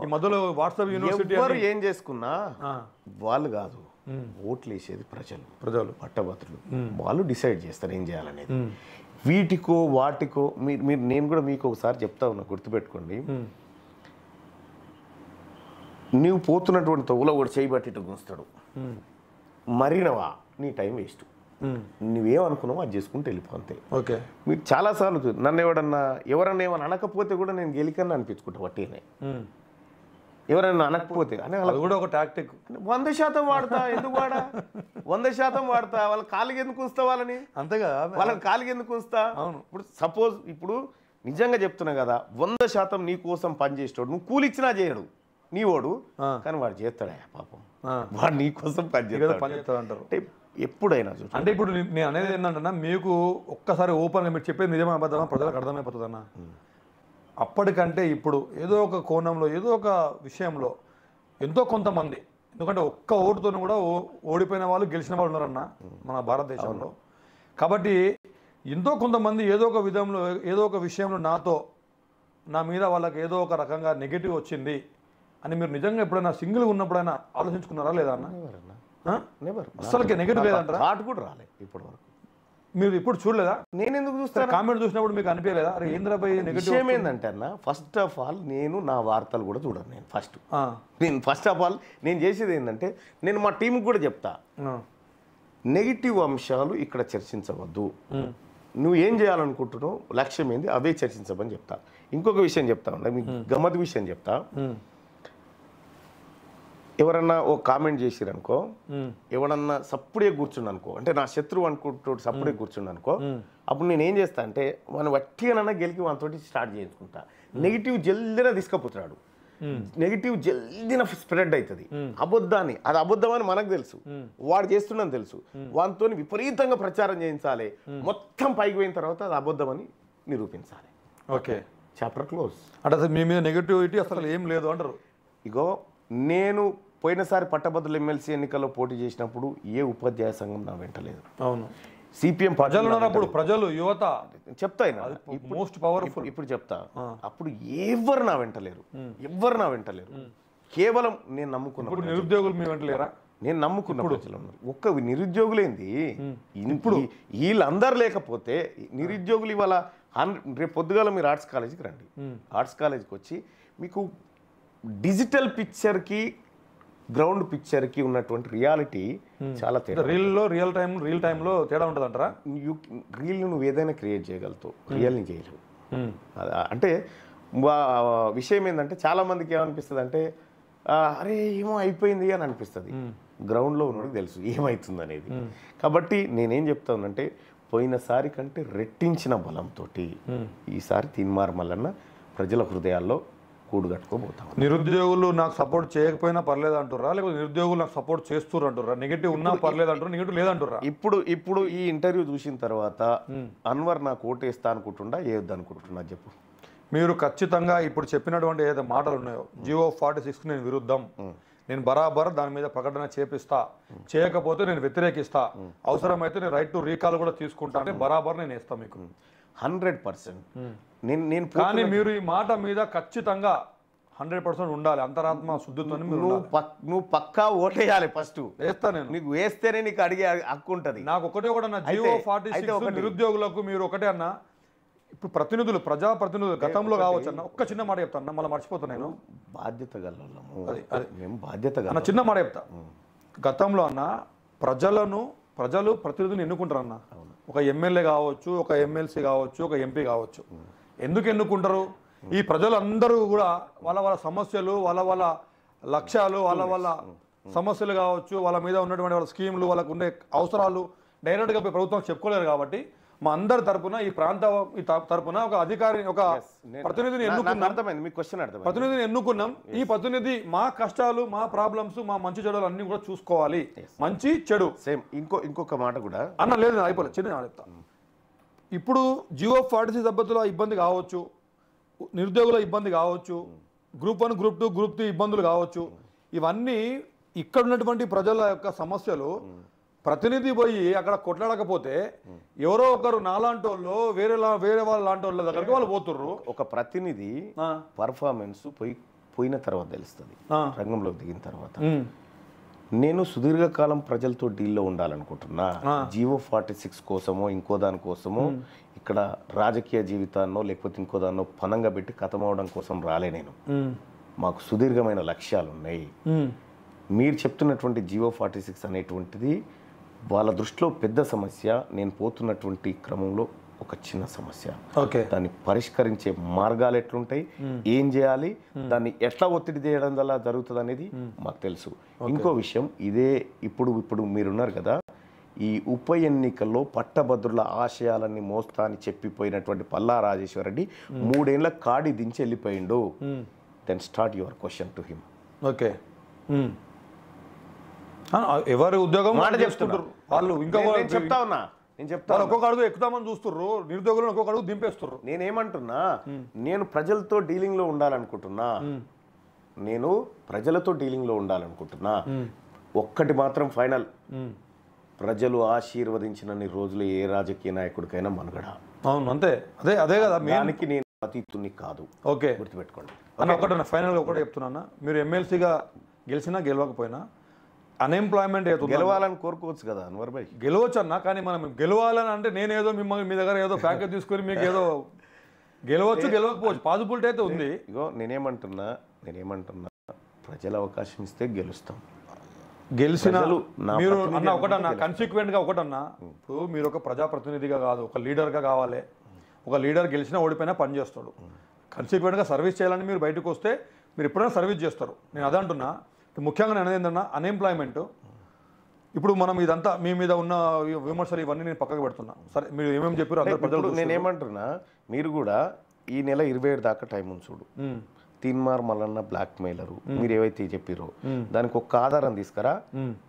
ఈ మధ్యలో వాట్సాప్ యూనివర్సిటీ ఎవరు ఏం చేసుకున్నా వాళ్ళు కాదు, ఓట్లు వేసేది ప్రజలు పట్టభద్రులు. వాళ్ళు డిసైడ్ చేస్తారు ఏం చేయాలనేది. వీటికో వాటికో నేను కూడా మీకు ఒకసారి చెప్తా ఉన్నా, గుర్తుపెట్టుకోండి. నీవు పోతున్నటువంటి తవ్వులో ఒకటి చేయబట్టి గుంస్తాడు, మరినవా నీ టైం వేస్ట్. నువ్వేమనుకున్నావు అది చేసుకుంటూ వెళ్ళిపో అంతే. ఓకే. మీరు చాలాసార్లు నన్ను ఎవరన్నా ఏమన్నా అనకపోతే కూడా నేను గెలికన్నా అనిపించుకుంటా వట్టినే. ఎవరైనా అనకపోతే అని అది కూడా ఒక టాక్టిక్. 100% వాడతా. ఎందుకు వాడా? 100% వాడతా. వాళ్ళ కాలికి ఎందుకు ఉంచుతా? వాళ్ళని అంతేగా, వాళ్ళని కాలికి ఎందుకు ఉంచుతా? అవును. ఇప్పుడు సపోజ్ ఇప్పుడు నిజంగా చెప్తున్నా కదా, 100% నీ కోసం పనిచేసేవాడు నువ్వు కూలి ఇచ్చినా చేయడు నీ వాడు, కానీ వాడు చేస్తాడా పాపం, వాడు నీ కోసం పనిచేస్తాడు అంటారు. అంటే ఎప్పుడైనా అంటే ఇప్పుడు నేను అనేది ఏంటంటే మీకు ఒక్కసారి ఓపెన్గా మీరు చెప్పేది నిజమే అబద్ధమా ప్రజలకు అర్థమైపోతుంది అన్న. అప్పటికంటే ఇప్పుడు ఏదో ఒక కోణంలో ఏదో ఒక విషయంలో ఎంతో కొంతమంది, ఎందుకంటే ఒక్క ఓటుతో కూడా ఓడిపోయిన వాళ్ళు గెలిచిన వాళ్ళు ఉన్నారన్న మన భారతదేశంలో. కాబట్టి ఎంతో కొంతమంది ఏదో ఒక విధంలో ఏదో ఒక విషయంలో నా మీద వాళ్ళకి ఏదో ఒక రకంగా నెగిటివ్ వచ్చింది అని మీరు నిజంగా ఎప్పుడైనా సింగిల్గా ఉన్నప్పుడైనా ఆలోచించుకున్నారా లేదా అన్న? అసలుకి నెగిటివ్ లేదంటారా? థాట్ కూడా రాలేదు ఇప్పటి వరకు. మీరు ఇప్పుడు చూడలేదా? నేను ఎందుకు చూస్తాను? కామెంట్ చూసినప్పుడు మీకు అనిపించలేదా అరే ఏంద్రపై నెగిటివ్? విషయం ఏంటంటే అన్న, ఫస్ట్ ఆఫ్ ఆల్ నేను నా వార్తలు కూడా చూడను. నేను ఫస్ట్ ఆఫ్ ఆల్ నేను చేసేది ఏంటంటే, నేను మా టీంకి కూడా చెప్తా, నెగిటివ్ అంశాలు ఇక్కడ చర్చించవద్దు, నువ్వు ఏం చేయాలనుకుంటున్నావు లక్ష్యం ఏంది అవే చర్చించమని చెప్తా. ఇంకొక విషయం చెప్తా ఉండే, మీకు గమ్మత్ విషయం చెప్తా. ఎవరన్నా ఓ కామెంట్ చేసిరనుకో, ఎవడన్నా సప్పుడే కూర్చుండు అనుకో, అంటే నా శత్రువు అనుకుంటూ సప్పుడే కూర్చుండు అనుకో, అప్పుడు నేను ఏం చేస్తా అంటే మనం వట్టిగానన్నా గెలికి వానితోటి స్టార్ట్ చేసుకుంటా. నెగిటివ్ జల్దిన తీసుకుపోతున్నాడు, నెగిటివ్ జల్దిన స్ప్రెడ్ అవుతుంది. అబద్ధాన్ని అది అబద్ధమని మనకు తెలుసు, వాడు చేస్తున్నాను తెలుసు, వానితో విపరీతంగా ప్రచారం చేయించాలి, మొత్తం పైకి పోయిన తర్వాత అది అబద్ధమని నిరూపించాలి. Okay, chapter close. అంటే మీ మీద నెగిటివిటీ అసలు ఏం లేదు అంటారు. ఇగో నేను పోయినసారి పట్టభద్రుల ఎమ్మెల్సీ ఎన్నికల్లో పోటీ చేసినప్పుడు ఏ ఉపాధ్యాయ సంఘం నా వెంటలేదు. అవును, సిపిఎం ప్రజలు ఉన్నప్పుడు ప్రజలు యువత చెప్తా మోస్ట్ పవర్ఫుల్. ఇప్పుడు చెప్తా, అప్పుడు ఎవరు నా వెంటలేరు, ఎవ్వరు నా వెంటలేరు. కేవలం నేను నమ్ముకున్నా. నిరుద్యోగులు మీ వెంటలేరా? నేను నమ్ముకున్న ప్రజలు ఉన్నారు. ఒక్క నిరుద్యోగులేంది ఇప్పుడు వీళ్ళందరూ లేకపోతే నిరుద్యోగులు ఇవాళ రేపు పొద్దుగాల మీరు ఆర్ట్స్ కాలేజీకి రండి, ఆర్ట్స్ కాలేజీకి వచ్చి మీకు డిజిటల్ పిక్చర్కి గ్రౌండ్ పిక్చర్కి ఉన్నటువంటి రియాలిటీ చాలా తేడా. రియల్ టైంలో తేడా ఉంటుంది అంటారా? రీల్ నువ్వు ఏదైనా క్రియేట్ చేయగలుగుతావు, రియల్ని చేయలేవు. అంటే విషయం ఏంటంటే చాలా మందికి ఏమనిపిస్తుంది అంటే అరే ఏమో అయిపోయింది అని అనిపిస్తుంది. గ్రౌండ్లో ఉన్నోడికి తెలుసు ఏమవుతుంది అనేది. కాబట్టి నేనేం చెప్తానంటే పోయినసారి కంటే రెట్టించిన బలంతో ఈసారి తీన్మార్ మల్లన్న ప్రజల హృదయాల్లో కూడు కట్టుకోబోతాం. నిరుద్యోగులు నాకు సపోర్ట్ చేయకపోయినా పర్లేదు అంటుర్రా, లేకపోతే నిరుద్యోగులు నాకు సపోర్ట్ చేస్తుర్రు అంటుర్రా? నెగిటివ్ ఉన్నా పర్లేదు అంటారు, నెగిటివ్ లేదంటుర్రా? ఇప్పుడు ఈ ఇంటర్వ్యూ చూసిన తర్వాత అన్వర్ నాకు ఓటేస్తా అనుకుంటుండా ఏవద్దు అనుకుంటున్నా చెప్పు. మీరు ఖచ్చితంగా ఇప్పుడు చెప్పినటువంటి ఏదైతే మాటలు ఉన్నాయో జియో 46 నేను విరుద్ధం, నేను బరాబర్ దాని మీద ప్రకటన చేపిస్తా, చేయకపోతే నేను వ్యతిరేకిస్తా, అవసరమైతే నేను రైట్ టు రీకాల్ కూడా తీసుకుంటా అంటే బరాబర్ నేను వేస్తా మీకు 100%. నేను కానీ మీరు ఈ మాట మీద ఖచ్చితంగా 100% ఉండాలి, అంతరాత్మ శుద్ధితో. నువ్వు పక్కా ఓటేయాలి. ఫస్ట్ వేస్తా నేను, నీకు వేస్తేనే నీకు అడిగే హక్కు ఉంటుంది. నాకు ఒకటే అన్న జియో 46 నిరుద్యోగులకు మీరు ఒకటే అన్న, ఇప్పుడు ప్రతినిధులు ప్రజాప్రతినిధులు గతంలో కావచ్చు అన్న, ఒక్క చిన్న మాట చెప్తాను మళ్ళీ మర్చిపోతాను నేను, బాధ్యత గలము మేము బాధ్యత అన్న, చిన్న మాట చెప్తా. గతంలో అన్న ప్రజలు ప్రతినిధులు ఎన్నుకుంటారు అన్న, ఒక ఎమ్మెల్యే కావచ్చు, ఒక ఎమ్మెల్సీ కావచ్చు, ఒక ఎంపీ కావచ్చు. ఎందుకు ఎన్నుకుంటారు? ఈ ప్రజలందరూ కూడా వాళ్ళ సమస్యలు, వాళ్ళ లక్ష్యాలు, వాళ్ళ సమస్యలు కావచ్చు, వాళ్ళ మీద ఉన్నటువంటి వాళ్ళ స్కీములు, వాళ్ళకు ఉండే అవసరాలు డైరెక్ట్గా ప్రభుత్వం చెప్పుకోలేరు. కాబట్టి మా అందరి తరపున ఈ ప్రాంత తరపున ఒక అధికారి, ఒక ప్రతినిధిని ఎన్నుకున్నాం. ఈ ప్రతినిధి మా కష్టాలు, మా ప్రాబ్లమ్స్, మా మంచి చెడులు అన్ని కూడా చూసుకోవాలి. మంచి చెడు సేమ్. ఇంకొక మాట కూడా అన్న లేదు, అయిపోలేదు, చిన్న చెప్తా. ఇప్పుడు జియో 46 సభ్యతల ఇబ్బంది కావచ్చు, నిరుద్యోగుల ఇబ్బంది కావచ్చు, గ్రూప్ 1, గ్రూప్ 2, గ్రూప్ 3 ఇబ్బందులు కావచ్చు, ఇవన్నీ ఇక్కడ ఉన్నటువంటి ప్రజల యొక్క సమస్యలు ప్రతినిధి పోయి అక్కడ కొట్లాడకపోతే ఎవరో ఒకరు నాలాంటి వాళ్ళు వేరే వాళ్ళ లాంటి వాళ్ళ దగ్గరికి వాళ్ళు పోతుర్రు. ఒక ప్రతినిధి పర్ఫార్మెన్స్ పోయిన తర్వాత తెలుస్తుంది, రంగంలోకి దిగిన తర్వాత. నేను సుదీర్ఘకాలం ప్రజలతో డీల్లో ఉండాలనుకుంటున్నా. జియో 46 కోసమో ఇంకో దాని కోసమో ఇక్కడ రాజకీయ జీవితాన్నో లేకపోతే ఇంకో దాన్నో పనంగా పెట్టి కథమవడం కోసం రాలే నేను. మాకు సుదీర్ఘమైన లక్ష్యాలు ఉన్నాయి. మీరు చెప్తున్నటువంటి జియో 46 అనేటువంటిది వాళ్ళ దృష్టిలో పెద్ద సమస్య, నేను పోతున్నటువంటి క్రమంలో ఒక చిన్న సమస్య. ఓకే, దాన్ని పరిష్కరించే మార్గాలు ఎట్లుంటాయి, ఏం చేయాలి, దాన్ని ఎట్లా ఒత్తిడి చేయడం వల్ల జరుగుతుంది అనేది మాకు తెలుసు. ఇంకో విషయం ఇదే, ఇప్పుడు మీరున్నారు కదా, ఈ ఉప ఎన్నికల్లో పట్టభద్రుల ఆశయాలన్నీ మోస్తా అని చెప్పిపోయినటువంటి పల్లా రాజేశ్వర రెడ్డి 3 ఏళ్ల కాడి దించి వెళ్ళిపోయిండు. Then start your question to him. Okay, ఎవరి ఉద్యోగం చేసుకుంటారు వాళ్ళు. ఇంకా నేను చెప్తా ఉన్నా, ఒక్కొక్క అడుగు ఎక్కుతామని చూస్తుర్రు, నిరుద్యోగులను ఒక్కొక్క అడుగు దింపేస్తుర్రు. నేనేమంటున్నా, నేను ప్రజలతో డీలింగ్ లో ఉండాలనుకుంటున్నా, ఒక్కటి మాత్రం ఫైనల్, ప్రజలు ఆశీర్వదించినన్ని రోజులు ఏ రాజకీయ నాయకుడికైనా మనుగడ. అవును, అంతే, అదే కదా, దానికి నేను అతీతుని కాదు. ఓకే, గుర్తుపెట్టుకోండి అన్న. ఒకటి ఫైనల్గా ఒకటే చెప్తున్నా, మీరు ఎమ్మెల్సీగా గెలిచినా గెలవకపోయినా అన్ఎంప్లాయ్మెంట్ అవుతుంది. గెలవాలని కోరుకోవచ్చు కదా అన్వర్ భాయ్, గెలవచ్చు అన్న. కానీ మనం గెలవాలని అంటే నేనేదో మిమ్మల్ని మీ దగ్గర ఏదో ప్యాకేజ్ తీసుకొని మీకు ఏదో గెలవచ్చు గెలవకపోవచ్చు పాజిబిలిటీ అయితే ఉంది. ఇగో నేనేమంటున్నా, ప్రజల అవకాశం ఇస్తే గెలుస్తాం. గెలిచిన మీరు అన్న ఒకటన్నా, కన్సిక్వెంట్గా ఒకటన్నా, ఇప్పుడు మీరు ఒక ప్రజాప్రతినిధిగా కాదు, ఒక లీడర్గా కావాలి. ఒక లీడర్ గెలిచినా ఓడిపోయినా పని చేస్తాడు. కన్సిక్వెంట్గా సర్వీస్ చేయాలని మీరు బయటకు వస్తే మీరు ఎప్పుడైనా సర్వీస్ చేస్తారు. నేను అదే అంటున్నా. ముఖ్యంగా నేను అనేది ఏంటన్నా, అన్ఎంప్లాయ్మెంట్. ఇప్పుడు మనం ఇదంతా మీ మీద ఉన్న విమర్శలు ఇవన్నీ నేను పక్కకు పెడుతున్నా. సరే, మీరు ఏమేమి చెప్పారు అందరు ప్రజలు. నేనేమంటున్నా, మీరు కూడా ఈ నెల 27 దాకా టైం ఉంచుడు. తీన్మార్ మల్లన్న బ్లాక్ మెయిలరు మీరు ఏవైతే చెప్పారో దానికి ఒక ఆధారం తీసుకురా.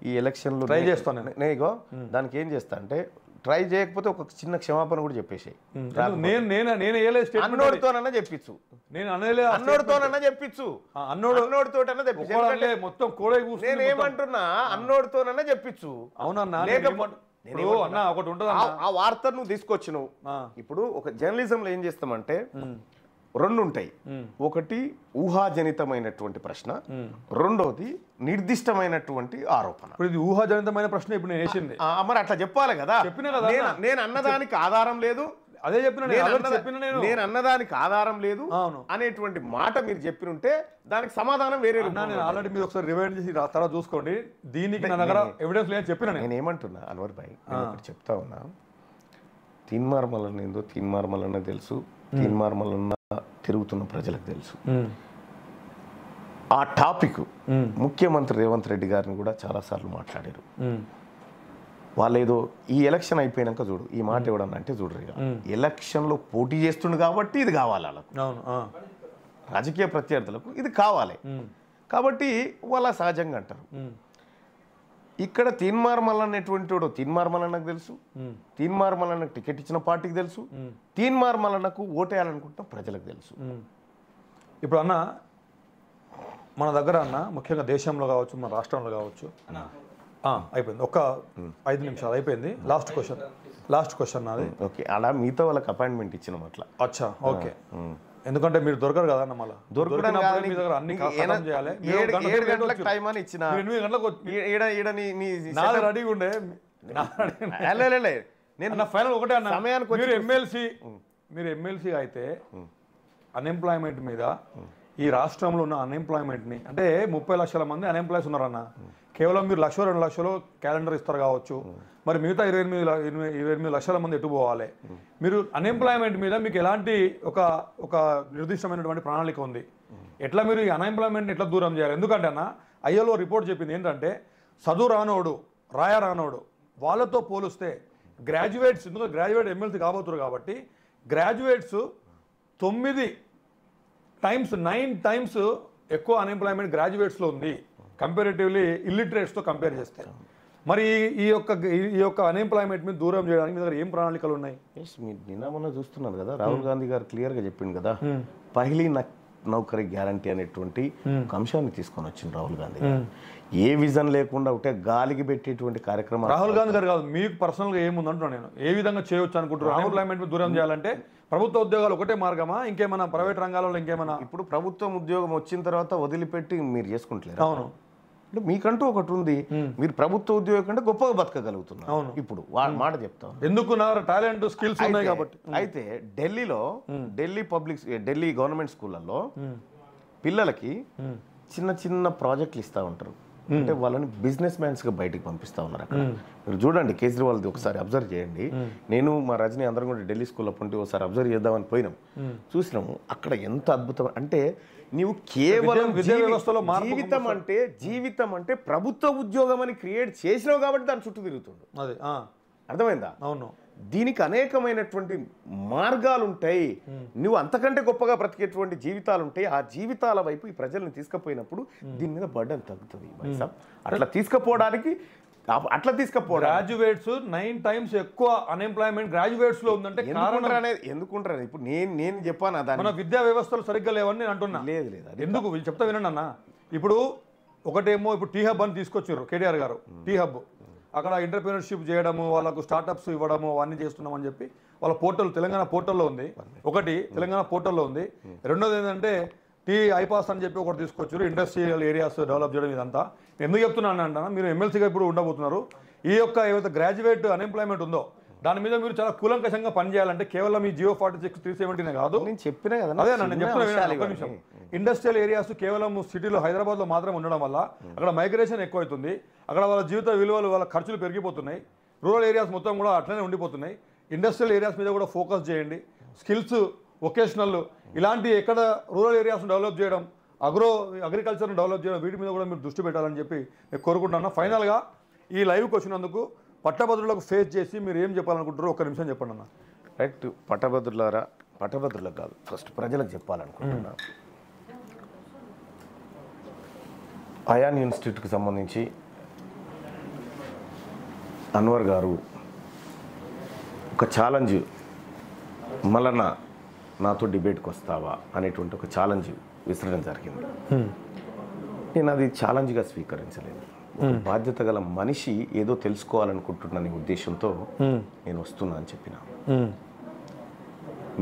ఈ ఎలక్షన్ లో ట్రై చేస్తాను నేను. దానికి ఏం చేస్తా అంటే, ట్రై చేయకపోతే ఒక చిన్న క్షమాపణ కూడా చెప్పేసి, అన్నోడితోనన్నా చెప్పించు, అన్నోడితోనన్నా చెప్పించు, అన్నోడితోటన్నా తెప్పించు. మొత్తం కూడా నేనేమంటున్నా, అన్నోడితోనన్నా చెప్పించు. అవునన్నా, ఒకటి ఉంటుంది, ఆ వార్త నువ్వు తీసుకొచ్చినావు. ఇప్పుడు ఒక జర్నలిజంలో ఏం చేస్తామంటే 2 ఉంటాయి. ఒకటి ఊహాజనితమైనటువంటి ప్రశ్న, రెండోది నిర్దిష్టమైనటువంటి ఆరోపణ. ఇప్పుడు ఇది ఊహాజనితమైన ప్రశ్న ఇప్పుడు నేను వేసింది, మరి అట్లా చెప్పాలి కదా. చెప్పిన కదా, నేను అన్నదానికి ఆధారం లేదు, అదే చెప్పిన నేను అన్నదానికి ఆధారం లేదు అనేటువంటి మాట మీరు చెప్పినుంటే దానికి సమాధానం వేరే. ఆల్రెడీ మీరు ఒకసారి రివైండ్ చేసి తర్వాత చూసుకోండి. దీనికి నా దగ్గర ఎవిడెన్స్ లేదు చెప్పిన. నేను ఏమంటున్నా అన్వర్ భాయ్, చెప్తా ఉన్నా, తీన్మార్ మల్లన్న ఏందో తీన్మార్ మల్లన్న తెలుసు, తీన్మార్ మల్లన్న తిరుగుతున్న ప్రజలకు తెలుసు. ఆ టాపిక్ ముఖ్యమంత్రి రేవంత్ రెడ్డి గారిని కూడా చాలాసార్లు మాట్లాడారు. వాళ్ళు ఏదో ఈ ఎలక్షన్ అయిపోయినాక చూడు, ఈ మాట ఎవడన్నా అంటే చూడరు, ఎలక్షన్లో పోటీ చేస్తుండు కాబట్టి ఇది కావాలి వాళ్ళకు, రాజకీయ ప్రత్యర్థులకు ఇది కావాలి కాబట్టి వాళ్ళ సహజంగా అంటారు. ఇక్కడ తీన్మార్ మల్లన్న అనేటువంటి వాడు, తీన్మార్ మల్లన్నకు తెలుసు, తీన్మార్ మల్లన్నకు టికెట్ ఇచ్చిన పార్టీకి తెలుసు, తీన్మార్ మల్లన్నకు ఓటేయాలనుకుంటున్న ప్రజలకు తెలుసు. ఇప్పుడు అన్న మన దగ్గర అన్న ముఖ్యంగా దేశంలో కావచ్చు, మన రాష్ట్రంలో కావచ్చు, అయిపోయింది. ఒక 5 నిమిషాలు అయిపోయింది. లాస్ట్ క్వశ్చన్ నాది. ఓకే, అలా మీతో వాళ్ళకి అపాయింట్మెంట్ ఇచ్చినాం అట్లా. అచ్చా, ఓకే. ఎందుకంటే మీరు దొరకరు కదా అన్న, మళ్ళీ రెడీగా ఉండే. నేను ఫైనల్ ఒకటే అన్న, మీరు ఎమ్మెల్సీ అయితే అన్ఎంప్లాయ్మెంట్ మీద, ఈ రాష్ట్రంలో ఉన్న అన్ఎంప్లాయ్మెంట్ని, అంటే 30 లక్షల మంది అన్ఎంప్లాయ్స్ ఉన్నారన్న. కేవలం మీరు 1-2 లక్షలు క్యాలెండర్ ఇస్తారు కావచ్చు, మరి మిగతా 28 లక్షల మంది ఎటు పోవాలి? మీరు అన్ఎంప్లాయ్మెంట్ మీద మీకు ఎలాంటి ఒక నిర్దిష్టమైనటువంటి ప్రణాళిక ఉంది? ఎట్లా మీరు ఈ అన్ఎంప్లాయ్మెంట్ని ఎట్లా దూరం చేయాలి? ఎందుకంటే అన్న ఐఎల్ఓ రిపోర్ట్ చెప్పింది ఏంటంటే, చదువు రానోడు రానోడు వాళ్ళతో పోలిస్తే గ్రాడ్యుయేట్స్, ఎందుకంటే గ్రాడ్యుయేట్ ఎమ్మెల్సీ కాబోతున్నారు కాబట్టి గ్రాడ్యుయేట్స్ 9 టైమ్స్ ఎక్కువ అన్ఎంప్లాయ్మెంట్ గ్రాడ్యుయేట్స్లో ఉంది కంపారిటివ్లీ ఇల్లిటరేట్స్తో కంపేర్ చేస్తే. మరి ఈ యొక్క అన్ఎంప్లాయ్మెంట్ మీద దూరం చేయడానికి మీ దగ్గర ఏం ప్రణాళికలు ఉన్నాయి? మీరు నిన్న మొన్న చూస్తున్నారు కదా, రాహుల్ గాంధీ గారు క్లియర్గా చెప్పింది కదా, పహిలీ నౌకరీ గ్యారంటీ అనేటువంటి అంశాన్ని తీసుకొని వచ్చింది రాహుల్ గాంధీ గారు. ఏ విజన్ లేకుండా ఉంటే గాలికి పెట్టేటువంటి కార్యక్రమం రాహుల్ గాంధీ గారు కాదు, మీకు పర్సనల్గా ఏముందంటున్నా నేను, ఏ విధంగా చేయొచ్చు అనుకుంటున్నారు? అన్ఎంప్లాయ్మెంట్ మీద దూరం చేయాలంటే ప్రభుత్వ ఉద్యోగాలు ఒకటే మార్గమా, ఇంకేమైనా ప్రైవేట్ రంగాలలో ఇంకేమైనా? ఇప్పుడు ప్రభుత్వం ఉద్యోగం వచ్చిన తర్వాత వదిలిపెట్టి మీరు చేసుకుంటలేరు. అవును, అంటే మీకంటూ ఒకటి ఉంది, మీరు ప్రభుత్వ ఉద్యోగం కంటే గొప్పగా బతకగలుగుతున్నారు. అవును, ఇప్పుడు మాట చెప్తాను ఎందుకు, టాలెంట్ స్కిల్స్ ఉన్నాయి కాబట్టి. అయితే ఢిల్లీ గవర్నమెంట్ స్కూళ్ళల్లో పిల్లలకి చిన్న చిన్న ప్రాజెక్టులు ఇస్తూ ఉంటారు. అంటే వాళ్ళని బిజినెస్ మ్యాన్స్గా బయటికి పంపిస్తూ ఉన్నారు అక్కడ. మీరు చూడండి కేజ్రీవాల్ది ఒకసారి అబ్జర్వ్ చేయండి. నేను మా రజనీ అందరం కూడా ఢిల్లీ స్కూల్ అప్పుడు ఒకసారి అబ్జర్వ్ చేద్దామని పోయినాం, చూసినాము అక్కడ ఎంత అద్భుతం అంటే నీవు కేవలం జీవితం అంటే ప్రభుత్వ ఉద్యోగం అని క్రియేట్ చేసినావు కాబట్టి దాని చుట్టూ తిరుగుతుండు. అది అర్థమైందా? అవును. దీనికి అనేకమైనటువంటి మార్గాలు ఉంటాయి. నువ్వు అంతకంటే గొప్పగా బ్రతికేటువంటి జీవితాలు ఉంటాయి. ఆ జీవితాల వైపు ఈ ప్రజల్ని తీసుకుపోయినప్పుడు దీని మీద బర్డెన్ తగ్గుతుంది. అట్లా తీసుకుపోవడానికి గ్రాడ్యుయేట్స్ 9 times ఎక్కువ అన్ఎంప్లాయ్మెంట్ గ్రాడ్యుయేట్స్ లో ఉందంటే ఎందుకుంటారు? ఇప్పుడు నేను చెప్పాను మన విద్యా వ్యవస్థలు సరిగ్గా లేవని నేను అంటున్నా. లేదు ఎందుకు చెప్తా వినండి అన్న. ఇప్పుడు ఒకటేమో ఇప్పుడు టీ హబ్ అని తీసుకొచ్చారు కేటీఆర్ గారు. టీ హబ్ అక్కడ ఎంటర్‌ప్రెన్యూర్‌షిప్ చేయడము, వాళ్ళకు స్టార్టప్స్ ఇవ్వడము అవన్నీ చేస్తున్నామని చెప్పి వాళ్ళ పోర్టల్ తెలంగాణ పోర్టల్లో ఉంది. ఒకటి తెలంగాణ పోర్టల్లో ఉంది. రెండోది ఏంటంటే టీ ఐపాస్ అని చెప్పి ఒకటి తీసుకొచ్చారు, ఇండస్ట్రియల్ ఏరియాస్ డెవలప్ చేయడం. ఇదంతా ఎందుకు చెప్తున్నాను అంటే మీరు ఎమ్మెల్సీగా ఇప్పుడు ఉండబోతున్నారు. ఈ యొక్క ఏవైతే గ్రాడ్యుయేట్ అన్ఎంప్లాయ్మెంట్ ఉందో దాని మీద మీరు చాలా కూలంకషంగా పనిచేయాలంటే కేవలం ఈ జియో 46 370 కాదు. నేను చెప్పినా కదా, అదే నేను చెప్తున్నా. ఇండస్ట్రియల్ ఏరియాస్ కేవలం సిటీలో హైదరాబాద్లో మాత్రమే ఉండడం వల్ల అక్కడ మైగ్రేషన్ ఎక్కువ అవుతుంది. అక్కడ వాళ్ళ జీవిత విలువలు వాళ్ళ ఖర్చులు పెరిగిపోతున్నాయి. రూరల్ ఏరియాస్ మొత్తం కూడా అట్లనే ఉండిపోతున్నాయి. ఇండస్ట్రియల్ ఏరియాస్ మీద కూడా ఫోకస్ చేయండి. స్కిల్స్, వొకేషనల్ ఇలాంటి ఎక్కడ రూరల్ ఏరియాస్ను డెవలప్ చేయడం, అగ్రికల్చర్ను డెవలప్ చేయడం, వీటి మీద కూడా మీరు దృష్టి పెట్టాలని చెప్పి నేను కోరుకుంటున్నాను. ఫైనల్గా ఈ లైవ్కి వచ్చినందుకు పట్టభద్రులకు ఫేస్ చేసి మీరు ఏం చెప్పాలనుకుంటారో ఒక్క నిమిషం చెప్పండి అన్న. రైట్. పట్టభద్రులకు కాదు, ఫస్ట్ ప్రజలకు చెప్పాలనుకుంటున్నా. అయాన్ ఇన్స్టిట్యూట్కి సంబంధించి అన్వర్ గారు ఒక ఛాలెంజ్, మళ్ళా నాతో డిబేట్కి వస్తావా అనేటువంటి ఒక ఛాలెంజ్ విసరడం జరిగింది. నేను అది ఛాలెంజ్గా స్వీకరించలేదు. బాధ్యత గల మనిషి ఏదో తెలుసుకోవాలనుకుంటున్న ఉద్దేశంతో నేను వస్తున్నా అని చెప్పిన.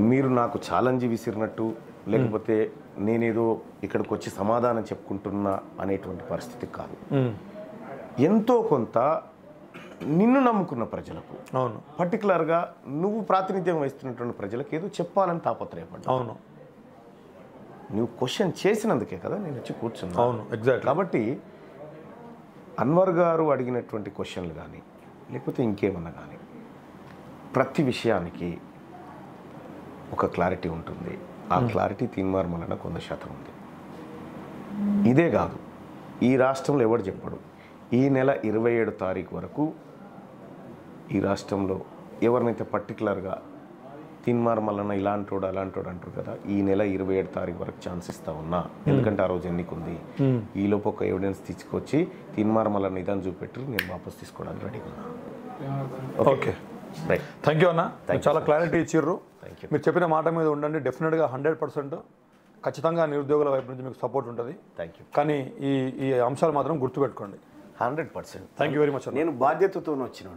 మీరు నాకు ఛాలెంజ్ విసిరినట్టు లేకపోతే నేనేదో ఇక్కడికి వచ్చి సమాధానం చెప్పుకుంటున్నా అనేటువంటి పరిస్థితి కాదు. ఎంతో కొంత నిన్ను నమ్ముకున్న ప్రజలకు, అవును, పర్టికులర్గా నువ్వు ప్రాతినిధ్యం వహిస్తున్నటువంటి ప్రజలకు ఏదో చెప్పాలని తాపత్రయపడ్డా. అవును, నువ్వు క్వశ్చన్ చేసినందుకే కదా నేను వచ్చి కూర్చున్నా. అవును, ఎగ్జాక్ట్. కాబట్టి అన్వర్ గారు అడిగినటువంటి క్వశ్చన్లు కానీ లేకపోతే ఇంకేమన్నా కానీ ప్రతి విషయానికి ఒక క్లారిటీ ఉంటుంది. ఆ క్లారిటీ తీన్మార్ వలన 100% ఉంది. ఇదే కాదు, ఈ రాష్ట్రంలో ఎవడు చెప్పడు, ఈ నెల 27 తారీఖు వరకు ఈ రాష్ట్రంలో ఎవరినైతే పర్టికులర్గా తీన్మార్ మల్లన్న ఇలాంటోడు అలాంటోడు అంటారు కదా, ఈ నెల 27 తారీఖు వరకు ఛాన్స్ ఇస్తా ఉన్నా. ఎందుకంటే ఆ రోజు ఎన్నికుంది. ఈలోపు ఒక ఎవిడెన్స్ తీసుకొచ్చి తీన్మార్ మల్లన్న ఇదని చూపెట్టి నేను వాపస్ తీసుకోవడానికి రెడీగా ఉన్నా. Okay, right. థ్యాంక్ యూ అన్న, చాలా క్లారిటీ ఇచ్చిర్రు. మీరు చెప్పిన మాట మీద ఉండండి. డెఫినెట్గా 100% ఖచ్చితంగా నిరుద్యోగుల వైపు నుంచి మీకు సపోర్ట్ ఉంటుంది. Thank you. కానీ ఈ అంశాలు మాత్రం గుర్తుపెట్టుకోండి. 100%. Thank you very much. నేను బాధ్యతతో వచ్చిన